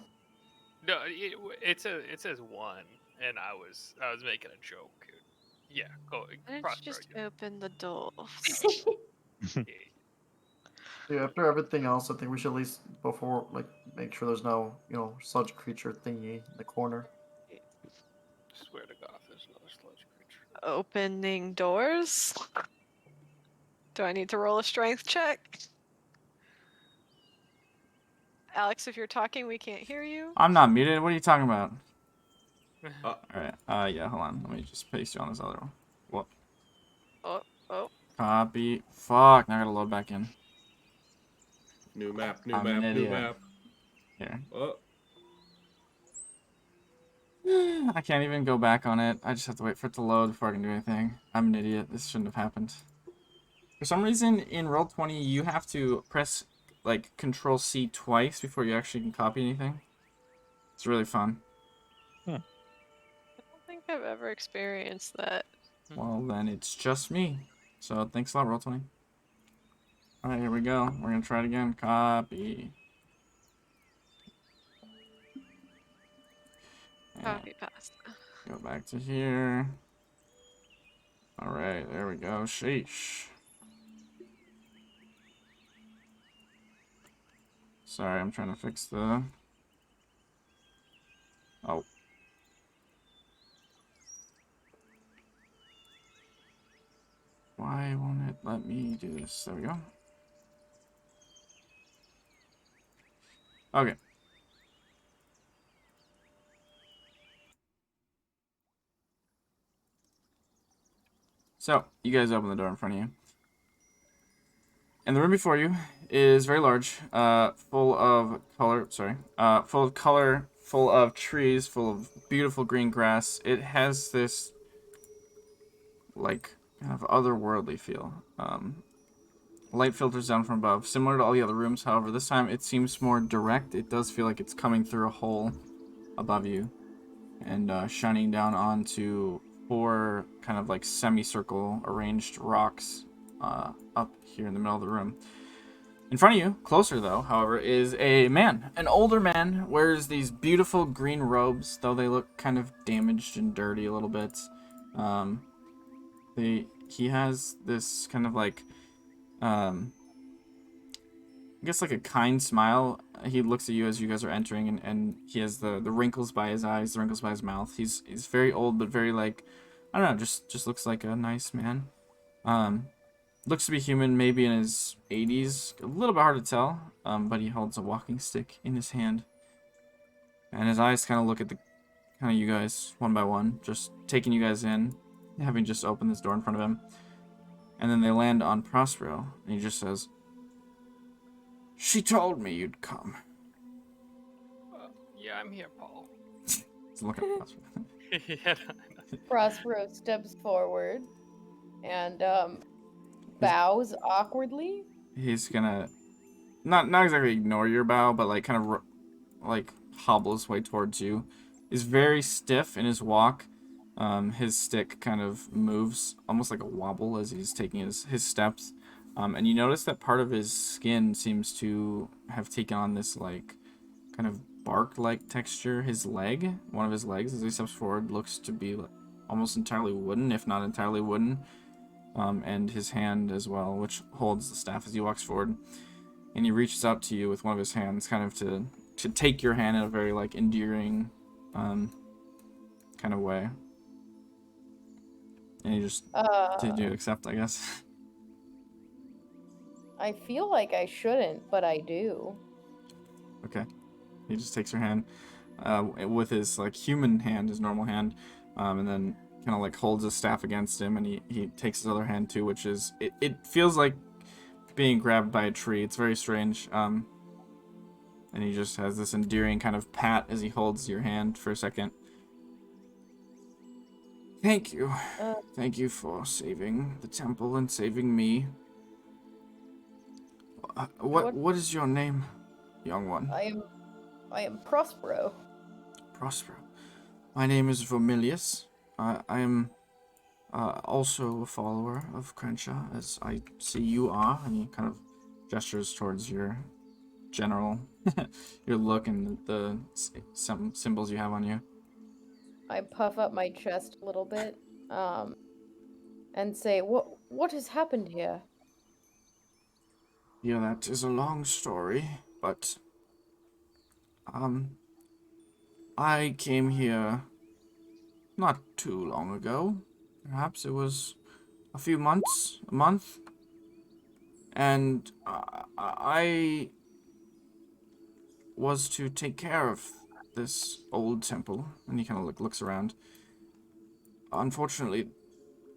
No, it says one. and I was making a joke. Yeah, go. Why don't you Prospero, just yeah. open the door? Yeah. Yeah, after everything else, I think we should at least before like make sure there's no sludge creature thingy in the corner. Swear to God, there's another sludge creature. Opening doors? Do I need to roll a strength check? Alex, if you're talking, we can't hear you. I'm not muted. What are you talking about? Uh, Alright. Yeah, hold on. Let me just paste you on this other one. Whoop. Oh. Copy. Fuck. Now I gotta load back in. new map, new I'm an map, new idiot. map. Here. Oh, I can't even go back on it. I just have to wait for it to load before I can do anything. I'm an idiot. This shouldn't have happened. For some reason, in Roll20, you have to press, like, Control-C twice before you actually can copy anything. It's really fun. I don't think I've ever experienced that. Well, then it's just me. So, thanks a lot, Roll20. Alright, here we go. We're gonna try it again. Copy. And Copy pasta. go back to here. Alright, there we go. Sheesh. Sorry, I'm trying to fix the... Oh. Why won't it let me do this? There we go. Okay. So, you guys open the door in front of you. And the room before you is very large, full of color, full of trees, full of beautiful green grass. It has this, like, kind of otherworldly feel. Light filters down from above, similar to all the other rooms. However, this time it seems more direct. It does feel like it's coming through a hole above you and shining down onto 4 kind of like semicircle arranged rocks up here in the middle of the room. In front of you, closer though, however, is a man. An older man wears these beautiful green robes, though they look kind of damaged and dirty a little bit. He has this kind of like, I guess like a kind smile. He looks at you as you guys are entering, and he has the wrinkles by his eyes, the wrinkles by his mouth. He's very old, but very like, I don't know, just looks like a nice man. Looks to be human, maybe in his 80s. A little bit hard to tell, but he holds a walking stick in his hand. And his eyes kind of look at you guys one by one, just taking you guys in, having just opened this door in front of him. And then they land on Prospero, and he just says, "She told me you'd come." Yeah, I'm here, Paul. He's looking at Prospero. Yeah. Prospero steps forward and bows awkwardly. He's gonna not exactly ignore your bow, but like kind of like hobble his way towards you. He's very stiff in his walk. His stick kind of moves almost like a wobble as he's taking his steps. And you notice that part of his skin seems to have taken on this like kind of bark-like texture. His leg, one of his legs, as he steps forward, looks to be almost entirely wooden, if not entirely wooden. And his hand as well, which holds the staff as he walks forward. And he reaches out to you with one of his hands, kind of to take your hand in a very like endearing kind of way. And you just did you accept, I guess. I feel like I shouldn't, but I do. Okay. He just takes your hand with his like human hand, his normal hand, and then kind of like holds his staff against him, and he takes his other hand too, which is it feels like being grabbed by a tree. It's very strange. And he just has this endearing kind of pat as he holds your hand for a second. Thank you. Thank you for saving the temple and saving me. What is your name, young one? I am Prospero. Prospero. My name is Vermilius. I am also a follower of Crentia, as I see you are, and he kind of gestures towards your general, your look and the some symbols you have on you. I puff up my chest a little bit, and say, what has happened here? Yeah, that is a long story, but I came here not too long ago. Perhaps it was a month, and I was to take care of this old temple. And he kind of looks around. Unfortunately,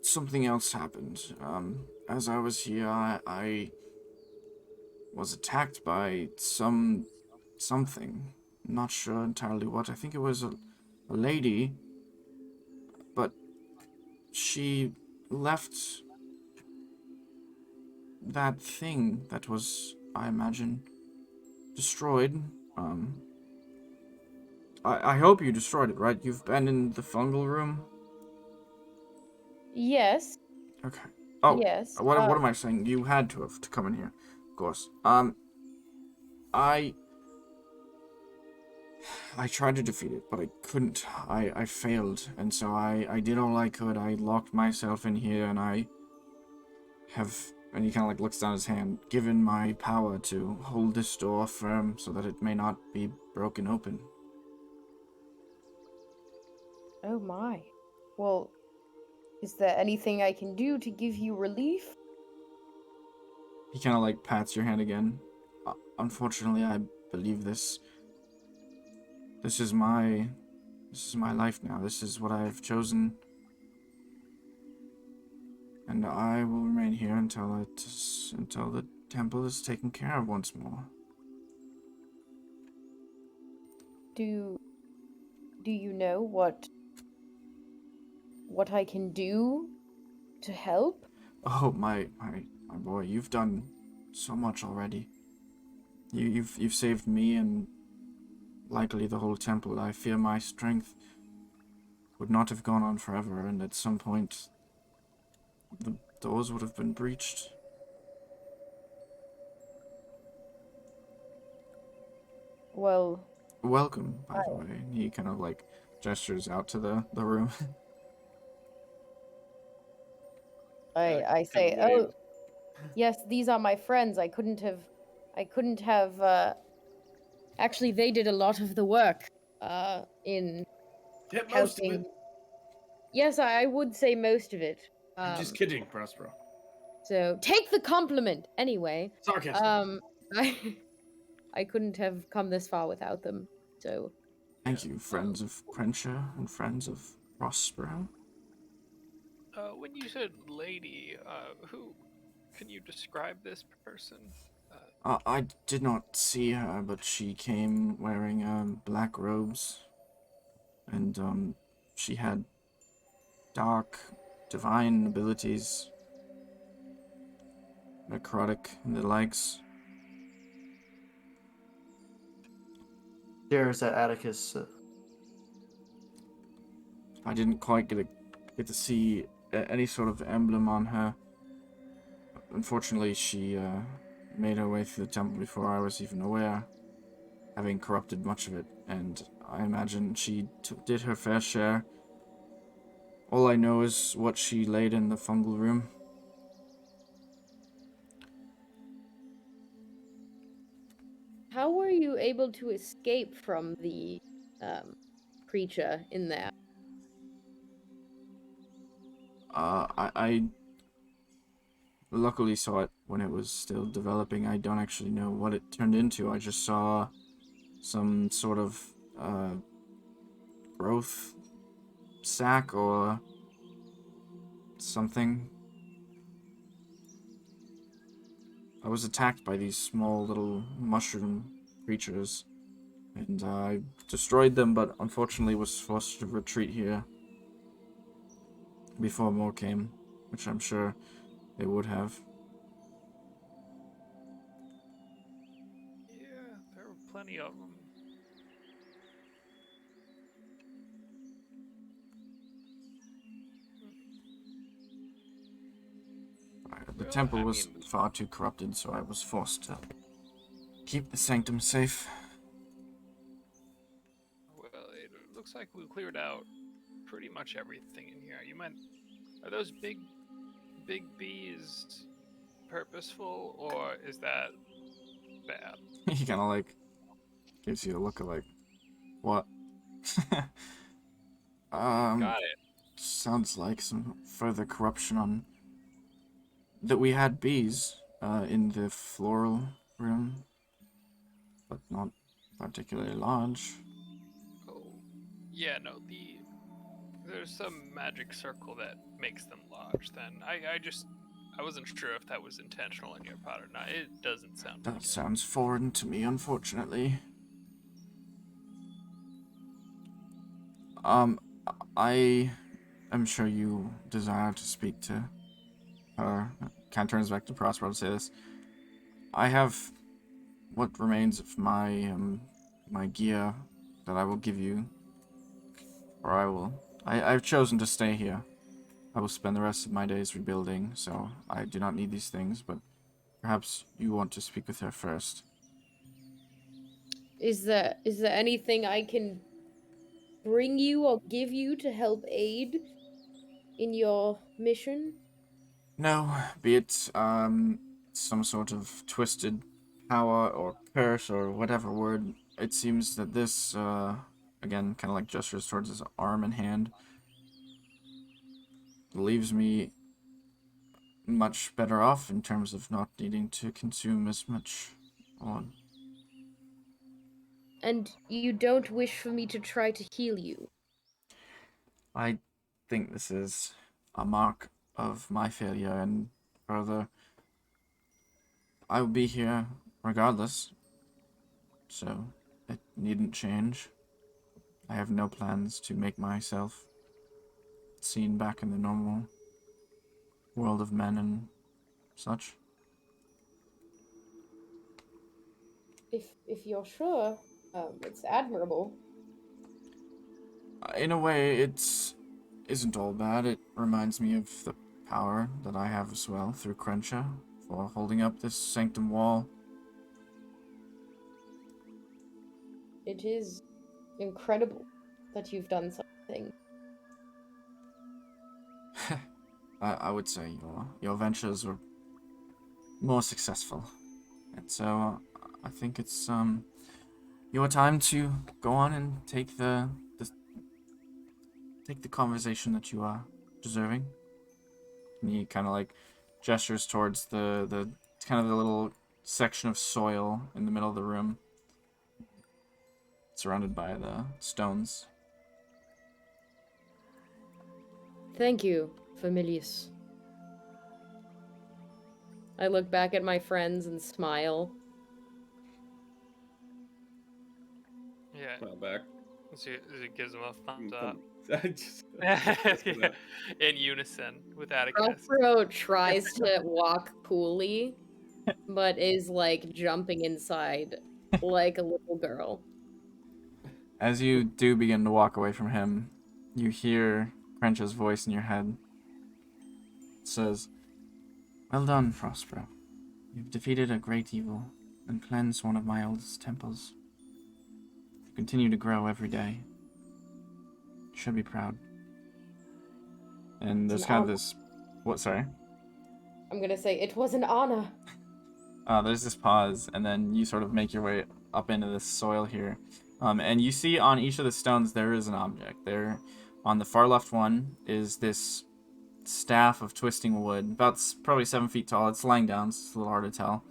something else happened. As I was here, I was attacked by something. Not sure entirely what. I think it was a lady, but she left that thing that was, I imagine, destroyed. I hope you destroyed it, right? You've been in the fungal room? Yes, Okay. Oh, yes. what am I saying? You had to have to come in here, of course. I tried to defeat it, but I couldn't. I failed, and so I did all I could. I locked myself in here, and I have, and he kind of looks down his hand, given my power to hold this door firm so that it may not be broken open. Oh my. Well, is there anything I can do to give you relief? He kind of pats your hand again. Unfortunately, I believe this is my life now. This is what I have chosen. And I will remain here until the temple is taken care of once more. Do you know what I can do to help? Oh, my boy, you've done so much already. You've saved me and likely the whole temple. I fear my strength would not have gone on forever, and at some point the doors would have been breached. Well, Welcome, by the way. And he kind of gestures out to the room. I say, Wave. oh, yes, these are my friends. I couldn't have, actually, they did a lot of the work, in Get most of helping. it. Yes, I would say most of it. I'm just kidding, Prospero. So take the compliment anyway. Sarcasm. I couldn't have come this far without them. So Thank you, friends of Crentia and friends of Prospero. When you said lady, who can you describe this person? I did not see her, but she came wearing black robes, and she had dark, divine abilities, necrotic and the likes. Stares at Atticus. I didn't quite get to see any sort of emblem on her. Unfortunately, she made her way through the temple before I was even aware, having corrupted much of it, and I imagine she did her fair share. All I know is what she laid in the fungal room. how were you able to escape from the creature in there? I luckily saw it when it was still developing. I don't actually know what it turned into. I just saw some sort of growth sac or something. I was attacked by these small little mushroom creatures, and I destroyed them, but unfortunately was forced to retreat here before more came, which I'm sure they would have. Yeah, there were plenty of them. The Well, temple I was mean- far too corrupted, so I was forced to keep the Sanctum safe. Well, it looks like we cleared out pretty much everything in here. You might. Are those big bees purposeful, or is that bad? He kind of like gives you a look of like, what? Got it. Sounds like some further corruption on that we had bees in the floral room, but not particularly large. Oh, yeah. No, there's some magic circle that makes them large. Then I wasn't sure if that was intentional on your part or not. It doesn't sound like That it. sounds foreign to me, unfortunately. I am sure you desire to speak to her. Kind of turns back to Prospero to say this. I have what remains of my gear that I will give you, or I've chosen to stay here. I will spend the rest of my days rebuilding, so I do not need these things, but perhaps you want to speak with her first. Is there anything I can bring you or give you to help aid in your mission? No, be it some sort of twisted power or curse or whatever word. It seems that this again kind of like gestures towards his arm and hand, leaves me much better off in terms of not needing to consume as much on. And you don't wish for me to try to heal you? I think this is a mark of my failure, and further, I will be here regardless, so it needn't change. I have no plans to make myself seen back in the normal world of men and such. If you're sure, it's admirable. In a way, isn't all bad. It reminds me of the power that I have as well through Crentia for holding up this Sanctum wall. It is incredible that you've done something. I would say your ventures were more successful, and so I think it's your time to go on and take the conversation that you are deserving. And he kind of like gestures towards the kind of the little section of soil in the middle of the room, surrounded by the stones. Thank you, Familius. I look back at my friends and smile. Yeah. Smile back. So it gives him a thumbs up. I just, Yeah. In unison with Atticus. Prospero tries to walk coolly, but is like jumping inside like a little girl. As you do begin to walk away from him, you hear Crentia's voice in your head. It says, "Well done, Prospero. You've defeated a great evil and cleansed one of my oldest temples. You continue to grow every day. You should be proud." And there's kind of this... What, sorry? I'm gonna say, it was an honor. There's this pause, and then you sort of make your way up into this soil here. And you see on each of the stones there is an object. There, on the far left one, is this staff of twisting wood, about probably 7 feet tall. It's lying down, so it's a little hard to tell.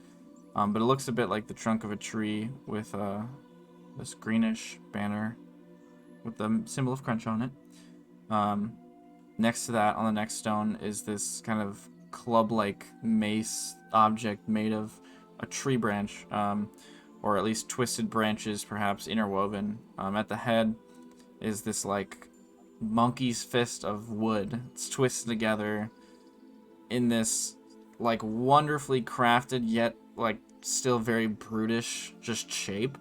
But it looks a bit like the trunk of a tree with this greenish banner with the symbol of Crentia on it. Next to that, on the next stone, is this kind of club-like mace object made of a tree branch, or at least twisted branches, perhaps interwoven. At the head is this like monkey's fist of wood. It's twisted together in this like wonderfully crafted yet like still very brutish just shape.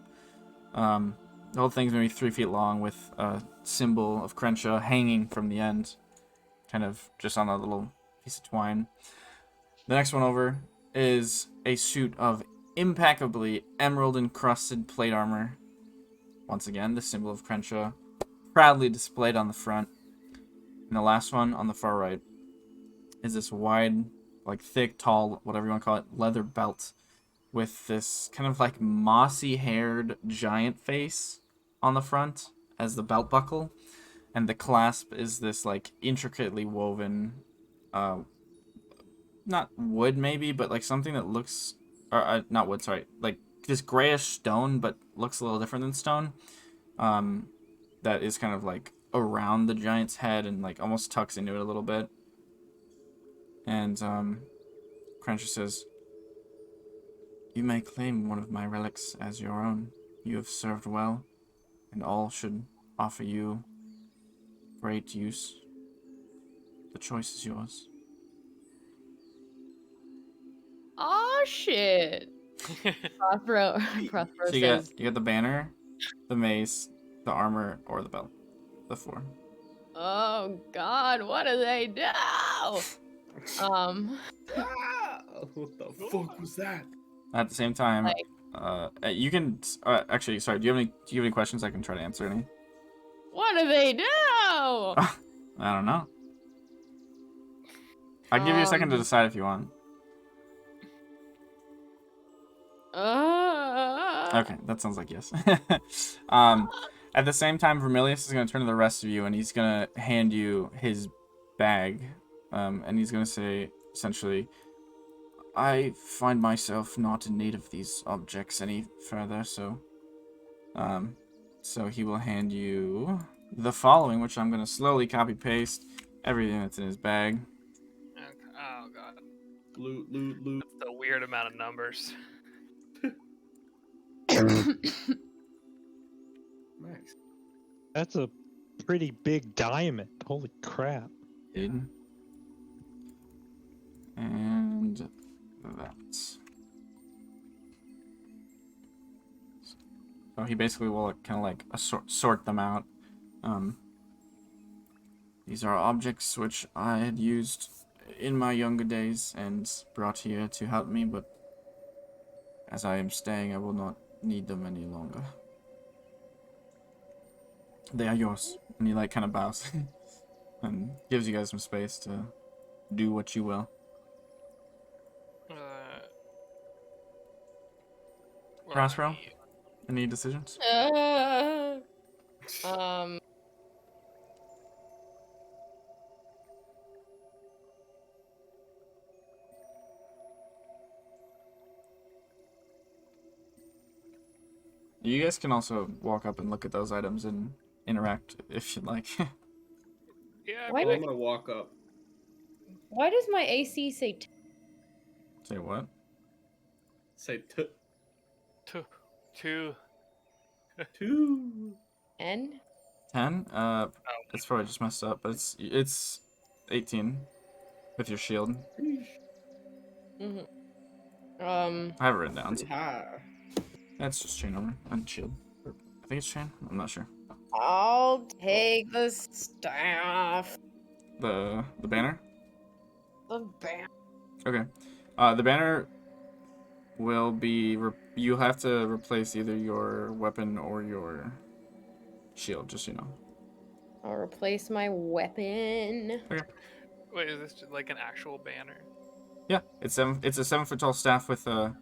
The whole thing's maybe 3 feet long with a symbol of Crentia hanging from the end, kind of just on a little piece of twine. The next one over is a suit of impeccably emerald-encrusted plate armor. Once again, the symbol of Crentia proudly displayed on the front. And the last one on the far right is this wide, like thick, tall, whatever you want to call it, leather belt with this kind of like mossy-haired giant face on the front as the belt buckle, and the clasp is this like intricately woven, not wood maybe, but like something that looks, or not wood, sorry, like this grayish stone, but looks a little different than stone. That is kind of like around the giant's head and like almost tucks into it a little bit. And Crentia says, "You may claim one of my relics as your own. You have served well, and all should offer you great use. The choice is yours." Oh shit. Prospero So says, you got the banner, the mace, the armor, or the belt. The four. "Oh God, what do they do?" What the fuck was that? At the same time, Like- you can actually. Sorry, do you have any questions? I can try to answer any. What do they do? I don't know. I'll give you a second to decide if you want. Okay, that sounds like yes. At the same time, Vermilius is going to turn to the rest of you, and he's going to hand you his bag, and he's going to say, essentially, "I find myself not in need of these objects any further, so he will hand you the following, which I'm going to slowly copy-paste everything that's in his bag." Okay. Oh god, Loot, loot, loot. that's a weird amount of numbers. Nice. That's a pretty big diamond. Holy crap. And that. So he basically will kind of like sort them out. These are objects which I had used in my younger days and brought here to help me, but as I am staying, I will not need them any longer. They are yours. And he like kind of bows and gives you guys some space to do what you will. What Prospero? do I need? Any decisions? Um. You guys can also walk up and look at those items and interact if you'd like. Yeah, I Why mean, Well, I'm gonna walk up. Why does my AC say Say what? Say two. two. 10? 10? It's probably just messed up, but it's 18 with your shield. Mm-hmm. I have it written down. So High. that's just chain armor and shield. I think it's chain. I'm not sure. I'll take the staff. The banner. The bam. Okay. The banner will be. You'll have to replace either your weapon or your shield, just so you know. I'll replace my weapon. Wait, is this just like an actual banner? Yeah, it's a 7-foot tall staff with a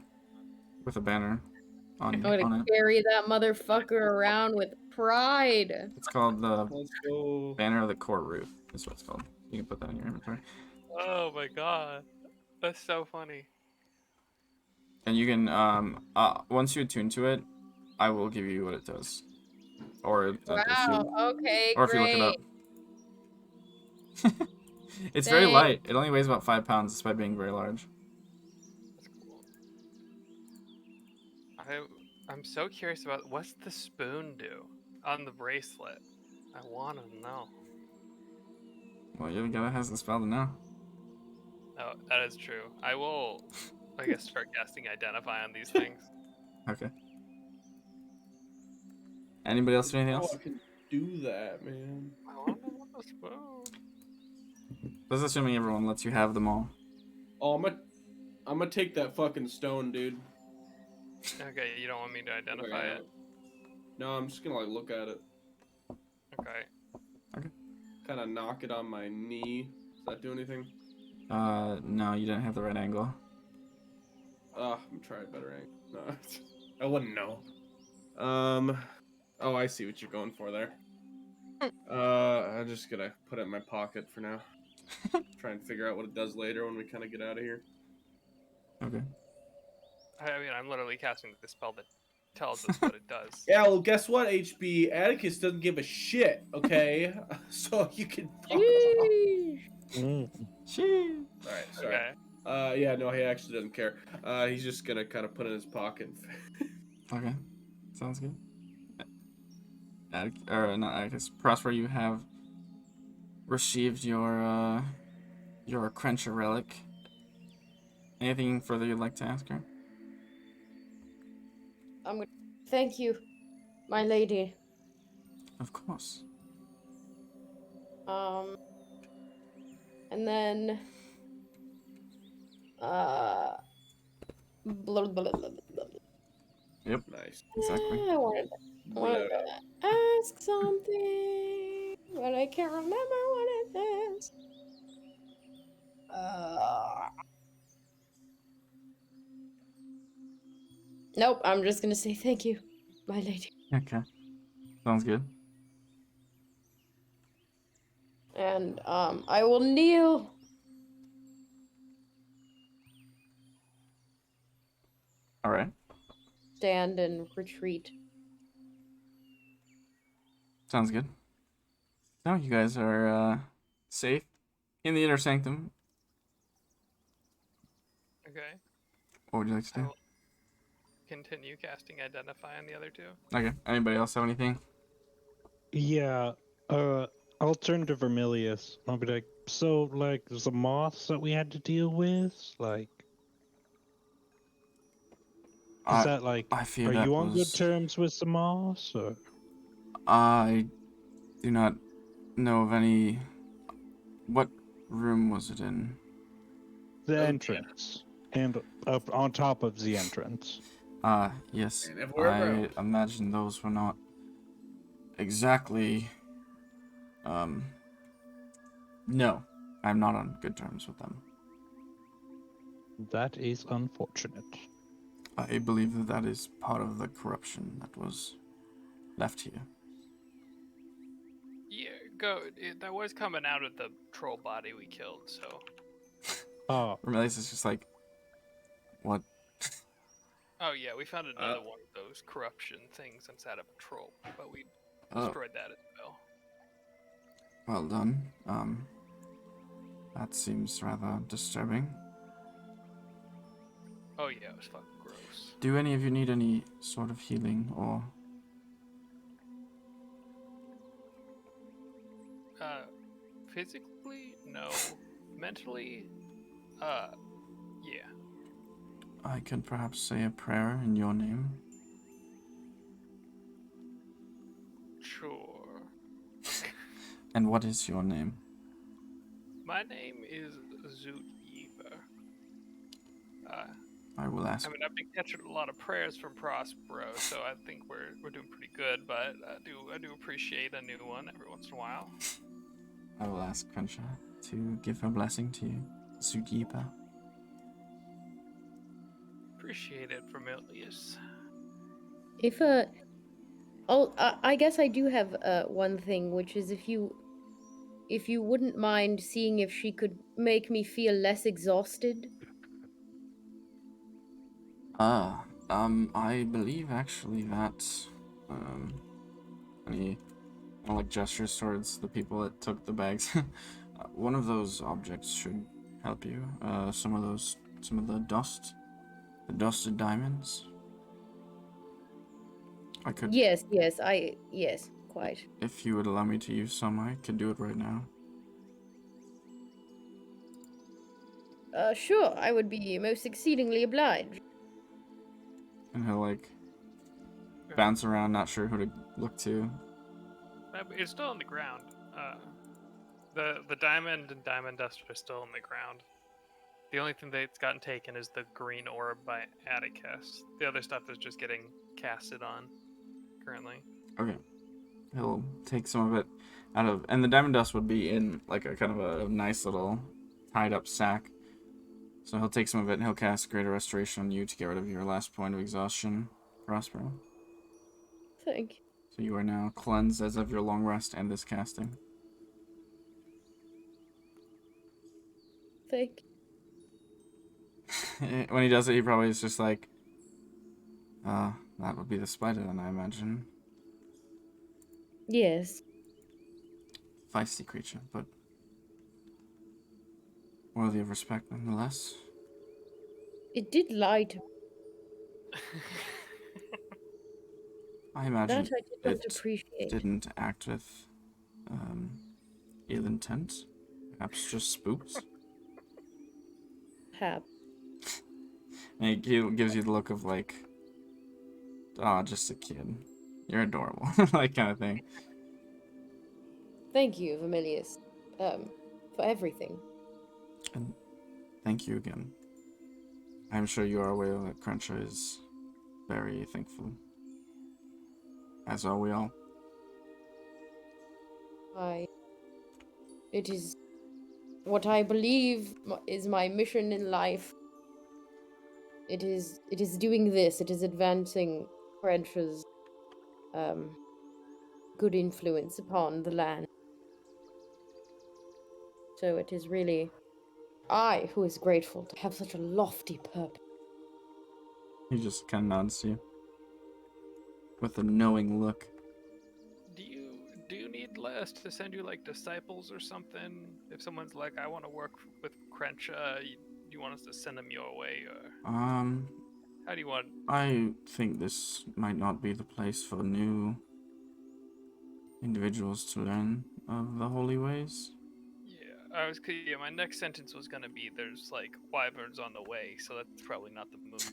banner on I'm gonna it. carry that motherfucker around with pride. It's called the Let's go. Banner of the Core Root. Is what it's called. You can put that in your inventory. Oh my god, that's so funny. And you can once you attune to it, I will give you what it does. Or if Wow. Okay, or if you look it great. up. It's very Thanks. light. It only weighs about 5 pounds despite being very large. That's cool. I'm so curious about what's the spoon do on the bracelet. I want to know. Well, you're the guy that has the spell to know. Oh, that is true. I will, I guess, start guessing identify on these things. Okay. Anybody else do anything Oh, else? I can do that, man. I want to know the spoon. That's assuming everyone lets you have them all. Oh, I'm gonna take that fucking stone, dude. Okay, you don't want me to identify it. No, I'm just gonna like look at it. Okay. kind of knock it on my knee. Does that do anything? No, you didn't have the right angle. I'm trying a better angle. No, I wouldn't know. Oh, I see what you're going for there. I'm just gonna put it in my pocket for now. Try and figure out what it does later when we kind of get out of here. Okay. I mean, I'm literally casting the spell that tells us what it does. Yeah, well, guess what, HB? Atticus doesn't give a shit, okay? So you can fuck off. Mm. Shee. Alright, sorry. Okay. Yeah, no, he actually doesn't care. He's just gonna kind of put it in his pocket. Okay. Sounds good. Or not Atticus. Prospero, you have received your Crentia relic. Anything further you'd like to ask her? I'm gonna thank you, my lady. Of course. And then blah, blah, blah, blah, blah. Yep. Nice. Exactly. I wanted to ask something, but I can't remember what it is. Nope, I'm just gonna say thank you, my lady. Okay. Sounds good. And I will kneel. All right. Stand and retreat. Sounds good. So you guys are safe in the inner sanctum. Okay. What would you like to I do? will continue casting Identify on the other two. Okay. Anybody else have anything? Yeah. I'll turn to Vermilius. I'll be like, so like the moths that we had to deal with, like, is that like, I fear are that you on good was. terms with the moths, or? I do not know of any. What room was it in? The entrance, and up on top of the entrance. Yes. And everywhere I around. imagine those were not exactly. No, I'm not on good terms with them. That is unfortunate. I believe that that is part of the corruption that was left here. Yeah, that was coming out of the troll body we killed, so. Oh, Remilius is just like, what? Oh yeah, we found another one of those corruption things inside of a troll, but we Oh, destroyed that as well. well done. That seems rather disturbing. Oh yeah, it was fucking gross. Do any of you need any sort of healing or? Physically, no. Mentally, yeah. I could perhaps say a prayer in your name. Sure. And what is your name? My name is Zoot Yeeper. I will ask. I mean, I've been catching a lot of prayers from Prospero, so I think we're doing pretty good. But I do appreciate a new one every once in a while. I will ask Crentia to give her blessing to you, Zugipa. Appreciate it, Vermilius. If I guess I do have one thing, which is if you wouldn't mind seeing if she could make me feel less exhausted. I believe actually that, and he kind of like gestures towards the people that took the bags. One of those objects should help you. Some of the dusted diamonds. I could, Yes, quite. if you would allow me to use some, I could do it right now. Sure, I would be most exceedingly obliged. And he'll like bounce around, not sure who to look to. It's still on the ground. The diamond and diamond dust are still on the ground. The only thing that's gotten taken is the green orb by Atticus. The other stuff is just getting casted on currently. Okay. He'll take some of it. and the diamond dust would be in like a kind of a nice little tied up sack. So he'll take some of it and he'll cast Greater Restoration on you to get rid of your last point of exhaustion, Prospero. Thank you. So you are now cleansed as of your long rest and this casting. Thank you. When he does it, he probably is just like, that would be the spider then, I imagine. Yes. Feisty creature, but worthy of respect nonetheless. It did lie to me. I imagine That I did not it appreciate. didn't act with ill intent. Perhaps just spooks. Perhaps. And he gives you the look of like, just a kid. You're adorable. Like kind of thing. Thank you, Vermilius, for everything. And thank you again. I'm sure you are aware that Crentia is very thankful. As are we all. It is what I believe is my mission in life. It is doing this. It is advancing Crensha's good influence upon the land. So it is really I who is grateful to have such a lofty purpose. He just kind of nods to you with a knowing look. Do you need us to send you like disciples or something? If someone's like, I want to work with Crentia, do you want us to send them your way, or how do you want? I think this might not be the place for new individuals to learn of the holy ways. Yeah, my next sentence was gonna be, there's like wyverns on the way, so that's probably not the move.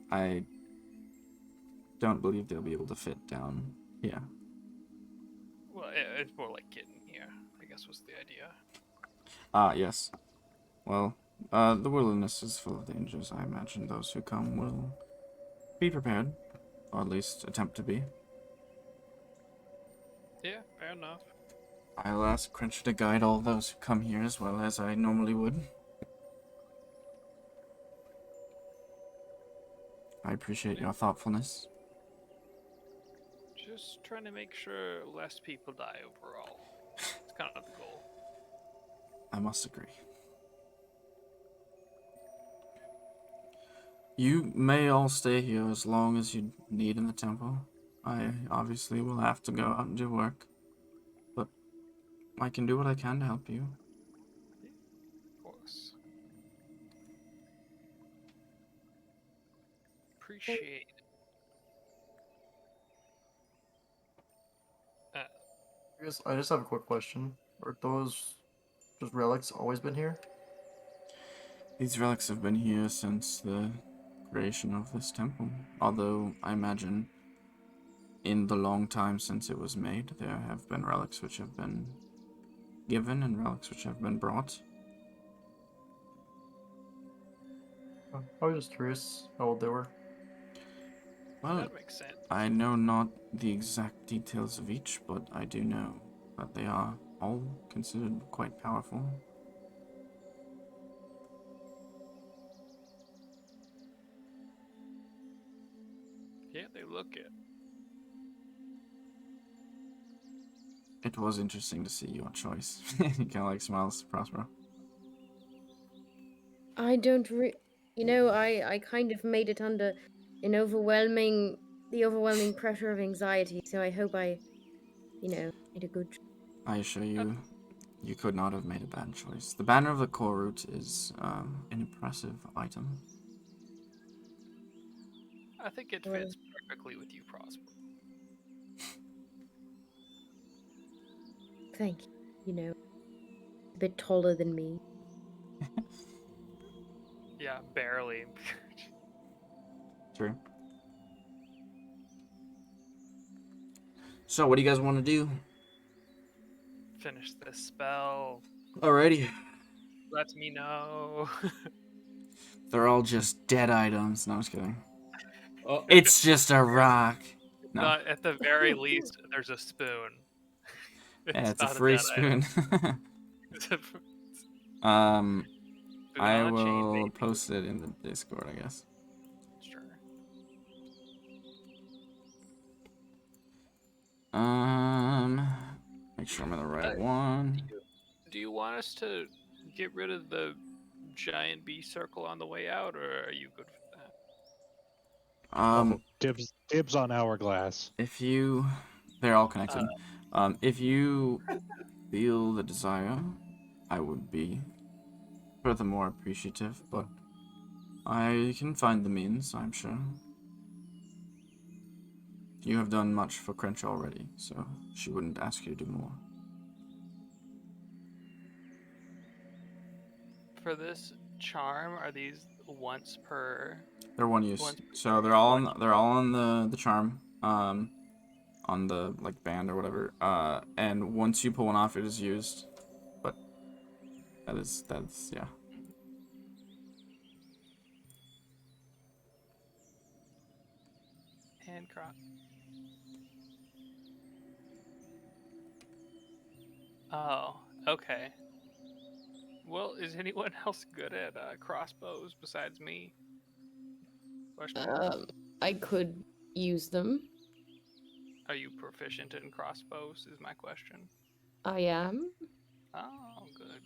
I don't believe they'll be able to fit down here. Well, it's more like getting here, I guess was the idea. Yes. Well, the wilderness is full of dangers. I imagine those who come will be prepared, or at least attempt to be. Yeah, fair enough. I'll ask Crentia to guide all those who come here as well as I normally would. I appreciate your thoughtfulness. Just trying to make sure less people die overall. It's kind of the goal. I must agree. You may all stay here as long as you need in the temple. I obviously will have to go out and do work, but I can do what I can to help you. Of course. Appreciate it. I just have a quick question. Are those just relics always been here? These relics have been here since the creation of this temple, although I imagine in the long time since it was made, there have been relics which have been given and relics which have been brought. I was just curious how old they were. Well, That makes sense. I know not the exact details of each, but I do know that they are all considered quite powerful. Yeah, they look it. It was interesting to see your choice. He kind of like smiles to Prospero. I don't I kind of made it under the overwhelming pressure of anxiety, so I hope I, made a good I assure you, you could not have made a bad choice. The banner of the core root is an impressive item. I think it fits perfectly with you, Prosper. Thank you. A bit taller than me. Yeah, barely. True. So, what do you guys want to do? Finish this spell. Alrighty. Let me know. They're all just dead items. No, I'm just kidding. Oh, It's just a rock. No. At the very least, there's a spoon. Yeah, it's a not free bad item. spoon. It's a um, spoon I on a chain, will baby. post it in the Discord, I guess. Sure. Make sure I'm in the right one. Do you want us to get rid of the giant bee circle on the way out, or are you good with that? Oh, dibs on hourglass. If you, they're all connected. If you feel the desire, I would be furthermore appreciative, but I can find the means, I'm sure. You have done much for Crentia already, so she wouldn't ask you to do more. For this charm, are these once per? They're one use, Once so they're all on the charm, on the like band or whatever. And once you pull one off, it is used. But that's yeah. hand cross. Oh, okay. Well, is anyone else good at crossbows besides me? Question mark. I could use them. Are you proficient in crossbows? Is my question. I am. Oh, good.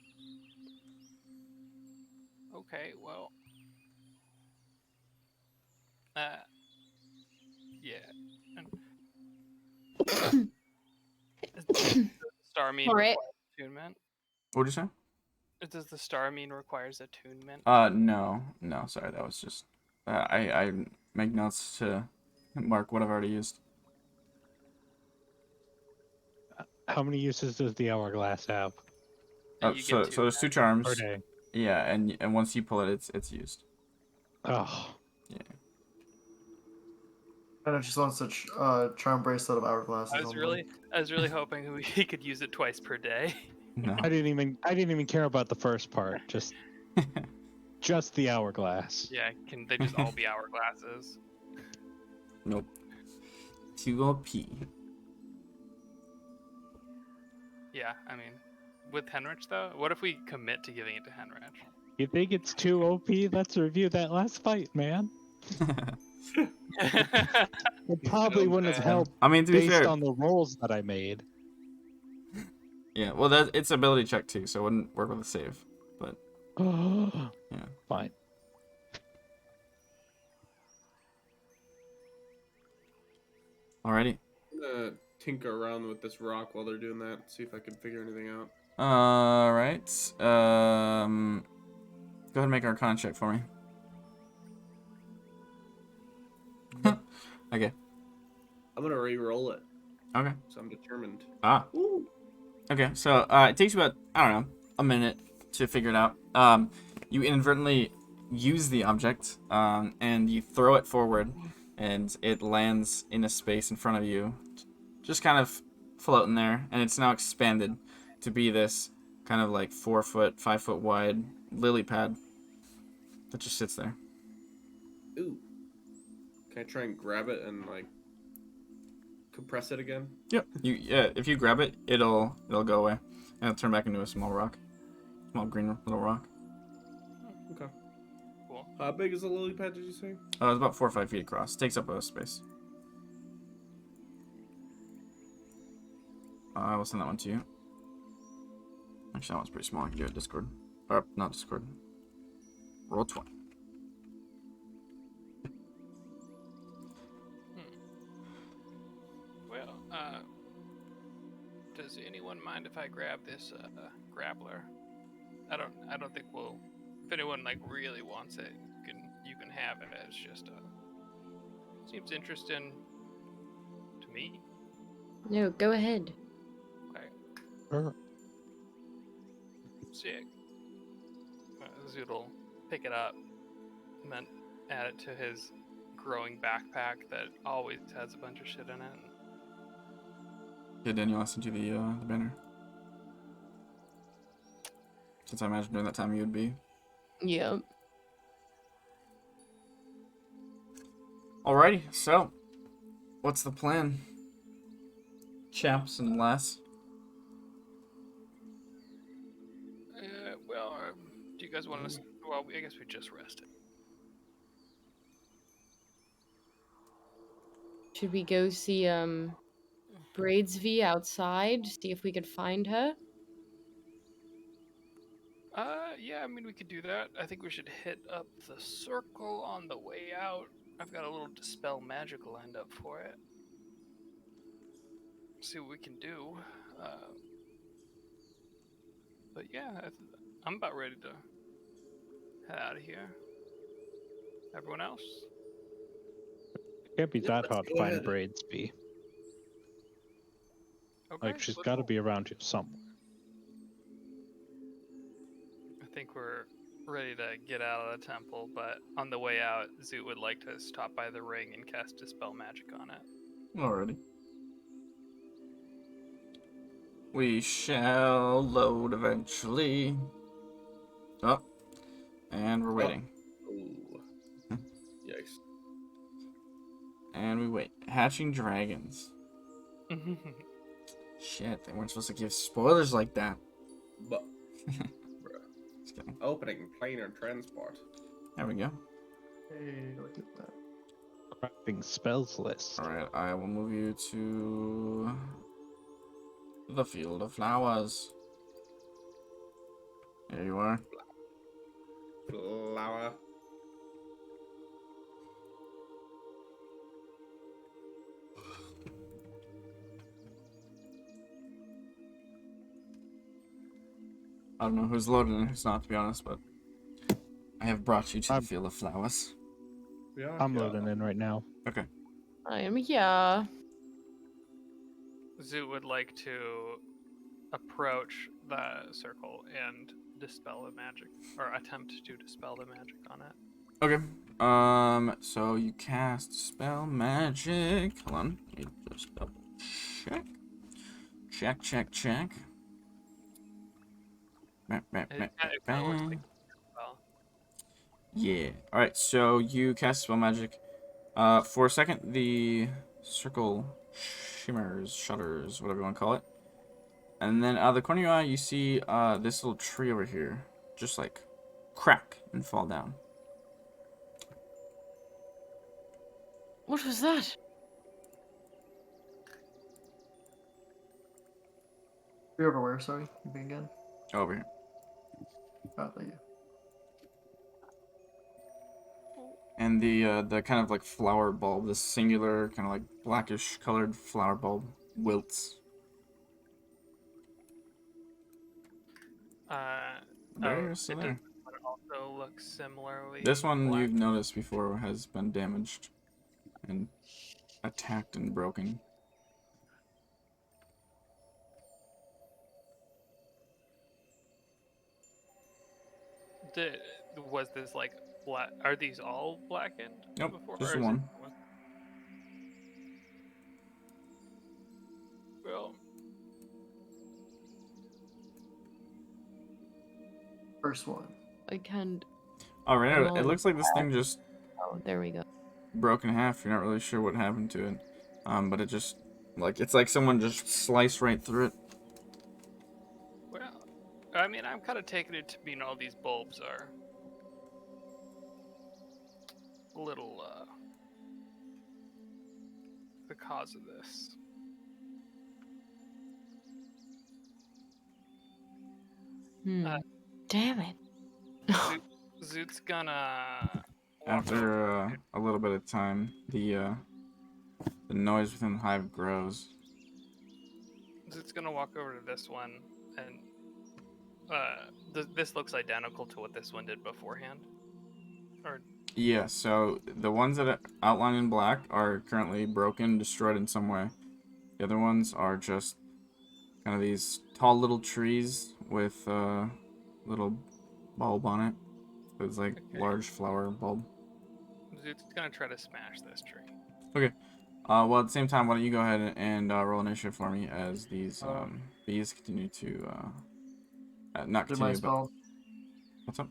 Okay, well. Yeah. And does the star mean Alright. requires attunement? What'd you say? Does the star mean requires attunement? No, sorry, that was just. I make notes to mark what I've already used. How many uses does the hourglass have You So get two. there's two charms. per day? Yeah, and once you pull it, it's used. Oh, Yeah. And it just wants a charm bracelet of hourglasses. I was really hoping we could use it twice per day. No. I didn't even care about the first part. Just the hourglass. Yeah, can they just all be hourglasses? Nope. 2 OP. Yeah, I mean, with Henrich though, what if we commit to giving it to Henrich? You think it's too OP? Let's review that last fight, man. It probably wouldn't have helped I mean, to be based fair. on the rolls that I made. Yeah, well, it's ability check too, so it wouldn't work with a save. But yeah. Fine. Alrighty. I'm gonna tinker around with this rock while they're doing that, see if I can figure anything out. Alright. Go ahead and make an Arcana check for me. Okay. I'm gonna re-roll it, Okay. so I'm determined. Ah. Ooh. Okay, so it takes you about, I don't know, a minute to figure it out. You inadvertently use the object, and you throw it forward, and it lands in a space in front of you, just kind of floating there, and it's now expanded to be this kind of like 4 foot, 5 foot wide lily pad that just sits there. Ooh. Can I try and grab it and like compress it again? Yep. Yeah. If you grab it, it'll go away, and it'll turn back into a small rock, small green little rock. Okay. Cool. How big is the lily pad, did you say? It's about 4 or 5 feet across. Takes up a space. I will send that one to you. Actually, that one's pretty small. I can do it Discord. Or, not Discord. Roll 20. Well, does anyone mind if I grab this grappler? I don't think we'll. If anyone like really wants it, you can have it. It's just seems interesting to me. No, go ahead. Okay, Sure. sick. Zood'll pick it up and then add it to his growing backpack that always has a bunch of shit in it. Yeah, Daniel, I sent you the banner. Since I imagine during that time you would be. Yep. Alrighty, so what's the plan, chaps and lass? guys want to? Well, I guess we just rested. Should we go see Bradesvee outside? See if we could find her? Yeah, I mean, we could do that. I think we should hit up the circle on the way out. I've got a little dispel magic lined up for it. See what we can do. But yeah, I'm about ready to head out of here. Everyone else? Can't be Yeah, that let's hard to go find ahead. Bradesvee. Okay. Like, she's got to be around here somewhere. I think we're ready to get out of the temple, but on the way out, Zoot would like to stop by the ring and cast Dispel Magic on it. Alrighty. We shall load eventually. Oh, and we're waiting. Ooh. Yikes. And we wait. Hatching dragons. Shit, they weren't supposed to give spoilers like that. But Just kidding. opening planar transport. There we go. Hey, look at that. Crafting spells list. Alright, I will move you to the field of flowers. There you are. Flower. I don't know who's loaded and who's not, to be honest, but I have brought you to the field of flowers. Yeah, I'm loading in right now. Okay. I am here. Zoot would like to approach the circle and dispel the magic, or attempt to dispel the magic on it. Okay. So you cast spell magic. Hold on. Let me just double check. Check. It kind of looks like well. Yeah. Alright, so you cast spell magic. For a second, the circle shimmers, shudders, whatever you want to call it. And then out of the corner of your eye, you see this little tree over here just like crack and fall down. What was that? You're over where? Sorry, you being again? Over here. Oh, thank you. And the kind of like flower bulb, this singular kind of like blackish colored flower bulb wilts. There, It so does there. also look similarly. This one black. you've noticed before has been damaged and attacked and broken. Was this like black? Are these all blackened? Nope, before, just or is one. it Well, First one. I can't. Alright, Come it on. looks like this thing just Oh, there we go. broke in half. You're not really sure what happened to it. But it just, like, it's like someone just sliced right through it. well, I mean, I'm kind of taking it to mean all these bulbs are a little the cause of this. Damn it. Zoot's gonna walk After over. a little bit of time, the noise within the hive grows. Zoot's gonna walk over to this one, and this looks identical to what this one did beforehand. Or Yeah, so the ones that are outlined in black are currently broken, destroyed in some way. The other ones are just kind of these tall little trees with a little bulb on it. So it's like Okay. large flower bulb. Zoot's gonna try to smash this tree. Okay. Well, at the same time, why don't you go ahead and roll initiative for me as these bees continue to not Did my continue, but spell? what's up?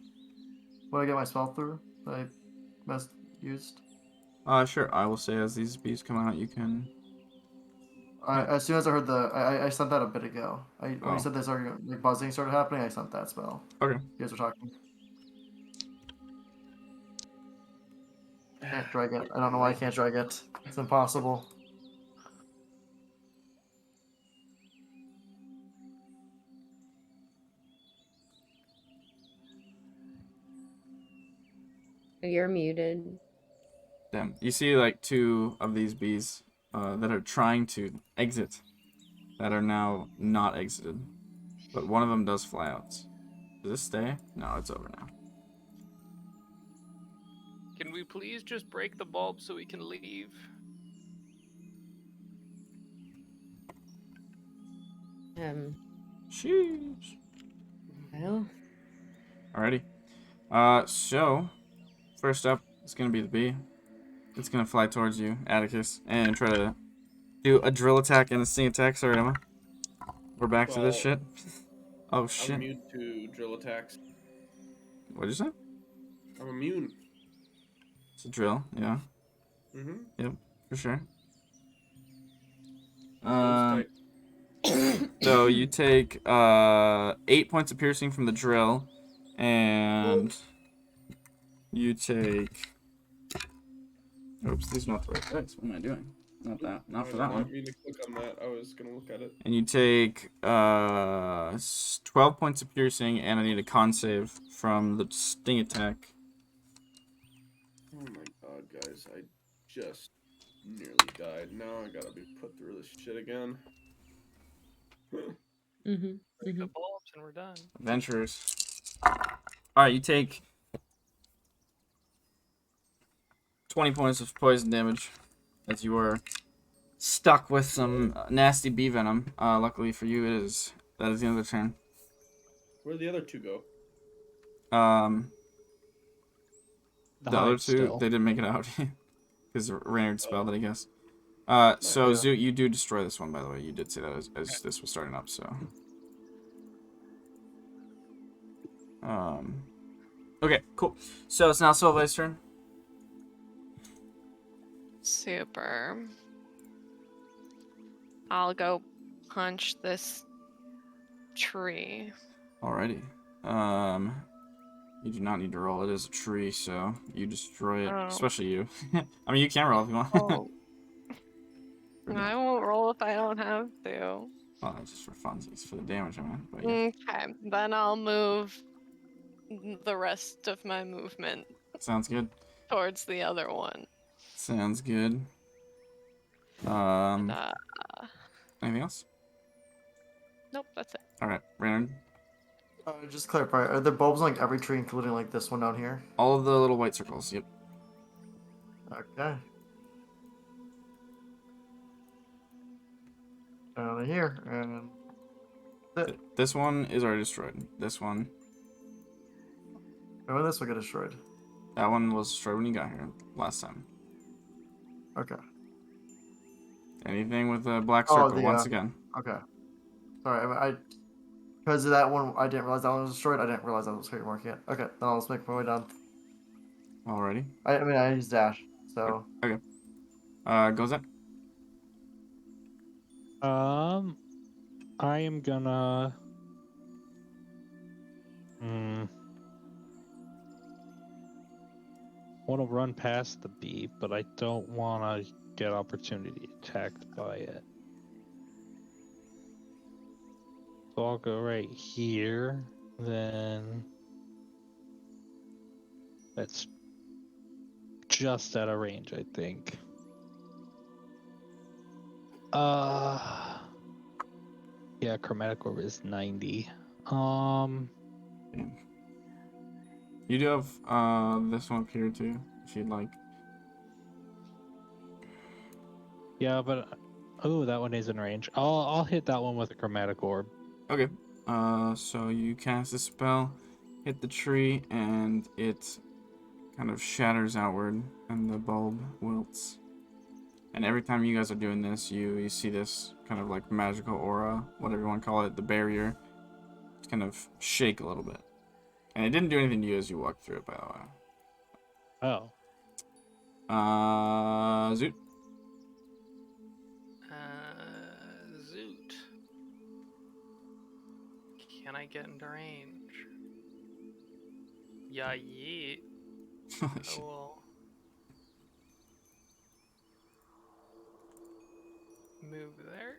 When I get my spell through, that I best used. Sure. I will say as these bees come out, you can. As soon as I heard I sent that a bit ago. When Oh. you said this argument, like buzzing started happening, I sent that spell. Okay. You guys were talking. Can't drag it. I don't know why I can't drag it. It's impossible. You're muted. Damn. You see like 2 of these bees that are trying to exit that are now not exited. But one of them does fly out. Does this stay? No, it's over now. Can we please just break the bulb so we can leave? Sheesh. Well, Alrighty. So first up is gonna be the bee. It's gonna fly towards you, Atticus, and try to do a drill attack and a sting attack. Sorry, Emma. We're back to this shit. Oh I'm shit. immune to drill attacks. What'd you say? I'm immune. It's a drill, yeah. Mm-hmm. Yep, for sure. Those type. So you take 8 points of piercing from the drill, and you take. Oops, these are not the right dice. What am I doing? Not that. Not for I that did one. not mean to click on that. I was gonna look at it. And you take 12 points of piercing, and I need a con save from the sting attack. Oh my god, guys! I just nearly died. Now I gotta be put through this shit again. mm-hmm. Break the bulbs and we're done. Adventurers. Alright, you take 20 points of poison damage as you are stuck with some nasty bee venom. Luckily for you, that is the end of the turn. Where'd the other 2 go? The other hive 2, still. they didn't make it out because Reynard spelled it, I guess. So Yeah. Zoot, you do destroy this one, by the way. You did say that as this was starting up, so. Okay, cool. So it's now Sylvie's turn. Super. I'll go punch this tree. Alrighty. You do not need to roll. It is a tree, so you destroy it. Oh. Especially you. I mean, you can roll if you want. Oh, For I won't roll if I don't have to. well, it's just for funsies, for the damage, I mean. But yeah, Okay, then I'll move the rest of my movement sounds good. towards the other one. Sounds good. And, Anything else? nope, that's it. Alright, Reynard. Just clarify, are there bulbs on like every tree, including like this one down here? All of the little white circles, yep. Okay. Down here, and This one is already destroyed. This one. when this will get destroyed. That one was destroyed when you got here last time. Okay. Anything with a black Oh, circle, once again. Okay. Sorry, I because of that one, I didn't realize that one was destroyed. I didn't realize that was mark yet. Okay, then I'll just make my way down. Alrighty. I mean, I used dash, so. Okay. Goes up. I am gonna. Want to run past the bee, but I don't want to get opportunity attacked by it. So I'll go right here, then that's just out of range, I think. Yeah, chromatic orb is 90. You do have this one up here too, if you'd like. Yeah, but oh, that one is in range. I'll hit that one with a chromatic orb. Okay. So you cast a spell, hit the tree, and it kind of shatters outward, and the bulb wilts. And every time you guys are doing this, you see this kind of like magical aura, whatever you want to call it, the barrier, kind of shake a little bit. And it didn't do anything to you as you walked through it, by the way. Oh. Zoot. Zoot. Can I get into range? Yeah, yeet. Holy shit. I will move there.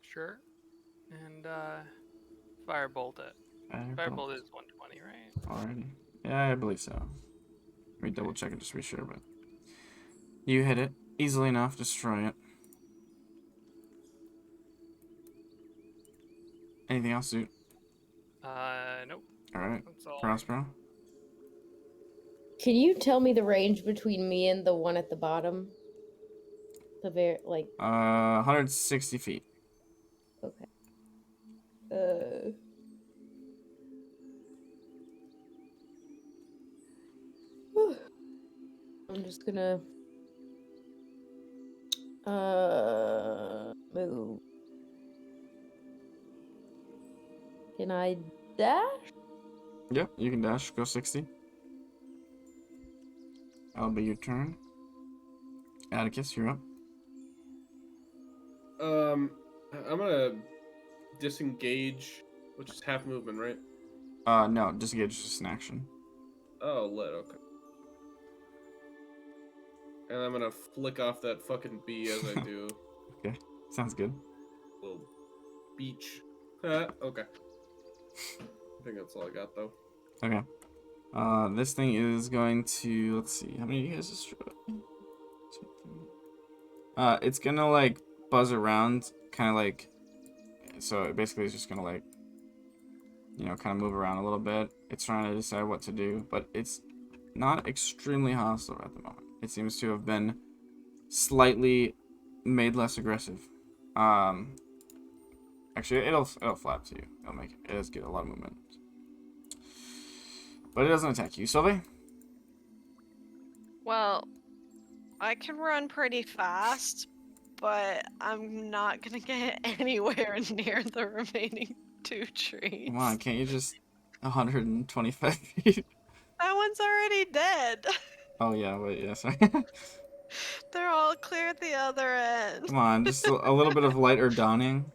Sure. And firebolt it. Firebolt is 120, right? Alrighty. Yeah, I believe so. Let me double check it just to be sure, but you hit it easily enough, destroy it. Anything else, Zoot? Nope. Alright. That's all. Prospero? Can you tell me the range between me and the one at the bottom? The very, like, 160 feet. okay. I'm just gonna move. Can I dash? Yep, you can dash. Go 60. That'll be your turn. Atticus, you're up. I'm gonna disengage, which is half movement, right? No, disengage is just an action. Oh, lit, okay. And I'm gonna flick off that fucking bee as I do. Okay, sounds good. Little beach. Okay. I think that's all I got, though. Okay. This thing is going to, let's see, how many of you guys destroyed? It's gonna like buzz around, kind of like, so it basically is just gonna like, you know, kind of move around a little bit. It's trying to decide what to do, but it's not extremely hostile at the moment. It seems to have been slightly made less aggressive. Actually, it'll flap to you. It'll make it. It does get a lot of movement, but it doesn't attack you. Sylvie? Well, I can run pretty fast, but I'm not gonna get anywhere near the remaining 2 trees. Come on, can't you just 125 feet? That one's already dead. Oh yeah, wait, yeah, sorry. They're all clear at the other end. Come on, just a little bit of light or dawning.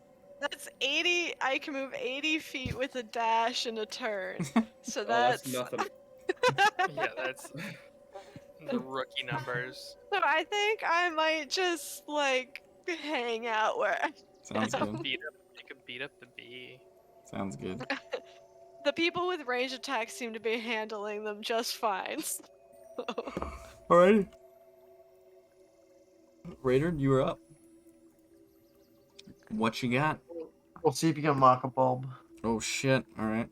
That's 80. I can move 80 feet with a dash and a turn. So Oh, that's that's. nothing. Yeah, that's the rookie numbers. So I think I might just like hang out where I Sounds am. good. You could beat up the bee. Sounds good. The people with range attacks seem to be handling them just fine. Alrighty. Raider, you are up. What you got? We'll see if you can mock a bulb. Oh shit! All right.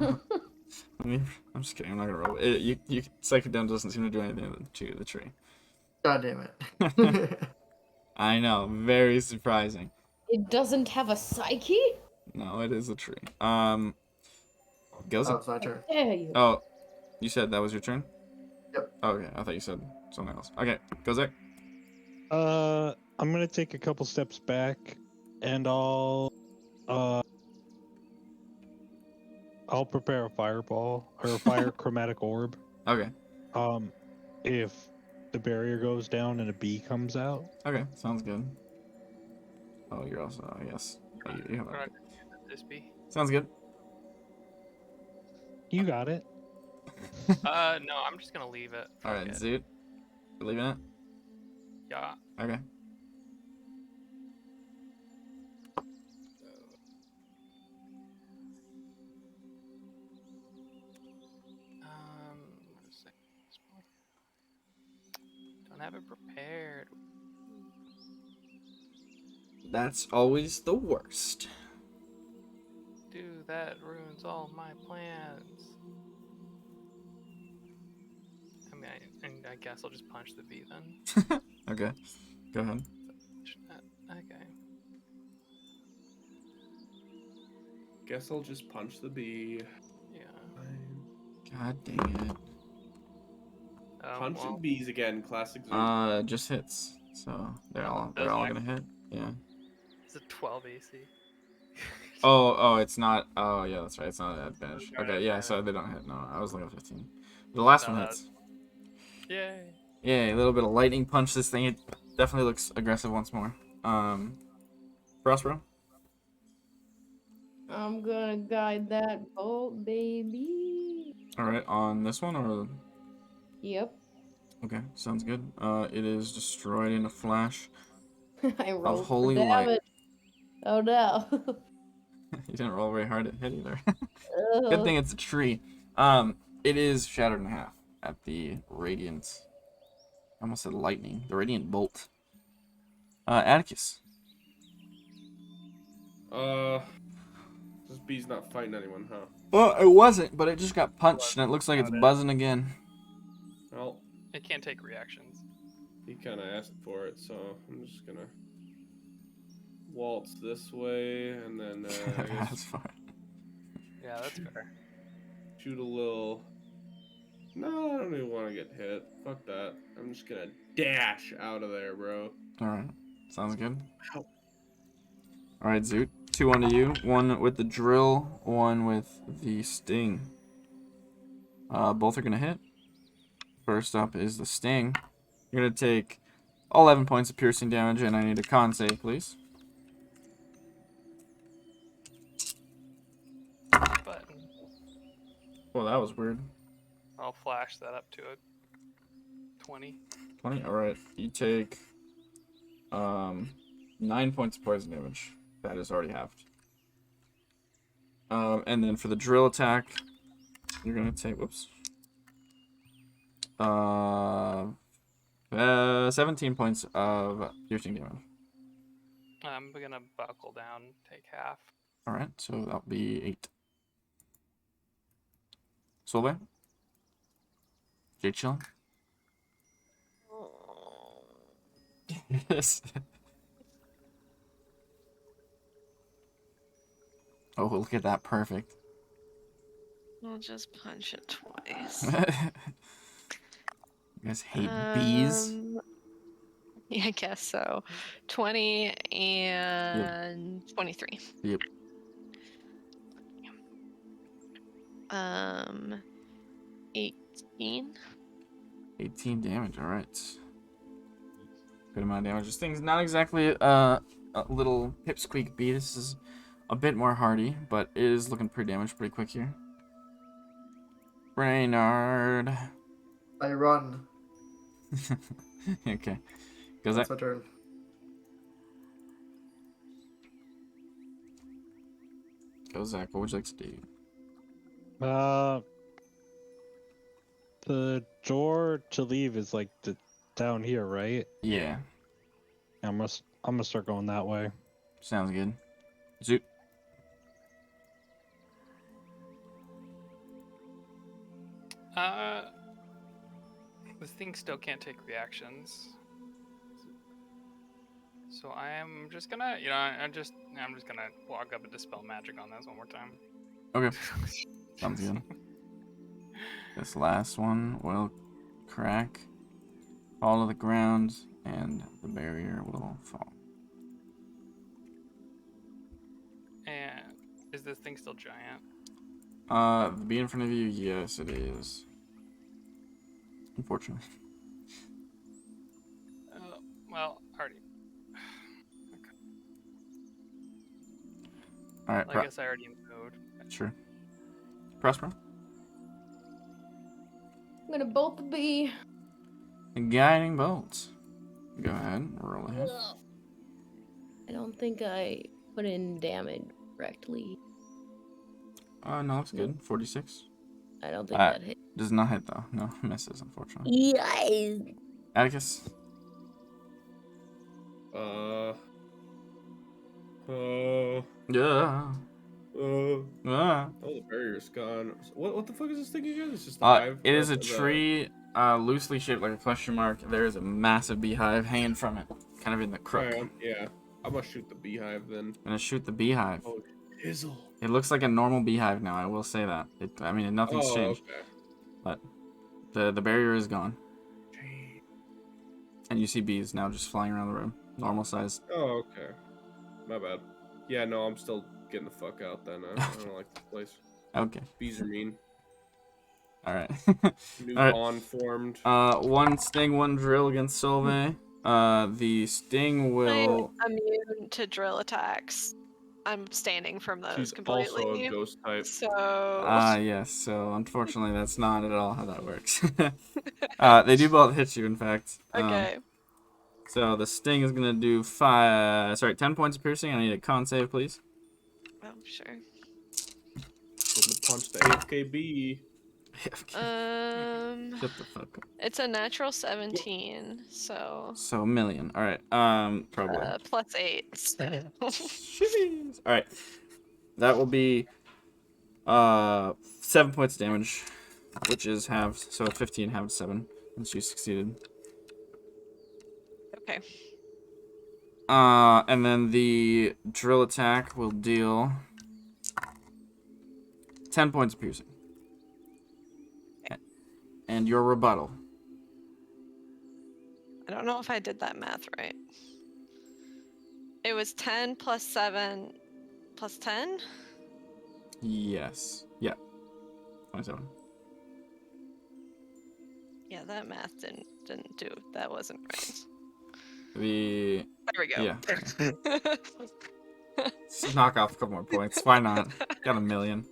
I'm just kidding. I'm not gonna roll. Psychic Down doesn't seem to do anything to the tree. God damn it. I know. Very surprising. It doesn't have a psyche? No, it is a tree. Goes Oh, up. it's my turn. Dare you? Oh, you said that was your turn? Yep. Oh, okay. I thought you said something else. Okay, Gozek. I'm gonna take a couple steps back, and I'll prepare a fireball or a fire chromatic orb. Okay. If the barrier goes down and a bee comes out. Okay, sounds good. Oh, you're also, I guess. Oh, you have that. This bee. Sounds good. You got it. No, I'm just gonna leave it. All right, Fuck it. Zoot. You leaving it? Yeah. Okay. What is it? Don't have it prepared. That's always the worst. Dude, that ruins all my plans. I guess I'll just punch the bee then. Okay. Go ahead. Okay. Guess I'll just punch the bee. Yeah. God dang it. Punching Well, bees again, classic Zoot. Just hits. So they're all Doesn't gonna hit. Yeah. it's a 12 AC. Oh, it's not. Oh, yeah, that's right. It's not an advantage. Not Okay, yeah. advantage. So they don't hit. No, I was looking at 15. The last No, one that hits. Yay. Yeah, a little bit of lightning punch. This thing. It definitely looks aggressive once more. Prospero. I'm gonna guide that bolt, baby. All right, on this one or. Yep. Okay, sounds good. It is destroyed in a flash. I rolled for holy light. damage. Oh no. You didn't roll very hard to hit either. Ugh. Good thing it's a tree. It is shattered in half at the radiant. I almost said lightning. The radiant bolt. Atticus. This bee's not fighting anyone, huh? Well, it wasn't, but it just got punched, and it looks like it's buzzing again. Well, It can't take reactions. he kind of asked for it, so I'm just gonna waltz this way, and then I That's guess fine. Yeah, that's fair. shoot a little. No, I don't even want to get hit. Fuck that. I'm just gonna dash out of there, bro. Alright. Sounds good. Ow. Alright, Zoot. 2 onto you. 1 with the drill, 1 with the sting. Both are gonna hit. First up is the sting. You're gonna take 11 points of piercing damage, and I need a con save, please. But Well, that was weird. I'll flash that up to a 20. 20? Alright. You take 9 points of poison damage. That is already halved. And then for the drill attack, you're gonna take 17 points of piercing damage. I'm gonna buckle down, take half. Alright, so that'll be 8. Solveig? Jake chilling? Yes. Oh, look at that. Perfect. I'll just punch it twice. You guys hate bees? Yeah, I guess so. 20 and 23. Yep. 18. 18 damage, alright. Good amount of damage. This thing's not exactly a little pipsqueak bee. This is a bit more hardy, but it is looking pretty damaged pretty quick here. Brainard. I run. Okay. Goes That's that. my turn. Go Zach. What would you like to do? The door to leave is like down here, right? Yeah. I'm gonna start going that way. Sounds good. Zoot. This thing still can't take reactions. So I am just gonna, I'm just gonna walk up and dispel magic on this one more time. Okay. Sounds good. This last one will crack, fall to the ground, and the barrier will fall. And is this thing still giant? The bee in front of you, yes, it is. Unfortunately. Well, already. All right. I guess I already moved. Sure. Prospero. I'm gonna bolt the bee. Guiding bolt. Go ahead. Roll ahead. I don't think I put in damage correctly. No, looks good. 46. I don't think that hit. Does not hit though. No, misses unfortunately. Yes. Atticus. Yeah. Oh, the barrier's gone. What the fuck is this thing again? It's just a hive? It is a tree, loosely shaped like a question mark. There is a massive beehive hanging from it, kind of in the crook. Right, yeah. I'm gonna shoot the beehive then. Gonna shoot the beehive. Oh, hizzle. It looks like a normal beehive now. I will say that. Nothing's changed, Okay. but the barrier is gone, Jeez. and you see bees now just flying around the room, normal size. Oh, okay. My bad. Yeah, no, I'm still getting the fuck out then. I don't like this place. Okay. Bees are mean. All right. New All right. bond formed. One sting, one drill against Solveig. The sting will. I'm immune to drill attacks. I'm abstaining from those She's completely. also a ghost type. So Yes. So unfortunately, that's not at all how that works. They do both hit you, in fact. okay. So the sting is gonna do 10 points of piercing. I need a con save, please. Oh, sure. Gonna punch the AFKB. Shut the fuck up. It's a natural 17, so So a million. All right. Probably. plus 8. Jeez. All right. That will be 7 points of damage, which is halved. So 15 halved 7, and she succeeded. Okay. And then the drill attack will deal 10 points of piercing. And your rebuttal. I don't know if I did that math right. It was 10 plus 7 plus 10? Yes. Yeah. 27. Yeah, that math didn't do. That wasn't right. The There we go. yeah. Just knock off a couple more points. Why not? Got a million.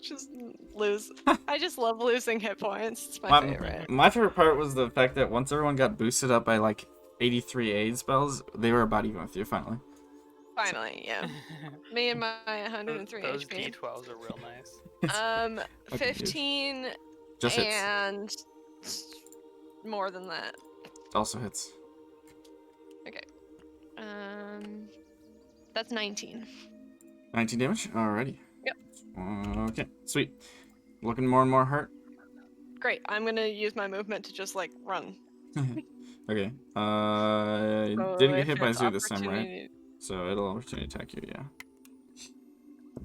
Just lose. I just love losing hit points. It's my favorite. My favorite part was the fact that once everyone got boosted up by like 83 aid spells, they were about even with you finally. Finally, yeah. Me and my 103 Those HP. D12s are real nice. Okay, dude. 15 Just hits. and more than that. Also hits. That's 19. 19 damage? Alrighty. Yep. Okay, sweet. Looking more and more hurt. Great. I'm gonna use my movement to just like run. Okay. So Didn't get if hit by it's Zoo this time, right? opportunity- So it'll opportunity attack you, yeah.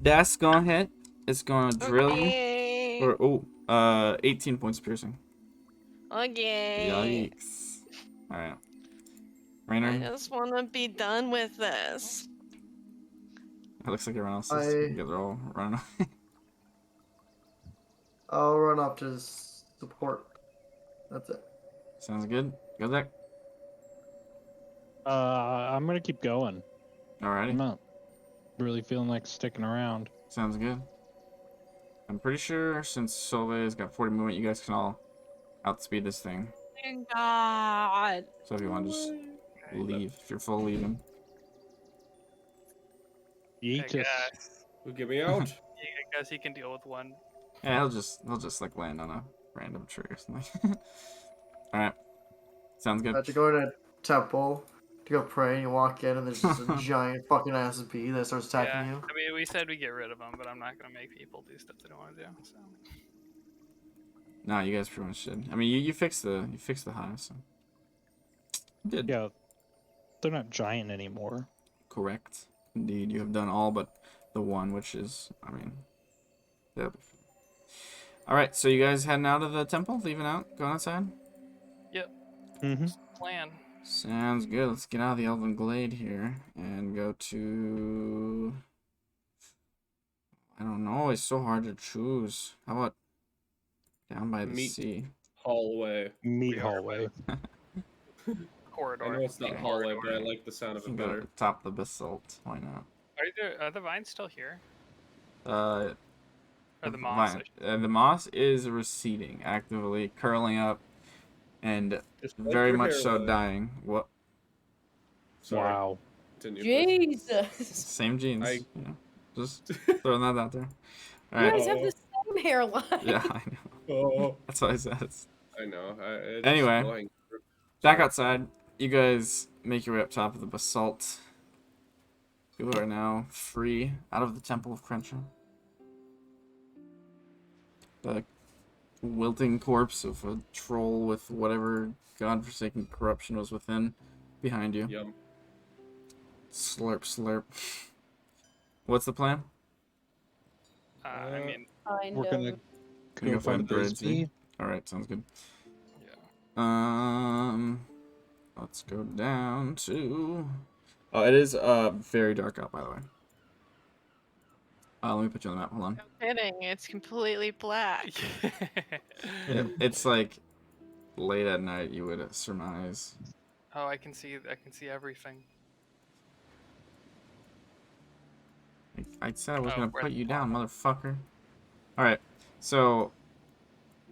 That's gonna hit. It's gonna drill you. Okay. Or 18 points of piercing. Okay. Yikes. Alright. I Rainer, just want to be done with this. it looks like everyone else is. You guys are all running. I'll run up to support. That's it. Sounds good. Go Zach. I'm gonna keep going. I'm Alrighty. not really feeling like sticking around. Sounds good. I'm pretty sure since Solvay's got 40 movement, you guys can all outspeed this thing. Thank God. So if you want to just leave, if you're full leaving. You I just guess. Who get me out? I guess he can deal with one. Yeah, he'll just like land on a random tree or something. Alright. Sounds good. To go to a temple to go pray, and you walk in, and there's just a giant fucking ass bee that starts attacking Yeah. you. I mean, we said we get rid of them, but I'm not gonna make people do stuff they don't want to do. So. No, you guys pretty much should. I mean, you fixed the hive, so good. yeah, they're not giant anymore. Correct. Indeed, you have done all but the one, which is, I mean, yep. All right, so you guys heading out of the temple, leaving out, going outside. Yep. Mm-hmm. Plan. Sounds good. Let's get out of the Elven Glade here and go to. I don't know. It's so hard to choose. How about down by the Meat. sea? Hallway. Meat We are hallway. Corridor. I know it's not hallway, but I like the sound You of can it go to better. the top of the basalt. Why not? Are the vines still here? Uh, Or the moss? the moss is receding, actively curling up, and Just very your much hair so away. dying. What? Sorry. Wow. Continue, please. Jesus. Same genes. I- You know, just throwing that out there. All You right. guys have the same hairline. Yeah, I know. Oh, That's what I said. I know. It's Anyway. annoying. Back outside. You guys make your way up top of the basalt. You are now free out of the Temple of Crentia. The wilting corpse of a troll with whatever godforsaken corruption was within behind you. Yum. Slurp, slurp. What's the plan? I mean, Kind We're gonna of. Go find Bradesvee. Bradesvee. Alright, sounds good. yeah. Let's go down to. Oh, it is very dark out, by the way. Let me put you on the map. Hold on. No kidding. It's completely black. It's like late at night. You would surmise. Oh, I can see everything. I said I was Oh, gonna where's put you the down, motherfucker. All right, so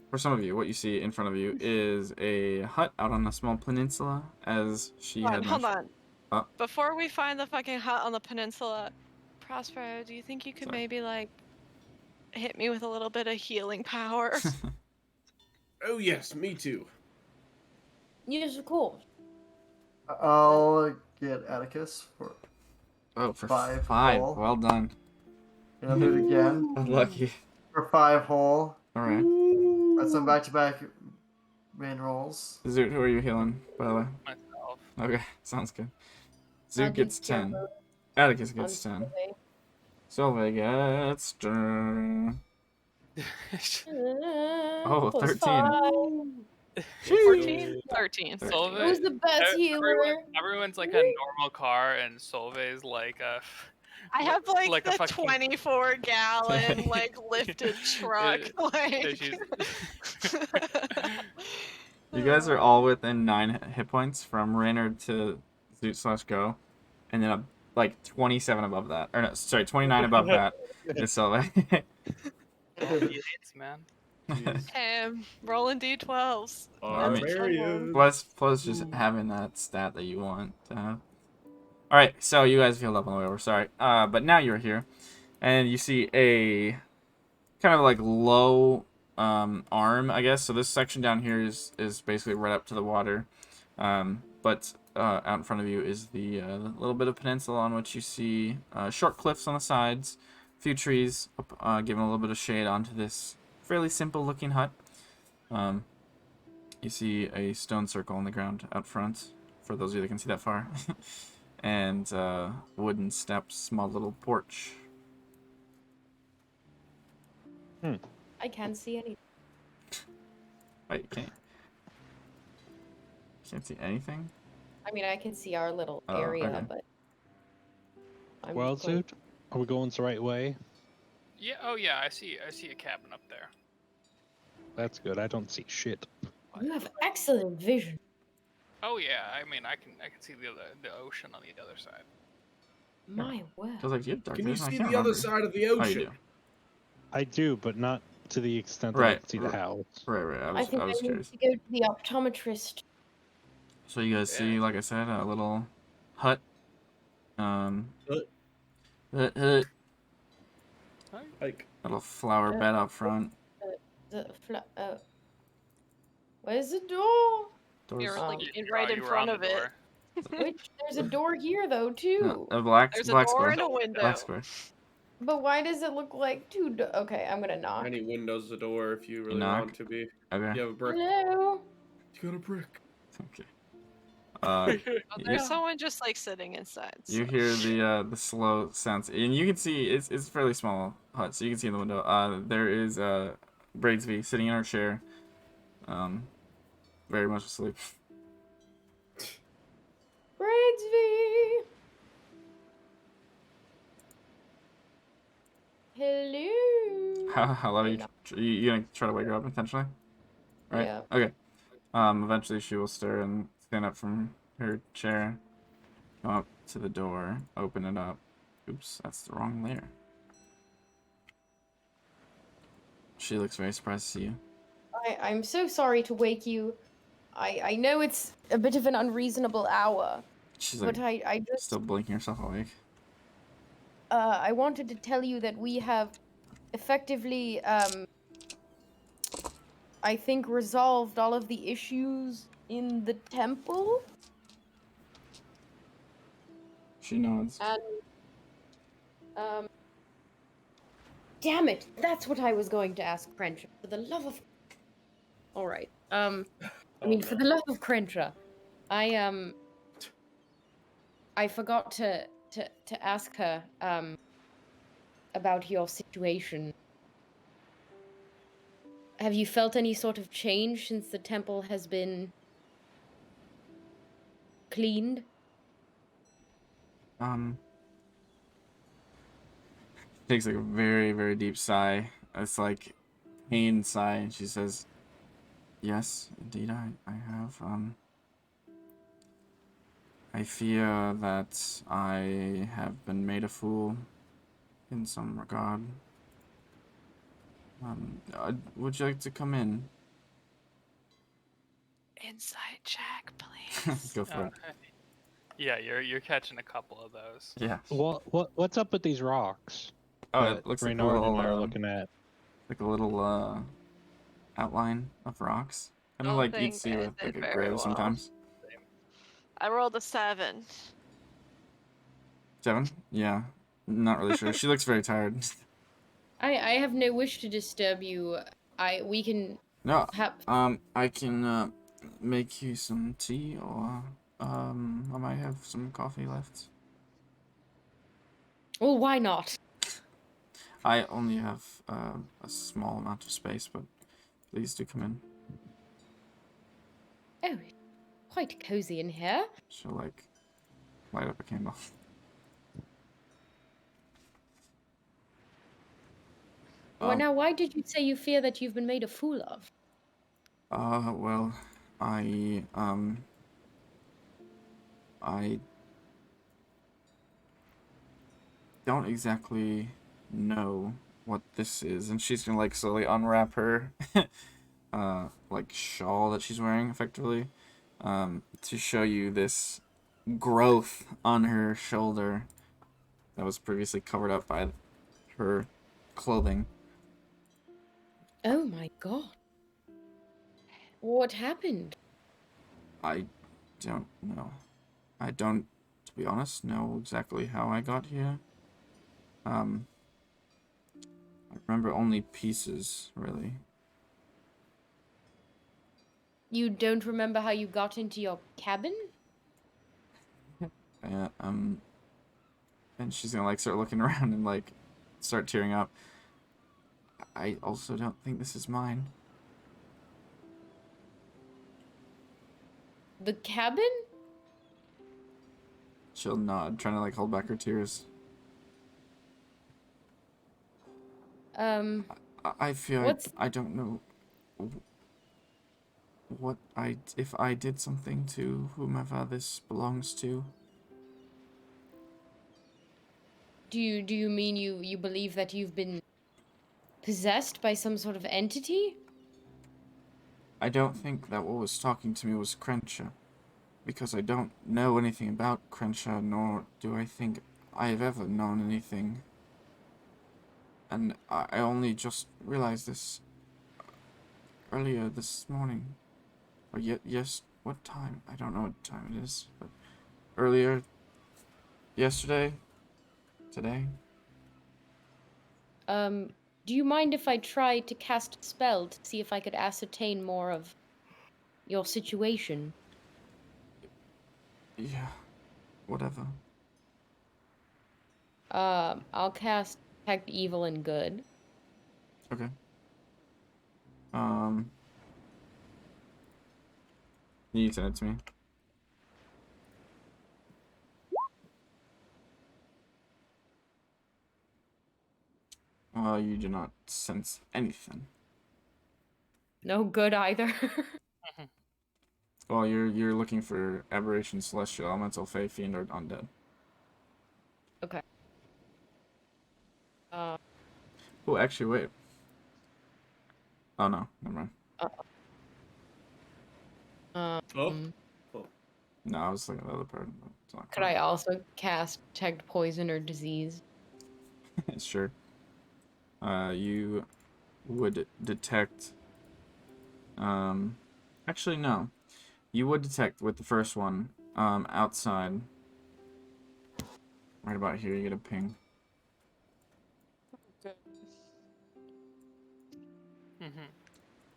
for some of you, what you see in front of you is a hut out on a small peninsula. As she had Hold mentioned. on. Oh. Before we find the fucking hut on the peninsula, Prospero, do you think you could Sorry. maybe like hit me with a little bit of healing power? Oh yes, me too. Yes, of course. I'll get Atticus for Oh, for 5 5. whole. Well done. And I'll do it again Lucky. for 5 whole. All right. That's some back-to-back main rolls. Zoot, who are you healing, by the way? Myself. Okay, sounds good. I'll Zoot do gets 10. Cure Atticus on gets 10. Solveig. Solveig gets... Oh, Oh, 13. 14? 13. Solveig. Who's the best healer? Everyone's like a normal car, and Solveig's like a. I have like, Like a the fucking- 24-gallon like lifted truck. Like. You guys are all within 9 hit points from Raynard to Zoot/Go, and then like 27 above that. Or no, sorry, 29 above that is Solveig. Idiots, man. Rolling d12s. Barbarian. plus just having that stat that you want to have. Alright, so you guys healed up on the way over, sorry. But now you're here, and you see a kind of like low arm, I guess. So this section down here is basically right up to the water. But out in front of you is the little bit of peninsula on which you see short cliffs on the sides, a few trees giving a little bit of shade onto this fairly simple looking hut. You see a stone circle on the ground out front, for those of you that can see that far. And wooden steps, small little porch. I can't see anything. Wait, you can't see anything? I mean, I can see our little Oh, area, okay. but. I'm Well, going- Zoot, are we going the right way? Yeah. Oh yeah. I see a cabin up there. That's good. I don't see shit. You have excellent vision. Oh yeah. I mean, I can see the ocean on the other side. My word. Feels like you have dark Can you vision. I see can't the other remember. side of the Oh, you ocean? do. I do, but not to the extent that I Right, can see the right. house. Right. I think I I was need curious. to go to the optometrist. So you guys see, like I said, a little hut. Hut. Hut. Like, Little flower bed up front. Where's the door? Doors. You're like You- right you in were front on of the it. door. Which there's a door here though too. No, a black There's a black door square. and a window. Black square. But why does it look like two? Okay, I'm gonna knock. any windows, the door, if you really knock? want to be. Okay. You have a brick. Hello. You got a brick. Okay. Oh, there's you, someone just like sitting inside. you so- hear the slow sounds, and you can see it's a fairly small hut, so you can see in the window. There is Bradesvee sitting in her chair, very much asleep. Bradesvee. Hello. How loud are you? No. You gonna try to wake her up intentionally? Right. Yeah. Okay. Eventually she will stir and stand up from her chair, come up to the door, open it up. Oops, that's the wrong layer. She looks very surprised to see you. I'm so sorry to wake you. I know it's a bit of an unreasonable hour, She's like but I just still blinking herself awake. I wanted to tell you that we have effectively I think resolved all of the issues in the temple. She nods. And damn it, that's what I was going to ask Crentia. For the love of all right. I mean, for the love of Crentia, I forgot to ask her about your situation. Have you felt any sort of change since the temple has been cleaned? Takes like a very, very deep sigh. It's like pain sigh, and she says, "Yes, indeed, I have. I fear that I have been made a fool in some regard. Would you like to come in Insight check, please. Go for it. Yeah, you're catching a couple of those. Yeah. What's up with these rocks? Oh, that it looks like a Reynard little, and I are looking at. outline of rocks. Kind of Don't like you'd think see I with like did a very grove well. sometimes. I rolled a 7. 7? Yeah. Not really sure. She looks very tired. I have no wish to disturb you. We can No, have. I can make you some tea, or I might have some coffee left. Well, why not? I only have a small amount of space, but please do come in. Oh, quite cozy in here. She'll like light up a candle. Well, now, why did you say you fear that you've been made a fool of? Well, I don't exactly know what this is, and she's gonna like slowly unwrap her like shawl that she's wearing effectively to show you this growth on her shoulder that was previously covered up by her clothing. Oh my god. What happened? I don't know. I don't, to be honest, know exactly how I got here. I remember only pieces, really. You don't remember how you got into your cabin? And she's gonna like start looking around and like start tearing up. I also don't think this is mine. The cabin? She'll nod, trying to like hold back her tears. I feel What's- I don't know what if I did something to whomever this belongs to. Do you mean you believe that you've been possessed by some sort of entity? I don't think that what was talking to me was Crentia, because I don't know anything about Crentia, nor do I think I have ever known anything. And I only just realized this earlier this morning. Or yes, what time? I don't know what time it is, but earlier, yesterday, today. Do you mind if I try to cast a spell to see if I could ascertain more of your situation? Yeah, whatever. I'll cast Detect Evil and Good. Okay. You send it to me. You do not sense anything. No good either. Well, you're looking for aberration, celestial, elemental, fey, fiend, or undead. Okay. Oh, actually, wait. Oh no, never mind. No, I was looking at the other part. It's not Could I also cast Detect Poison or Disease? Sure. You would detect. Actually, no. You would detect with the first one. Outside. Right about here, you get a ping.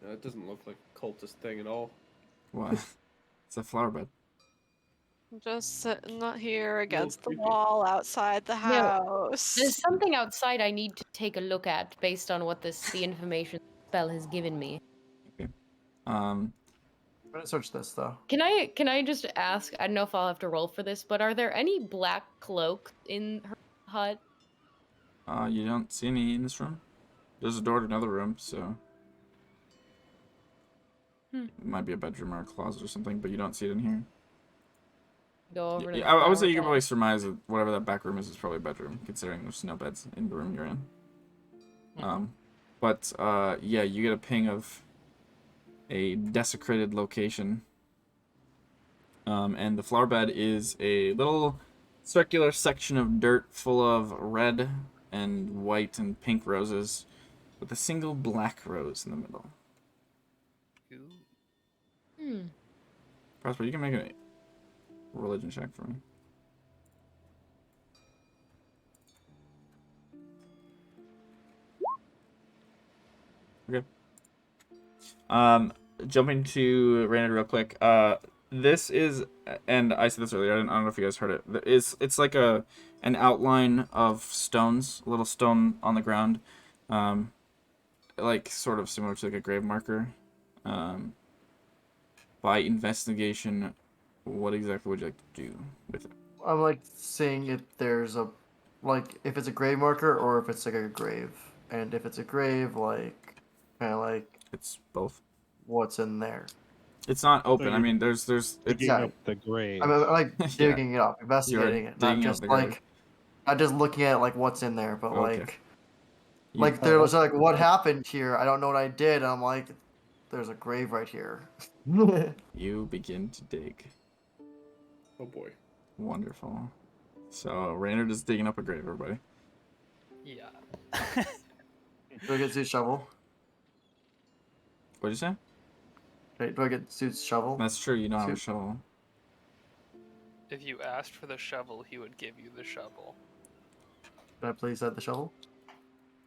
It doesn't look like a cultist thing at all. What? It's a flower bed. Just sitting here against the creepy. wall outside the house. There's something outside I need to take a look at based on what the information spell has given me. Okay. I'm gonna search this though. Can I just ask? I don't know if I'll have to roll for this, but are there any black cloaks in her hut? You don't see any in this room? There's a door to another room, so... It might be a bedroom or a closet or something, but you don't see it in here. Go over to Yeah, the I would say flower you could bed. probably surmise that whatever that back room is probably a bedroom, considering there's no beds in the room you're in. Yeah, you get a ping of a desecrated location And the flower bed is a little circular section of dirt full of red and white and pink roses with a single black rose in the middle. Hmm. Prosper, you can make a religion check for me. Okay. Jumping to Raynard real quick. This is, and I said this earlier. I don't know if you guys heard it. It's like an outline of stones, a little stone on the ground, like sort of similar to like a grave marker. By investigation, what exactly would you like to do with it? I'm like seeing if there's a, like if it's a grave marker or if it's like a grave, and if it's a grave, like kind of like It's both. what's in there. It's not open. I you're mean, there's it's Digging Yeah. up the grave. I'm like Yeah. digging it up, investigating it, not digging up just the grave. like not just looking at like what's in there, but Okay. like You- like there was like what happened here. I don't know what I did. And I'm like, there's a grave right here. You begin to dig. Oh boy. Wonderful. So Raynard is digging up a grave, everybody. Yeah. Do I get Zeus' shovel? What'd you say? Wait, do I get Zeus' shovel? That's true. You don't have a Shoot. shovel. If you asked for the shovel, he would give you the shovel. Can I please have the shovel?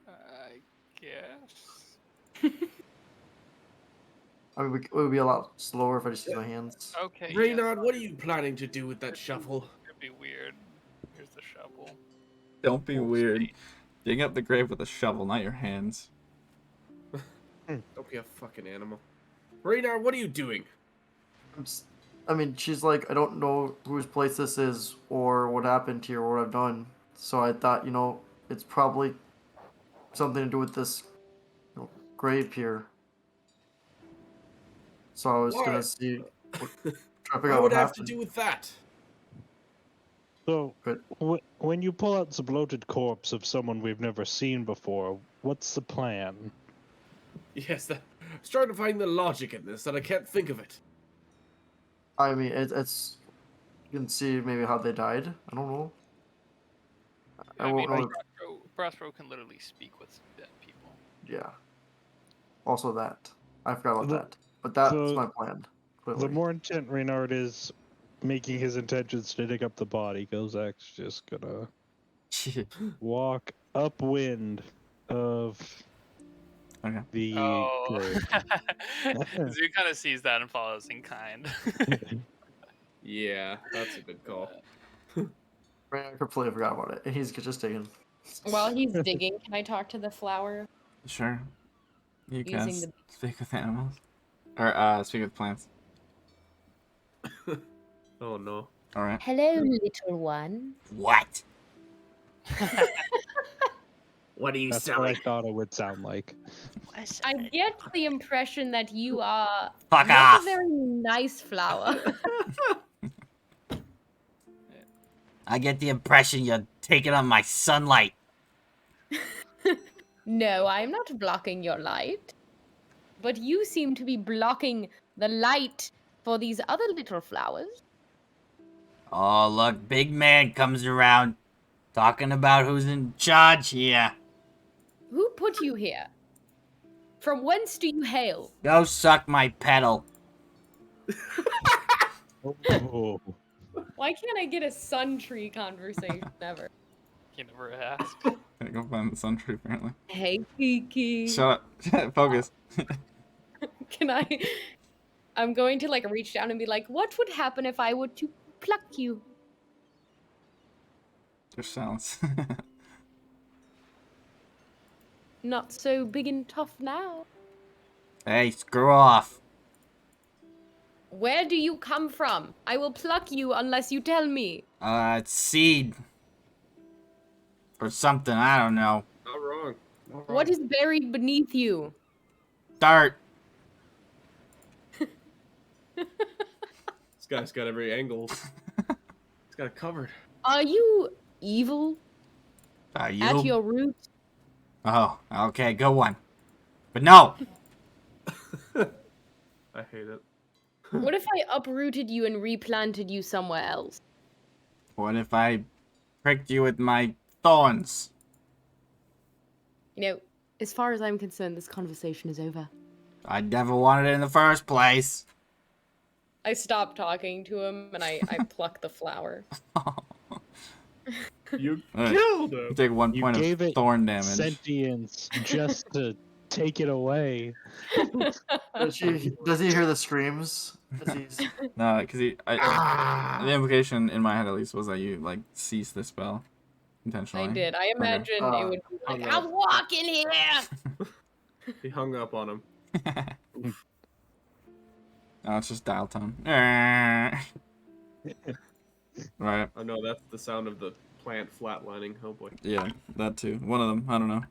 I guess. I mean, it would be a lot slower if I just use my hands. Okay. yeah, Reynard, what are you planning to do with that shovel? It'd be weird. Here's the shovel. Don't be Oh, weird. sweet. Digging up the grave with a shovel, not your hands. Don't be a fucking animal. Reynard, what are you doing? I mean, she's like, I don't know whose place this is or what happened here or what I've done. So I thought, it's probably something to do with this grave here. So I was gonna What? see, try to figure What out would what have to happened. do with that? So, Good. when you pull out the bloated corpse of someone we've never seen before, what's the plan? Yes, I was trying to find the logic in this, and I can't think of it. I mean, it's you can see maybe how they died. I don't know. I won't know. Prospero can literally speak with dead people. Yeah. Also that. I forgot about The- that. But that's the- my plan. The Clearly. more intent Reynard is making his intentions to dig up the body, Kozak's just gonna walk upwind of Okay. the Oh. grave. Zoo kind of sees that and follows in kind. Yeah, that's a good call. I completely forgot about it. And he's just taking. While he's digging, can I talk to the flower? Sure. You can Using the- speak with animals. Or, speak with plants. Oh no. Alright. Hello, little one. What? What are you That's what I thought it would sound like. I get the impression that you are Fuck not off! a very nice flower. I get the impression you're taking on my sunlight. No, I'm not blocking your light. But you seem to be blocking the light for these other little flowers. Oh, look, big man comes around talking about who's in charge here. Who put you here? From whence do you hail? Go suck my pedal. Oh, Why can't I get a sun tree conversation ever? You never asked. Gotta go find the sun tree, apparently. Hey, Kiki. Shut up. Focus. Can I? I'm going to reach down and be like, what would happen if I were to pluck you? There's silence. Not so big and tough now. Hey, screw off. Where do you come from? I will pluck you unless you tell me. It's seed. Or something, I don't know. Not wrong. Not wrong. What is buried beneath you? Dirt. This guy's got every angle. He's got it covered. Are you evil Are you? at your root? Oh, okay, good one. But no! I hate it. What if I uprooted you and replanted you somewhere else? What if I pricked you with my thorns? You know, as far as I'm concerned, this conversation is over. I never wanted it in the first place. I stop talking to him and I pluck the flower. You Alright. killed You him. take 1 You point gave of it thorn damage. sentience just to take it away. Does he hear the screams? As he's... No, because the implication in my head at least was that you like ceased the spell intentionally. I did. I imagine it would be like, hung up. I'm walking here! He hung up on him. Oof. No, it's just dial tone. Right. Oh no, that's the sound of the plant flatlining. Oh boy. Yeah, that too. One of them. I don't know.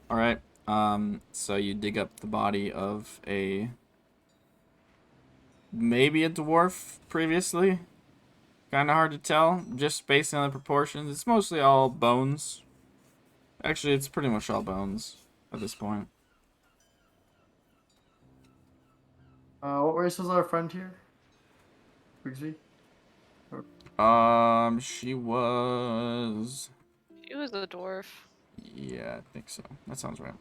All right. So you dig up the body of maybe a dwarf previously. Kind of hard to tell, just based on the proportions. It's mostly all bones. Actually, it's pretty much all bones at this point. What race was our friend here? Bradesvee? She was. She was a dwarf. Yeah, I think so. That sounds right.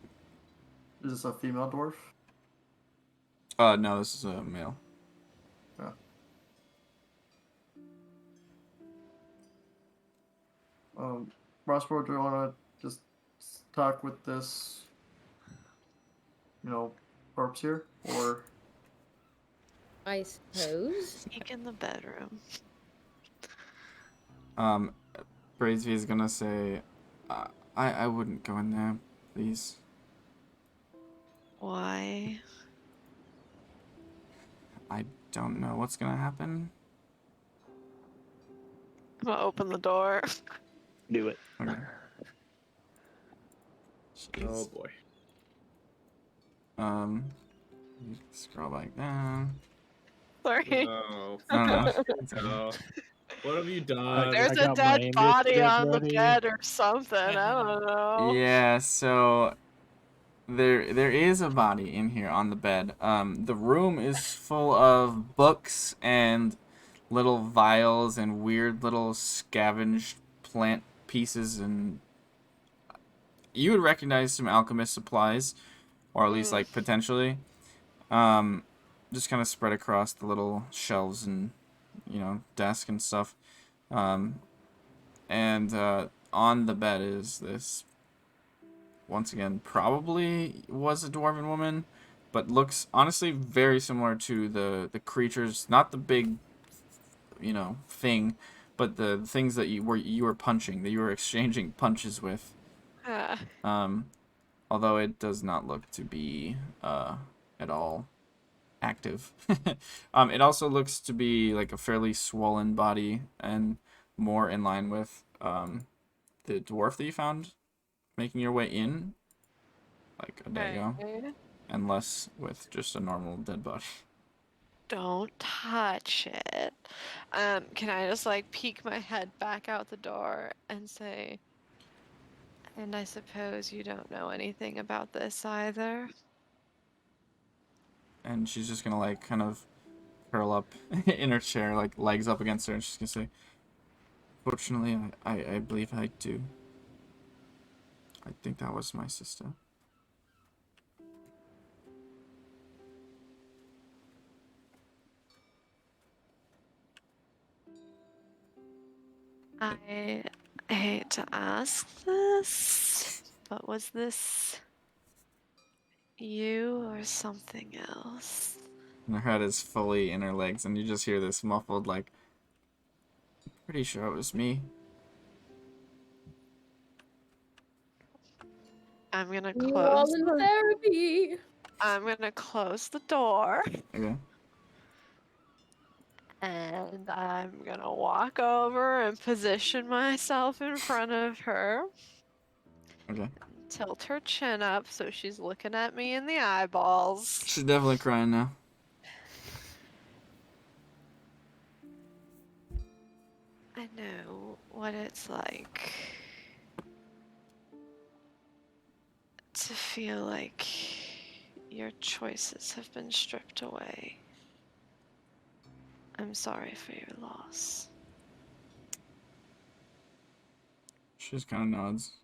Is this a female dwarf? No, this is a male. Yeah. Prospero, do you want to just talk with this, corpse here, or? I suppose. Sneak in the bedroom. Bradesvee is gonna say, I wouldn't go in there, please. Why? I don't know what's gonna happen. I'm gonna open the door. Do it. Okay. Oh Jeez. boy. You scroll back down. Sorry. No. I don't know. No. What have you done? There's I a got my dead body initiative on the ready. bed or something. I don't know. Yeah, so there is a body in here on the bed. The room is full of books and little vials and weird little scavenged plant pieces, and you would recognize some alchemist supplies, or at least like potentially. Just kind of spread across the little shelves and desk and stuff. And on the bed is this, once again, probably was a dwarven woman, but looks honestly very similar to the creatures, not the big, thing, but the things that you were punching, that you were exchanging punches with. Although it does not look to be at all active. It also looks to be like a fairly swollen body and more in line with the dwarf that you found making your way in like a day ago, Okay. and less with just a normal dead body. Don't touch it. Can I just like peek my head back out the door and say, and I suppose you don't know anything about this either? And she's just gonna like kind of curl up in her chair, like legs up against her, and she's gonna say, fortunately, I believe I do. I think that was my sister. I hate to ask this, but was this you or something else? And her head is fully in her legs, and you just hear this muffled, like, pretty sure it was me. I'm gonna You close. all in therapy. I'm gonna close the door. Okay. And I'm gonna walk over and position myself in front of her. Okay. Tilt her chin up so she's looking at me in the eyeballs. She's definitely crying now. I know what it's like. to feel like your choices have been stripped away. I'm sorry for your loss. She just kind of nods.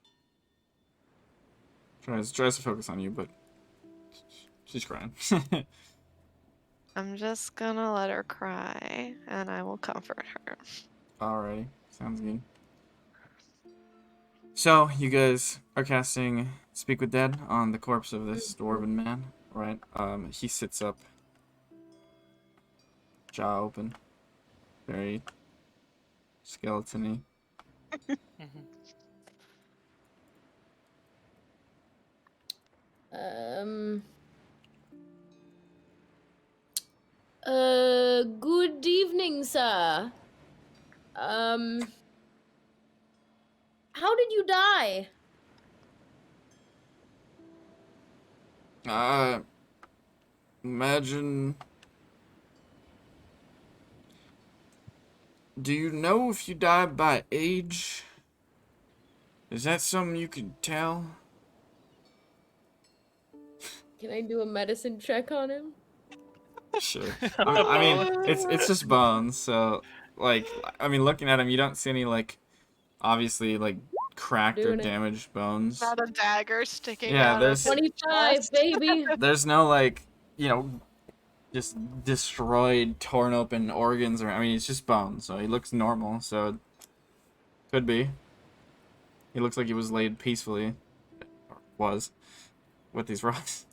Tries to focus on you, but she's crying. I'm just gonna let her cry, and I will comfort her. Alrighty, sounds good. So, you guys are casting Speak with Dead on the corpse of this dwarven man, right? He sits up, jaw open, very skeleton-y. Good evening, sir. How did you die? Imagine... Do you know if you die by age? Is that something you could tell? Can I do a medicine check on him? Sure. I mean, it's just bones, so, like, I mean, looking at him, you don't see any, like, obviously, like, cracked or Doing it. damaged bones. Not a dagger sticking Yeah, out there's- of his 25, chest. baby. There's no, like, you know, just destroyed, torn open organs, or, I mean, it's just bones, so he looks normal, so, could be. He looks like he was laid peacefully, or was, with these rocks.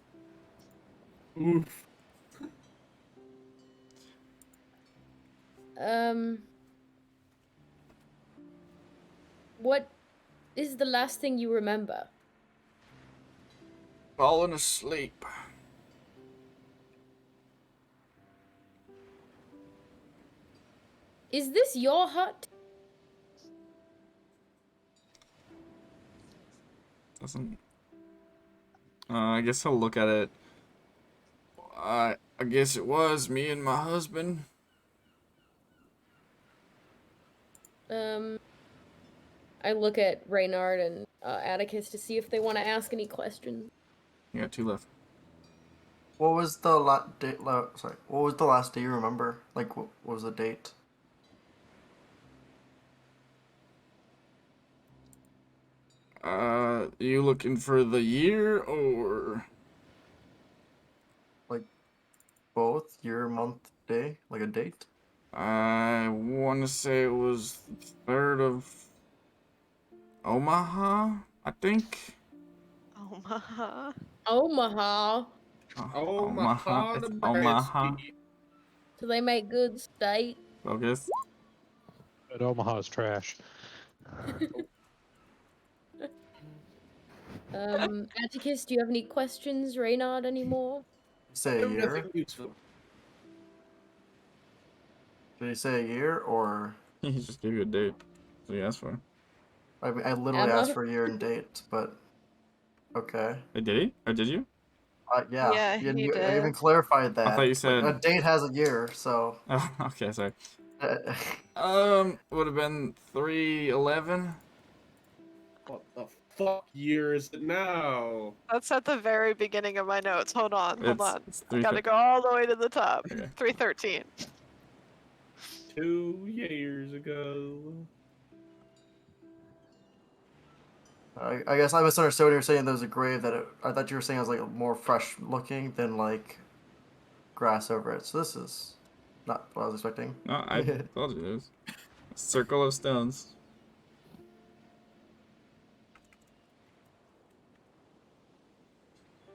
Oof. What is the last thing you remember? Falling asleep. Is this your hut? Doesn't... I guess I'll look at it. I guess it was me and my husband. I look at Reynard and Atticus to see if they want to ask any questions. You got 2 left. What was the date? Sorry, what was the last day you remember? Like, what was the date? You looking for the year or? Like, both year, month, day, like a date. I want to say it was the 3rd of Omaha, I think. Omaha. Omaha. Omaha It's to Omaha. Bradesvee. Do they make good steak? Focus. But Omaha's trash. Atticus, do you have any questions, Reynard, anymore? Say a year. Nothing useful. Did he say a year or? He just gave you a date. So you asked for. I mean, I literally Emma? asked for a year and date, but okay. Did he? Or did you? Yeah. Yeah, you, he I did. even clarified that. I thought you Like, said- a date has a year, so. Oh, okay, sorry. uh, Would have been 3/11. What the fuck year is it now? That's at the very beginning of my notes. Hold on. It's I gotta go all the way to the top. Okay. 313. 2 years ago. I guess I misunderstood when you were saying there was a grave. I thought you were saying it was like more fresh looking than like grass over it. So this is not what I was expecting. No, I told you it was a circle of stones.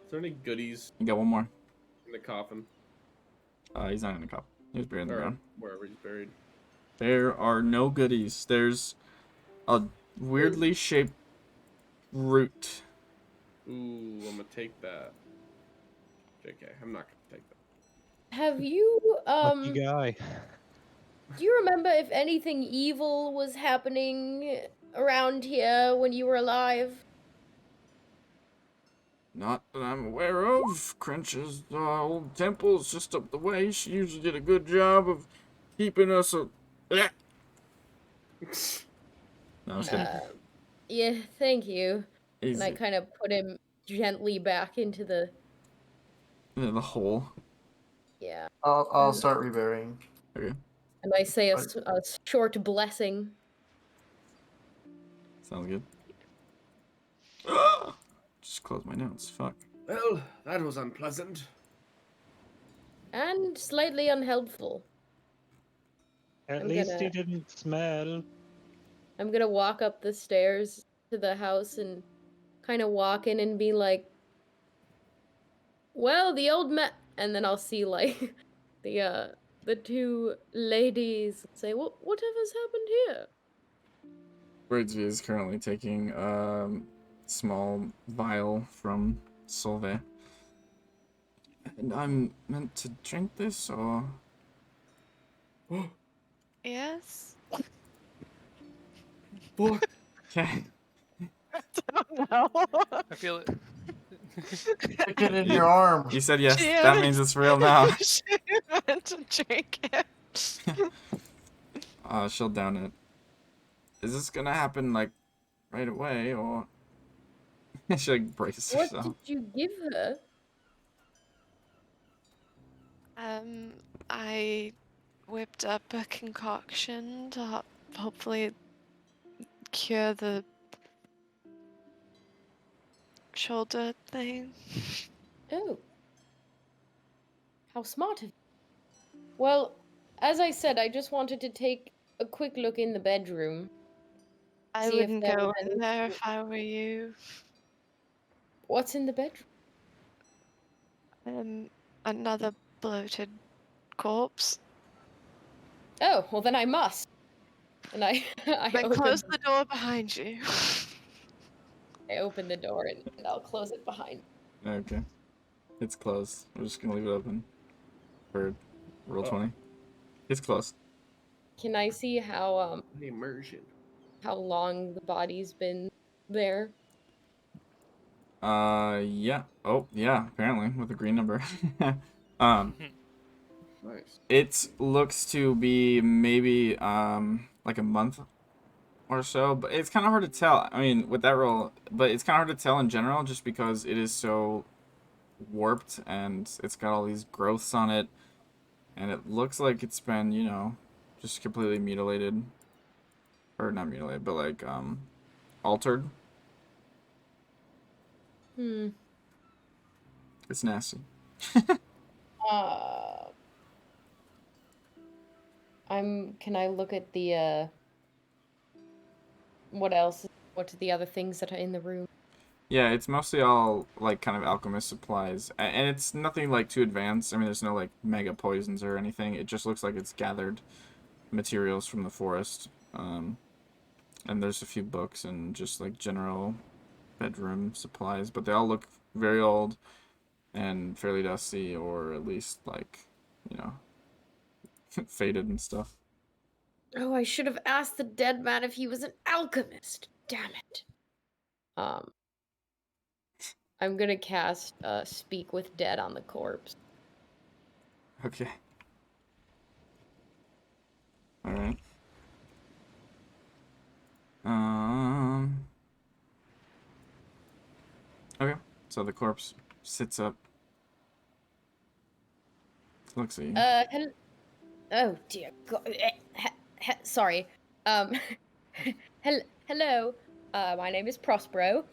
Is there any goodies You got one more. in the coffin? He's not in the cup. He was buried in the Or ground. wherever he's buried. There are no goodies. There's a weirdly shaped root. Ooh, I'm gonna take that. JK, I'm not gonna take that. Have you, Lucky guy. do you remember if anything evil was happening around here when you were alive? Not that I'm aware of. Crentia's old temple's just up the way. She usually did a good job of keeping us a... No, I was kidding. Yeah, thank you. Easy. And I kind of put him gently back into the. The hole. Yeah. I'll start reburying. Okay. And I say a Right. short blessing. Sounds good. Just close my notes. Fuck. Well, that was unpleasant. And slightly unhelpful. At I'm least gonna- you didn't smell. I'm gonna walk up the stairs to the house and kind of walk in and be like, well, the old man, and then I'll see like the two ladies say, whatever's happened here? Bradesvee is currently taking small vial from Solvay. And I'm meant to drink this, or Yes. Fuck. okay? No. I feel it. Stick it in your arm. You said yes. Yeah. That means it's real now. She meant to drink it. She'll down it. Is this gonna happen like right away, or she like braces What herself? did you give her? I whipped up a concoction to hopefully cure the shoulder thing. Oh. How smart of you. Well, as I said, I just wanted to take a quick look in the bedroom. I See if wouldn't there go was in there anything- if I were you. What's in the bedroom? Another bloated corpse. Oh, well then I must. And I Then close the door behind you. I open the door and I'll close it behind me. Okay. It's closed. We're just gonna leave it open for roll 20. It's closed. Can I see how Immersion. how long the body's been there? Yeah. Oh, yeah. Apparently, with a green number. um, Nice. it looks to be maybe like a month or so, but it's kind of hard to tell. I mean, with that roll, but it's kind of hard to tell in general, just because it is so warped and it's got all these growths on it, and it looks like it's been, you know, just completely mutilated, or not mutilated, but like altered. It's nasty. Can I look at the what else? What are the other things that are in the room? Yeah, it's mostly all like kind of alchemist supplies, and it's nothing like too advanced. I mean, there's no like mega poisons or anything. It just looks like it's gathered materials from the forest. And there's a few books and just like general bedroom supplies, but they all look very old and fairly dusty, or at least like, you know, faded and stuff. Oh, I should have asked the dead man if he was an alchemist. Damn it. I'm gonna cast Speak with Dead on the corpse. Okay. All right. Okay. So the corpse sits up. Looks at you. Oh dear God. Sorry. Hello. My name is Prospero.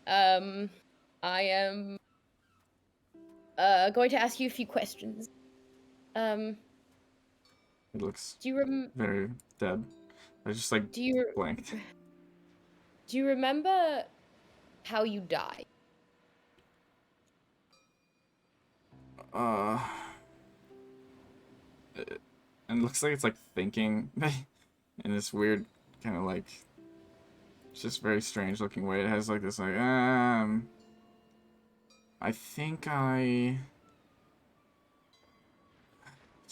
I am going to ask you a few questions. It looks Do you very dead. I just like blanked. Do you remember how you died? And it looks like it's like thinking in this weird kind of like, it's just very strange looking way. It has like this like I think I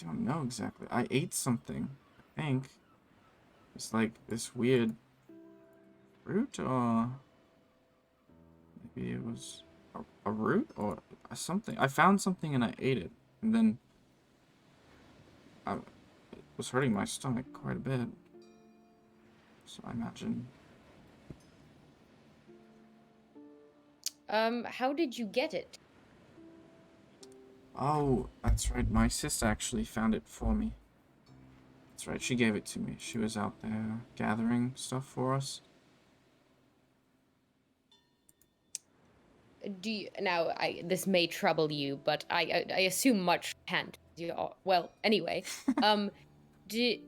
don't know exactly. I ate something. I think it's like this weird fruit, or maybe it was a root or something. I found something and I ate it, and then it was hurting my stomach quite a bit. So I imagine. How did you get it? Oh, that's right. My sister actually found it for me. That's right. She gave it to me. She was out there gathering stuff for us. Now, this may trouble you, but I assume much can't. Well, anyway, do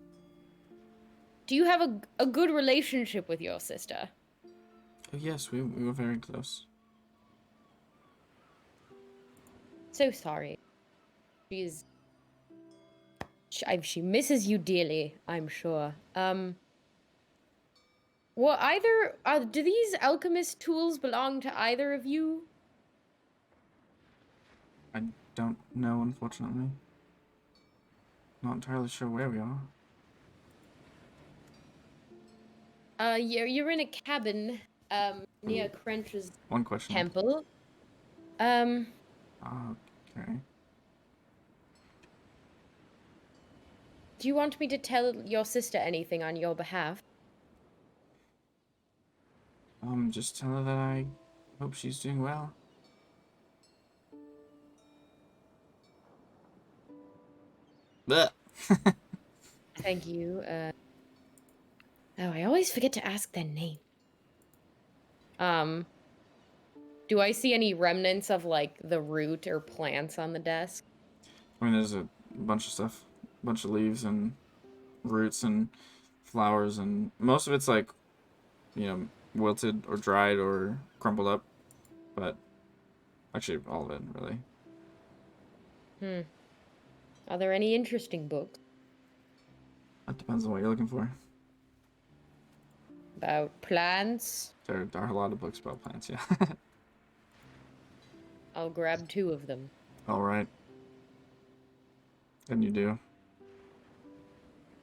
you have a good relationship with your sister? Oh, yes, we were very close. So sorry. She misses you dearly, I'm sure. Well, do these alchemist tools belong to either of you? I don't know, unfortunately. Not entirely sure where we are. You're in a cabin, near Crentia's One question. temple. Okay. Do you want me to tell your sister anything on your behalf? Just tell her that I hope she's doing well. Blech. Thank you. Oh, I always forget to ask their name. Do I see any remnants of, like, the root or plants on the desk? I mean, there's a bunch of stuff. A bunch of leaves and roots and flowers, and most of it's like, wilted or dried or crumpled up. But actually, all of it, really. Are there any interesting books? That depends on what you're looking for. About plants? There are a lot of books about plants, yeah. I'll grab 2 of them. All right. And you do.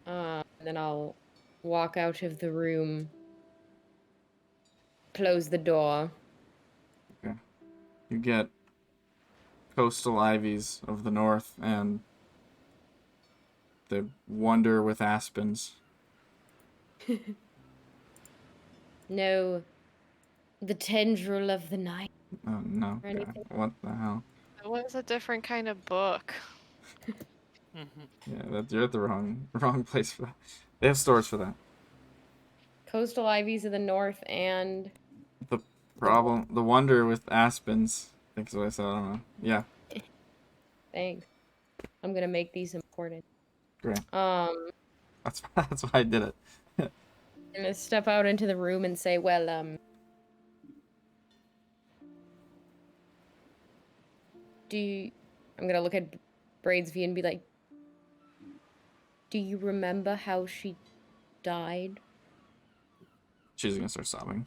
Then I'll walk out of the room, close the door. Okay. You get coastal ivies of the north and the wonder with aspens. No, the tendril of the night. Oh, no. Or God. anything. What the hell? It was a different kind of book. Yeah, you're at the wrong place for that. They have stores for that. Coastal ivies of the north and... The wonder with aspens. I think is what I said. I don't know. Yeah. Thanks. I'm gonna make these important. Great. I'm That's why I did it. gonna step out into the room and say, well, I'm gonna look at Bradesvee and be like, do you remember how she died? She's gonna start sobbing.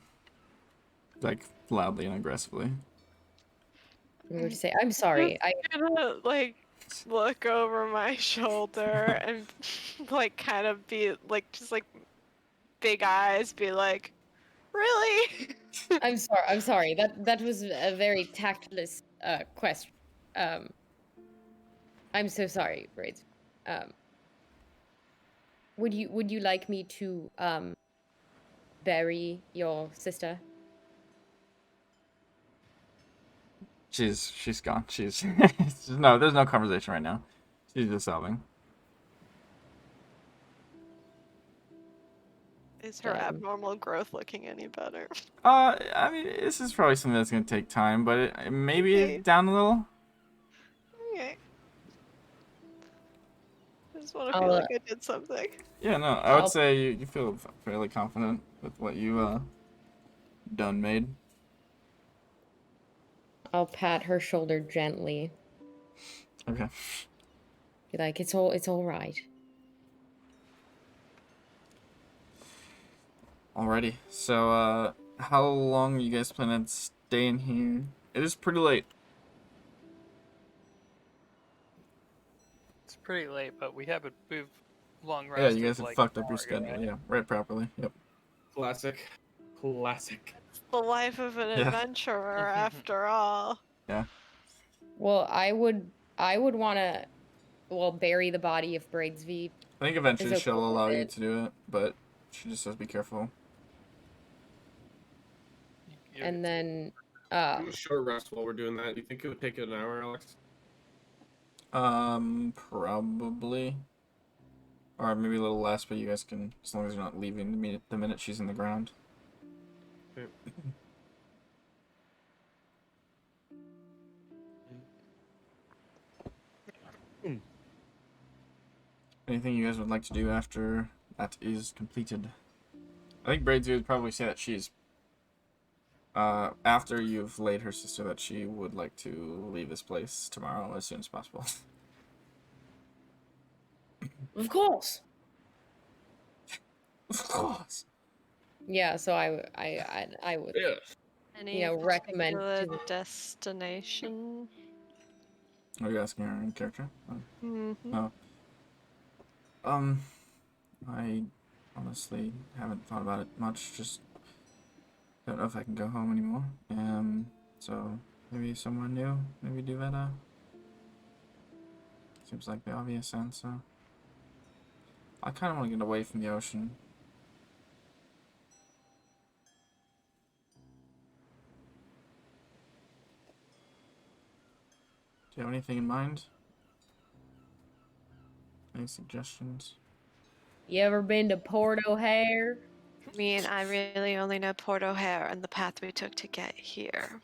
Like, loudly and aggressively. I'm going to say, I'm sorry. I'm gonna like look over my shoulder and like kind of be like just like big eyes, be like, really? I'm sorry. That was a very tactless question. I'm so sorry, Braids. Would you like me to bury your sister? She's gone. She's no. There's no conversation right now. She's just sobbing. Is her abnormal growth looking any better? I mean, this is probably something that's gonna take time, but maybe Okay. down a little. Okay. I just want to feel like I did something. Yeah, no, I would say you feel fairly confident with what you done made. I'll pat her shoulder gently. Okay. Be like, it's all right. Alrighty. So, how long are you guys planning on staying here? It is pretty late. It's pretty late, but we've long Yeah, rested. you guys have like, fucked up your hour ago, schedule. right? Yeah, right properly. Yep. Classic. The life of an adventurer, after all. Yeah. Well, I would want to, bury the body of Bradesvee. I think eventually Is she'll okay allow with you it. to do it, but she just says be careful. You'll And get then Do a short rest while we're doing that. Do you think it would take an hour, Alex? Probably. Or maybe a little less, but you guys can, as long as you're not leaving the minute she's in the ground. Okay. Anything you guys would like to do after that is completed? I think Bradesvee would probably say that she's, after you've laid her sister, that she would like to leave this place tomorrow as soon as possible. Of course. Of course. Yeah, so I would Yeah. Any recommend particular to- destination? Are you asking her in character? Mm-hmm. No. I honestly haven't thought about it much. Just don't know if I can go home anymore. So maybe somewhere new. Maybe do better. Seems like the obvious answer. I kind of want to get away from the ocean. Do you have anything in mind? Any suggestions? You ever been to Port O'Hare? I mean, I really only know Port O'Hare and the path we took to get here.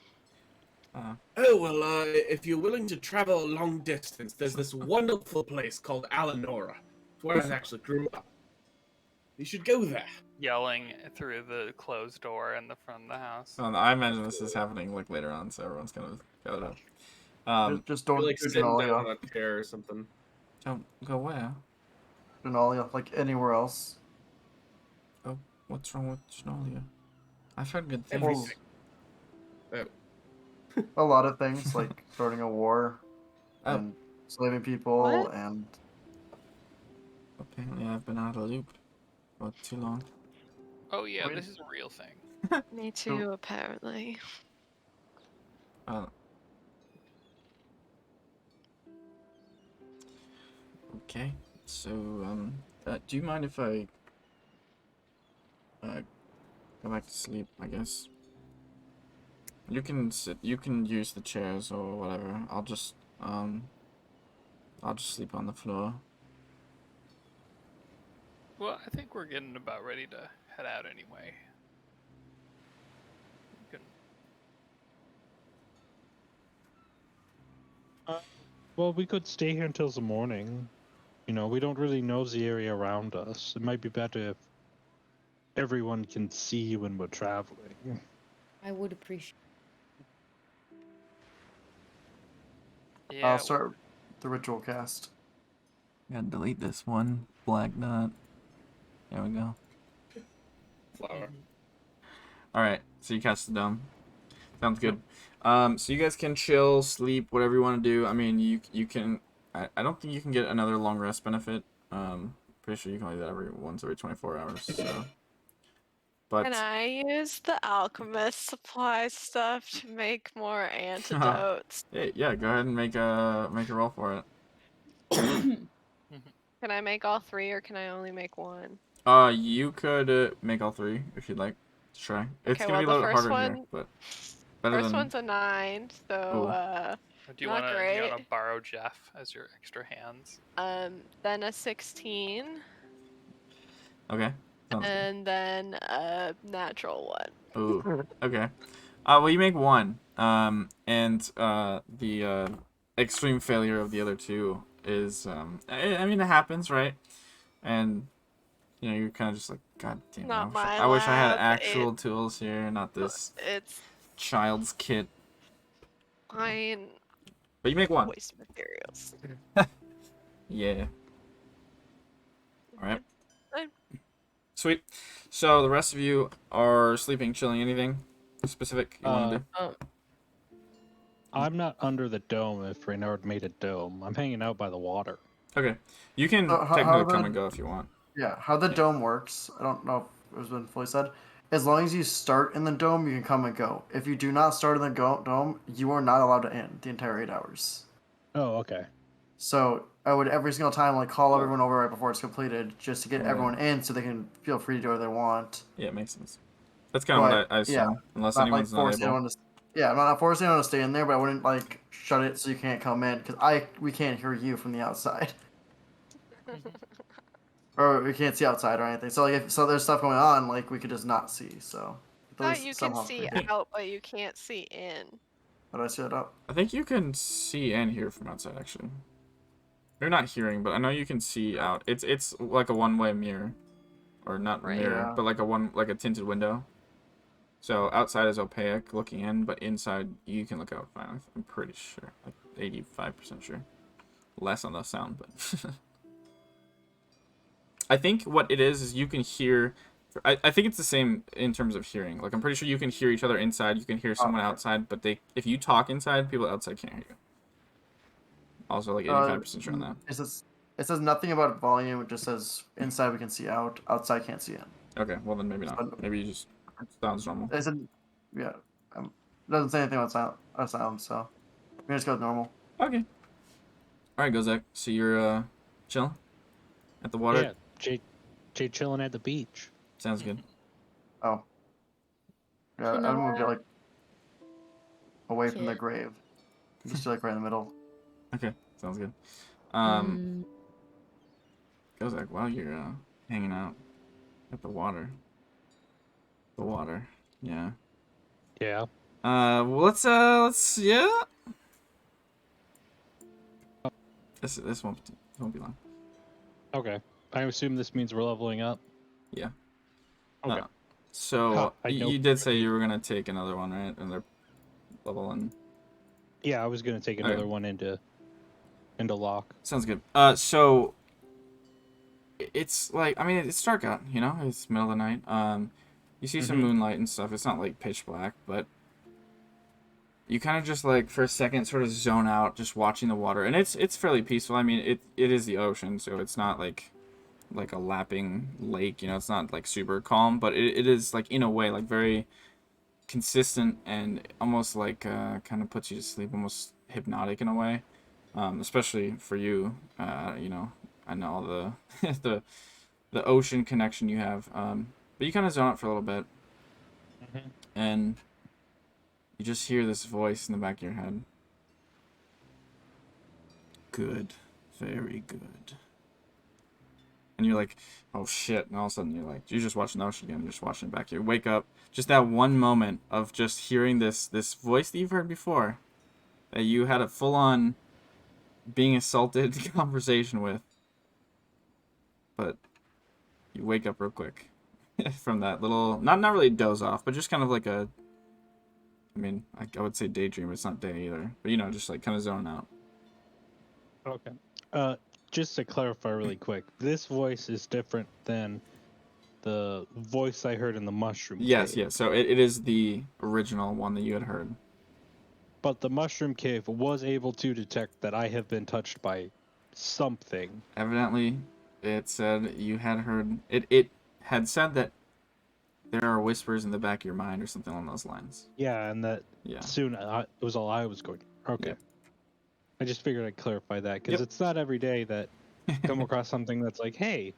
Oh, well, if you're willing to travel a long distance, there's this wonderful place called Alanora, where I actually grew up. You should go there. Yelling through the closed door in the front of the house. I imagine this is happening like later on, so everyone's kind of gathered up. Just You're don't like do sitting down Denalia. on a chair or something. Don't go where? Denalia, like anywhere else. Oh, what's wrong with Shnolia? I've heard good things. Everything. A lot of things, like starting a war Oh. and slaving people What? and Apparently I've been out of the loop for too long. Oh yeah, Wait. this is a real thing. Me too, apparently. Okay, so, do you mind if I, go back to sleep, I guess? You can you can use the chairs or whatever. I'll just sleep on the floor. Well, I think we're getting about ready to head out anyway. We can- Well, we could stay here until the morning. You know, we don't really know the area around us. It might be better if everyone can see when we're traveling. I would appreciate. Yeah, I'll start the ritual cast. Gotta delete this one black dot. There we go. Flower. Alright, so you cast the dome. Sounds good. So you guys can chill, sleep, whatever you want to do. I mean, you can... I don't think you can get another long rest benefit. Pretty sure you can only do that every 24 hours, so... But... Can I use the alchemist supply stuff to make more antidotes? Yeah, go ahead and make a roll for it. Can I make all three or can I only make one? You could make all three if you'd like to try. It's Okay, gonna be a well, little the harder first here, one- but better First than. one's a 9, so do you not want great. to borrow Jeff as your extra hands? then a 16, Okay. Sounds and then a natural 1. Ooh. Okay. Well, you make one. And the extreme failure of the other two is I mean it happens, right? And you know you're kind of just like, God damn it! Not my I wish I had lab, actual tools here, not this It's child's kit. fine. But you make one. Waste materials. Yeah. All right. Fine. Sweet. So the rest of you are sleeping, chilling. Anything specific you want to do? I'm not under the dome if Reynard made a dome. I'm hanging out by the water. Okay. You can how technically come the- and go if you want. Yeah, how the dome works, I don't know if it was been fully said. As long as you start in the dome, you can come and go. If you do not start in the dome, you are not allowed to end the entire 8 hours. Oh, okay. So I would every single time like call everyone over right before it's completed, just to get Oh, yeah. everyone in so they can feel free to do whatever they want. Yeah, it makes sense. That's kind of what I assume. yeah, Unless Not like anyone's not force able. anyone to. Yeah, I'm not forcing anyone to stay in there, but I wouldn't like shut it so you can't come in because we can't hear you from the outside, or we can't see outside or anything. So like if there's stuff going on, like we could just not see. So at Thought least you can somehow. see Okay. out, but you can't see in. How do I set it up? I think you can see and hear from outside, actually. You're not hearing, but I know you can see out. It's like a one-way mirror, or not Right. mirror, Yeah. but like a tinted window. So outside is opaque looking in, but inside you can look out fine. I'm pretty sure, like 85% sure. Less on the sound, but I think what it is you can hear. I think it's the same in terms of hearing. Like I'm pretty sure you can hear each other inside. You can hear someone Okay. outside, but if you talk inside, people outside can't hear you. Also, like 85% sure on that. It says nothing about volume. It just says inside we can see out, outside can't see in. Okay, well then maybe not. But Maybe you just sounds normal. it said, yeah, it doesn't say anything about sound, so we can just go with normal. Okay. All right, Gozek. So you're chilling at the water. Yeah, Jay chilling at the beach. Sounds good. Oh, yeah, Can I'm gonna get like away from the Can't. grave. Just like right in the middle. Okay, sounds good. Mm, Gozek, while you're hanging out at the water. The water. Yeah. Yeah. Well, let's yeah. This won't be long. Okay. I assume this means we're leveling up. Yeah. Okay. So Huh, I know- you did say you were gonna take another one, right? Another level and Yeah, I was gonna take another one into lock. sounds good. So it's like I mean it's dark out, you know. It's middle of the night. You see some moonlight and stuff. It's not like pitch black, but you kind of just like for a second sort of zone out, just watching the water, and it's fairly peaceful. I mean it is the ocean, so it's not like a lapping lake, you know. It's not like super calm, but it is like in a way like very consistent and almost like kind of puts you to sleep, almost hypnotic in a way. Especially for you, you know, I know all the the ocean connection you have. But you kind of zone out for a little bit, and you just hear this voice in the back of your head. Good, very good. And you're like, oh shit, and all of a sudden you're just watching the ocean again, you're just watching it back here. Wake up, just that one moment of just hearing this voice that you've heard before, that you had a full-on being assaulted conversation with, but you wake up real quick from that little, not really doze off, but just kind of like a, I mean, I would say daydream, but it's not day either, but you know, just like kind of zoning out. Okay. Just to clarify really quick, this voice is different than the voice I heard in the mushroom Yes, cave. yes. So it is the original one that you had heard. But the mushroom cave was able to detect that I have been touched by something. Evidently, it said you had heard it. It had said that there are whispers in the back of your mind or something along those lines. Yeah, and that Yeah. soon it was all I was going. Okay. Yep. I just figured I'd clarify that because it's not every day that come across something that's like, hey,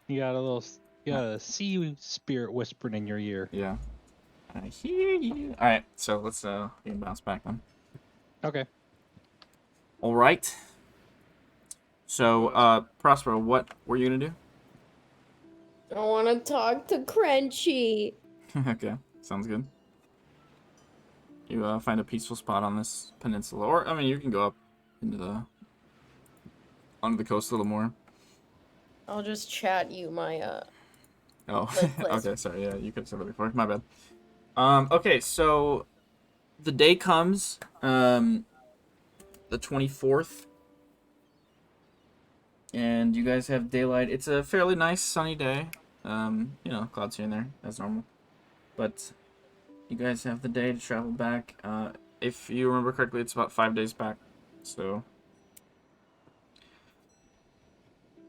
you got a sea spirit whispering in your ear. Yeah. I hear you. All right. So let's we can bounce back then. Okay. All right. So Prospero, what were you gonna do? I want to talk to Crentia. Okay. Sounds good. You find a peaceful spot on this peninsula, or I mean, you can go up into onto the coast a little more. I'll just chat you my Oh, place. okay. Sorry. Yeah, you could have said that before. My bad. Okay. So the day comes, the 24th, and you guys have daylight. It's a fairly nice sunny day. You know, clouds here and there as normal, but you guys have the day to travel back. If you remember correctly, it's about 5 days back. So,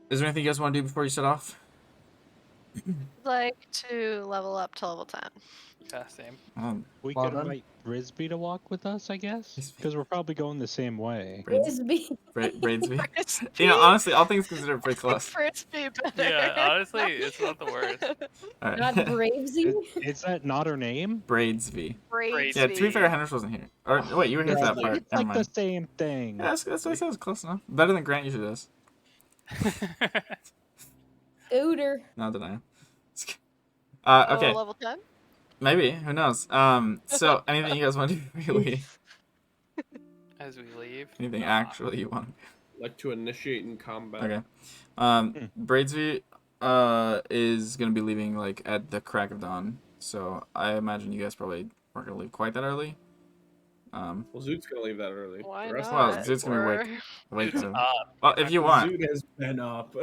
is there anything you guys want to do before you set off? like to level up to level 10. Yeah, same. We Well could then. invite Brisbee to walk with us, I guess, Brisbee. because we're probably going the same way. Frisbee. Bradesvee. Frisbee. You know, honestly, all things considered, pretty I close. think Frisbee better. Yeah, honestly, it's not the worst. All Not right. Bravesy. Is that not her name? Bradesvee. Yeah, to be Bradesvee. fair, Henris wasn't here. Or wait, you were here for that Bradley. part. It's Never like the mind. same thing. Yeah, that's what I said. It was close enough. Better than Grant usually does. Odor. No denial. Oh, Okay, level 10? maybe. Who knows? So anything you guys want to do before you leave? As we leave. Anything actually you want? Like to initiate in combat. Okay. Bradesvee is gonna be leaving like at the crack of dawn. So I imagine you guys probably weren't gonna leave quite that early. Well, Zoot's gonna leave that early. Why The rest not? Well, Zoot's gonna be We're- wait Zoot's to. up. Well, if you want. Zoot has been up.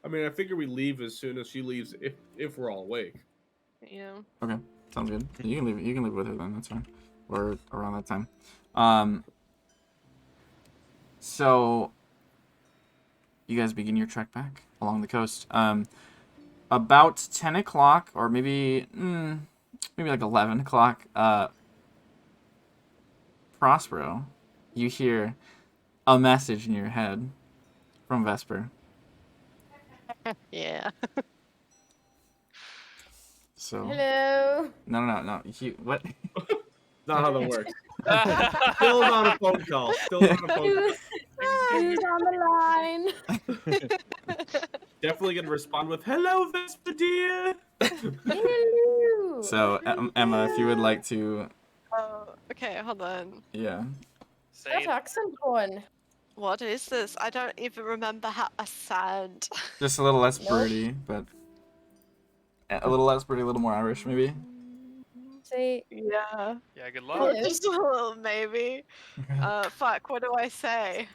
I mean, I figure we leave as soon as she leaves, if we're all awake. Yeah. Okay, sounds good. You can leave. You can leave with her then. That's fine. Or around that time. So you guys begin your trek back along the coast. About 10 o'clock, or maybe like 11 o'clock. Prospero, you hear a message in your head from Vesper. Yeah. So Hello. no. What? Not how that works. Still not a phone call. Still not a phone call. Who's on the line? Definitely gonna respond with "Hello, Vespa dear." Hello. So Emma, if you would like to, Oh, okay, hold on. yeah. Say That accent one. What is this? I don't even remember how a sound. Just a little less Nope. broody, but a little less broody, a little more Irish, maybe. Say Yeah. yeah, good hello. luck. Just a little maybe. Fuck, what do I say?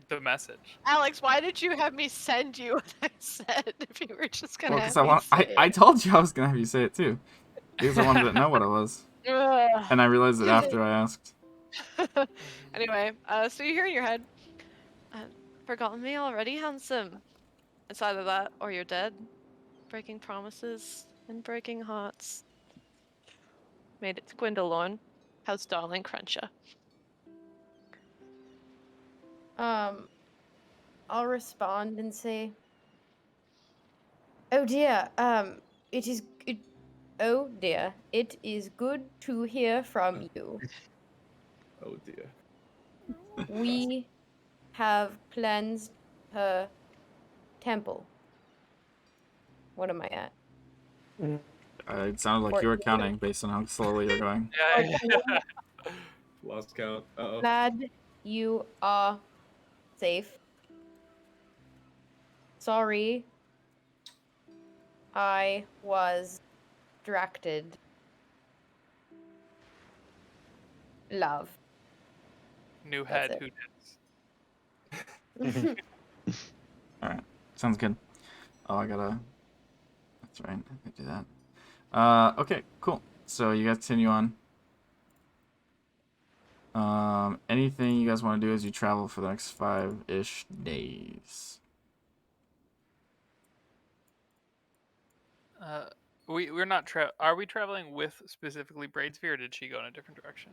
The message. Alex, why did you have me send you what I said if you were just gonna Well, have because me say I it? told you I was gonna have you say it too, because I wanted to know what it was, Ugh. and I realized it after I asked. Anyway, so you hear in your head, forgotten me already, handsome. It's either that or you're dead. Breaking promises and breaking hearts. Made it to Gwendolyn. How's darling Crentia? I'll respond and say, "Oh dear, oh dear, it is good to hear from you. Oh dear. We have cleansed her temple." What am I at? It sounded like you were counting based on how slowly you're going. Yeah. Lost count. Uh-oh. Glad you are safe. Sorry. I was distracted. Love. New That's head. it. Who did? All right, sounds good. Oh, I gotta. That's right. I could do that. Okay, cool. So you guys continue on. Anything you guys want to do as you travel for the next 5-ish days? We're not are we traveling with specifically Bradesvee, or did she go in a different direction?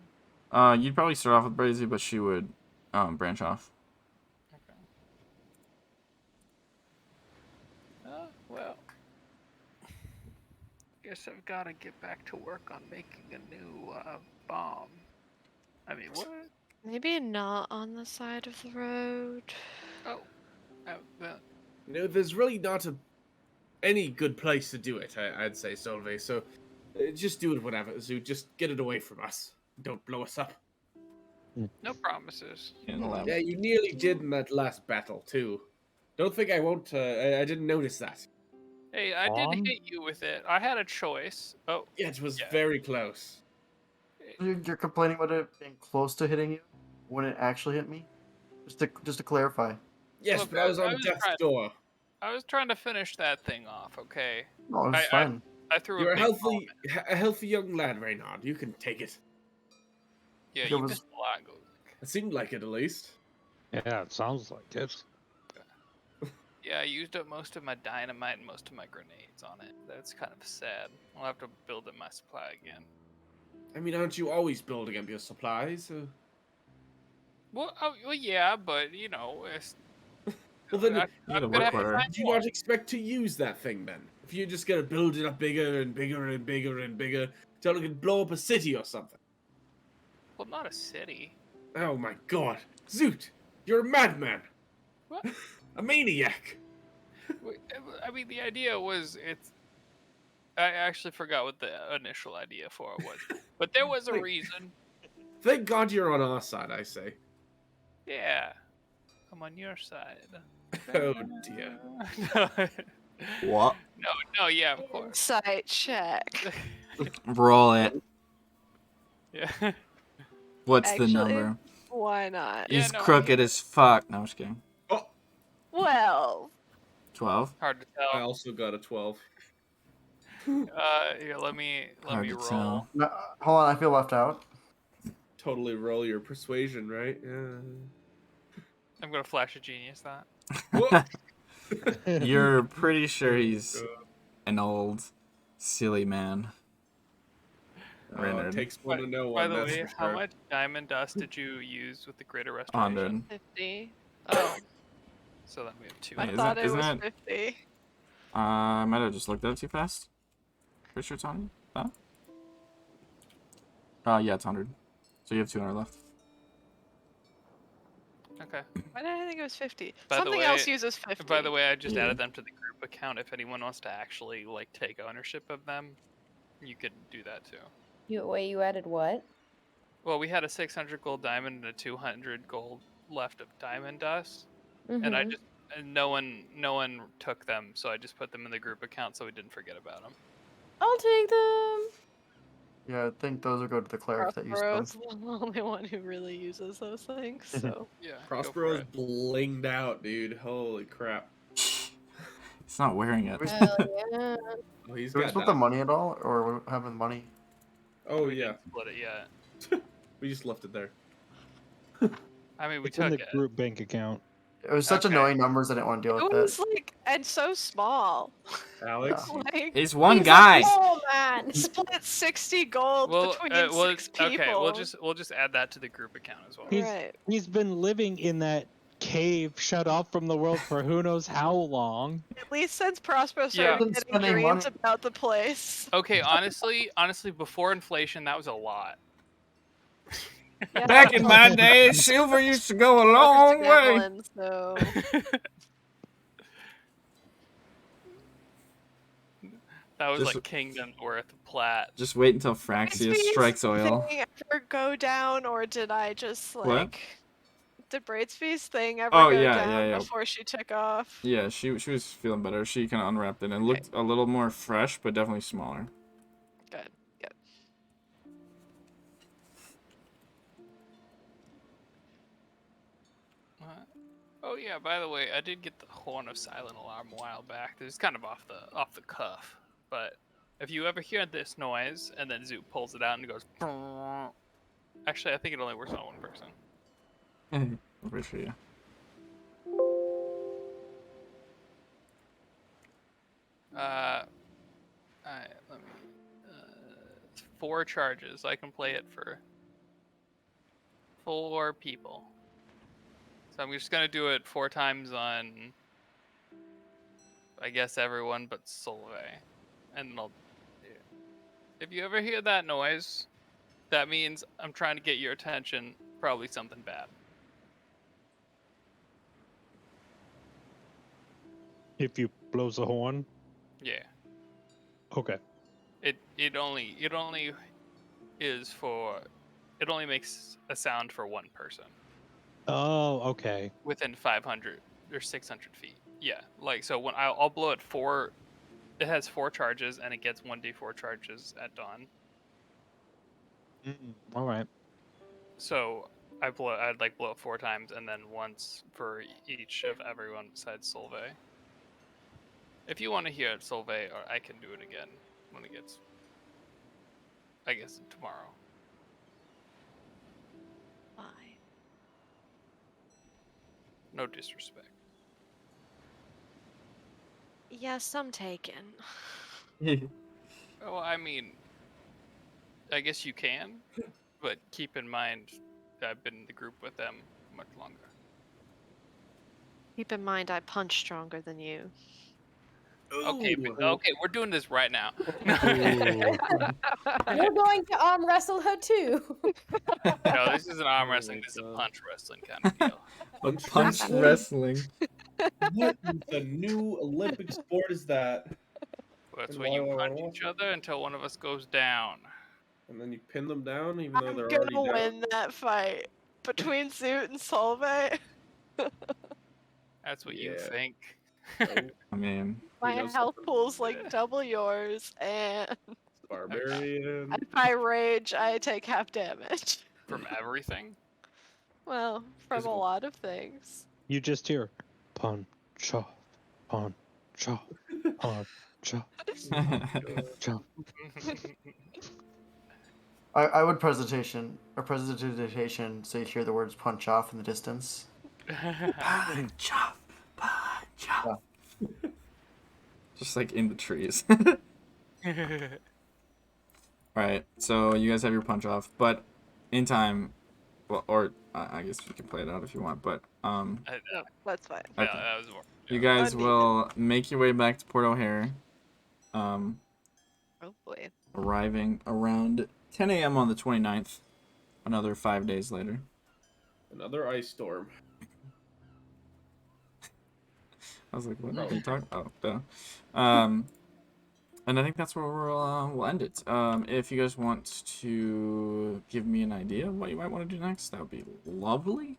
You'd probably start off with Bradesvee, but she would branch off. Okay. Well, guess I've got to get back to work on making a new bomb. I mean, what? Maybe not on the side of the road. Well, No, there's really not any good place to do it. I'd say, Solveig. So, just do it whenever, Zoot. Just get it away from us. Don't blow us up. no promises. In the lab. Yeah, you nearly did in that last battle too. Don't think I won't. I didn't notice that. Hey, I did hit you with it. I had a choice. Oh, Yeah, it was Yeah. very close. You're complaining about it being close to hitting you when it actually hit me? Just to clarify. Yes, Look, but I was I on was death's trying- door. I was trying to finish that thing off. Okay, No, it's I- fine. I threw You're a a big bomb. healthy young lad, Reynard. You can take it. Yeah, It you was- missed a lot. It seemed like it, at least. Yeah, it sounds like it. Yeah, I used up most of my dynamite and most of my grenades on it. That's kind of sad. I'll have to build up my supply again. I mean, aren't you always building up your supplies? Well, yeah, but you know, Well, then, You gotta I'm gonna work have to harder. find do you more. not expect to use that thing then? If you're just gonna build it up bigger and bigger and bigger and bigger, till it can blow up a city or something. Well, not a city. Oh my god. Zoot! You're a madman! What? A maniac! I mean, the idea was I actually forgot what the initial idea for it was, but there was a Like- reason. Thank God you're on our side, I say. Yeah, I'm on your side. Oh dear. no, What? no, yeah, of course. Insight check. Roll it. Yeah, What's the Actually, number? why not? Yeah, He's no, I crooked mean- as fuck. No, I'm just kidding. Oh, Well, 12. hard to I tell. also got a 12. Here, let me Hard to roll. tell. No, hold on, I feel left out. Totally roll your persuasion, right? Yeah. I'm gonna flash a genius that. Whoa! You're pretty sure he's God. an old, silly man. Oh, Rendered. it takes one to know By one, the that's way, for how sure. much diamond dust did you use with the greater restoration? 100. 50. Oh, So then we have two. I Wait, thought it isn't was it- 50. I might have just looked at it too fast. Pretty sure it's 100. That? Yeah, it's 100. So you have 200 left. Okay. Why did I think it was 50? By the Something way- else uses 50. By the way, I just Yeah. added them to the group account. If anyone wants to actually like take ownership of them, you could do that too. You added what? Well, we had a 600 gold diamond and a 200 gold left of diamond dust, Mm-hmm. and I just and no one took them, so I just put them in the group account so we didn't forget about them. I'll take them. Yeah, I think those will go to the cleric that used them. Prospero's the only one who really uses those things, so. Yeah. go for Prospero's it. blinged out, dude. Holy crap. He's not wearing it. Hell yeah. Oh, he's Do we got split the that. money at all, or what happened with money? Oh, We yeah. didn't split it yet. We just left it there. I mean, we It's in took the it. group bank account. It was such Okay. annoying numbers, I didn't want to deal It with was it. like, and so small. Alex? Like, He's one He's a guy. mole man. split 60 gold Well, between 6 people. okay. We'll just add that to the group account as well. He's- Right. He's been living in that cave, shut off from the world for who knows how long. At least since Prospero Yeah. started getting Spending dreams money. about the place. Okay, honestly, before inflation, that was a lot. Yeah, Back in my day, silver used to go a long way. gambling, so. That was Just- like kingdom's worth of plat. Just wait until Fraxius Bradesvee's strikes oil. thing ever go down, or did I just like? Did Bradesvee's thing ever Oh, go yeah, down yeah, yeah. before she took off? Yeah, she was feeling better. She kind of unwrapped it and it looked a little more fresh, but definitely smaller. Good. Good. Oh yeah, by the way, I did get the horn of silent alarm a while back. This is kind of off the cuff, but if you ever hear this noise and then Zoot pulls it out and it goes, "Brrrr." Actually, I think it only works on one person. I'm pretty sure, yeah. Let me. 4 charges. I can play it for 4 people. So I'm just gonna do it 4 times on, I guess, everyone but Solvay, and then I'll. If you ever hear that noise, that means I'm trying to get your attention. Probably something bad. If you blows a horn. Yeah. Okay. It only is for. It only makes a sound for one person Oh, okay. within 500 or 600 feet. Yeah, like so when I'll blow it 4. It has 4 charges and it gets 1d4 charges at dawn. All right. So I'd blow it 4 times and then once for each of everyone besides Solvay. If you want to hear it, Solvay, or I can do it again when it gets. I guess tomorrow. Fine. No disrespect. Yeah, some taken. Well, I mean, I guess you can, but keep in mind that I've been in the group with them much longer. Keep in mind, I punch stronger than you. Okay, Ooh. okay, we're doing this right now. No, Ooh. You're going to arm wrestle her too. no, this isn't arm Oh wrestling. my This is a God. punch wrestling kind of deal. Punch wrestling. What the new Olympic sport is that? That's And when you punch each other until one of us goes down. And then you pin them down, even though I'm they're gonna already down. win that fight between Zoot and Solvay. That's what you Yeah. think. Oh, I mean, My know health something? pool's like double yours, and barbarian. if I rage, I take half damage. From everything. Well, from a Physical. lot of things. You just hear punch off, punch off, punch off, punch off. I would presentation so you hear the words punch off in the distance. punch off, punch off. Just like in the trees. Alright, so you guys have your punch off, but in time, well, or I guess you can play it out if you want, but No, that's fine. Yeah, Okay. that was more. You guys Unneeded. will make your way back to Port O'Hare, Oh boy. arriving around 10 a.m. on the 29th, another 5 days later. Another ice storm. I was like, what No. are you talking about? Oh, duh. And I think that's where we'll end it. If you guys want to give me an idea of what you might want to do next, that would be lovely.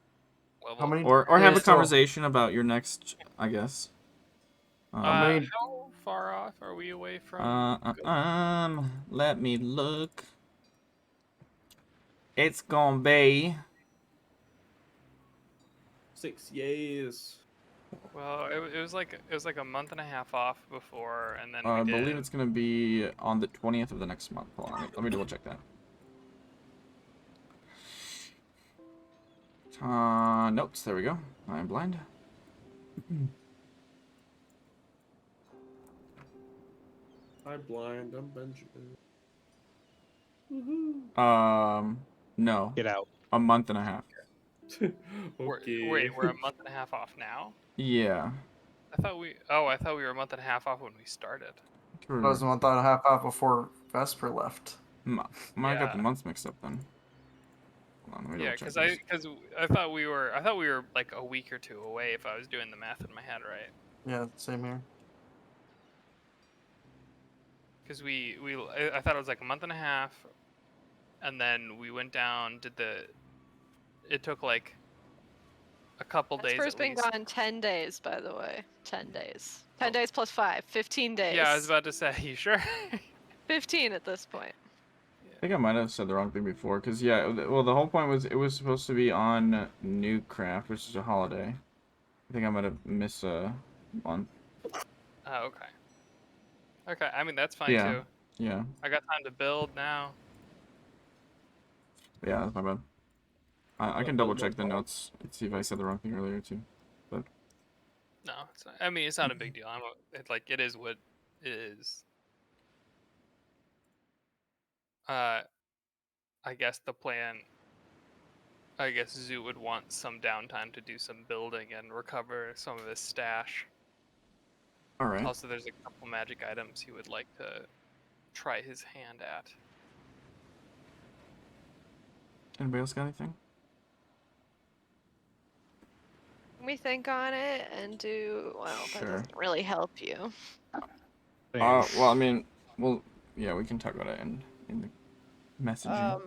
How many? Or have a days till- conversation about your next, I guess. many- How far off are we away from? Let me look. It's gonna be 6 years. Well, it was like a month and a half off before, and then I we believe did. it's gonna be on the 20th of the next month. Hold on, let me double check that. Notes. There we go. I am blind. I'm blind. I'm Benjamin. No, Get out. a month and a half. Okay. Wait, we're a month and a half off now. Yeah. I thought we were a month and a half off when we started. I was a month and a half out before Vesper left. I got the Yeah. months mixed up then. Hold on, let me Yeah, double check because this. I thought we were like a week or two away if I was doing the math in my head right. Yeah, same here. Because I thought it was like a month and a half, and then we went down. It took like a couple days. Vesper's At been least. gone 10 days, by the way. 10 days. 10 days plus 5. 15 days. Yeah, I was about to say. You sure? 15 at this point. I think I might have said the wrong thing before, because yeah, well, the whole point was it was supposed to be on New Craft, which is a holiday. I think I might have missed a month. Oh, okay. Okay, I mean that's fine Yeah. too. Yeah, I got time to build now. yeah, that's my bad. I can double check the notes and see if I said the wrong thing earlier too. No, it's not, I mean it's not a big deal. It's like it is what it is. I guess the plan. I guess Zoo would want some downtime to do some building and recover some of his stash. All right. Also, there's a couple magic items he would like to try his hand at. Anybody else got anything? We think on it and do. Well, that Sure. doesn't really help you. Well, I mean, yeah, we can talk about it in the messaging.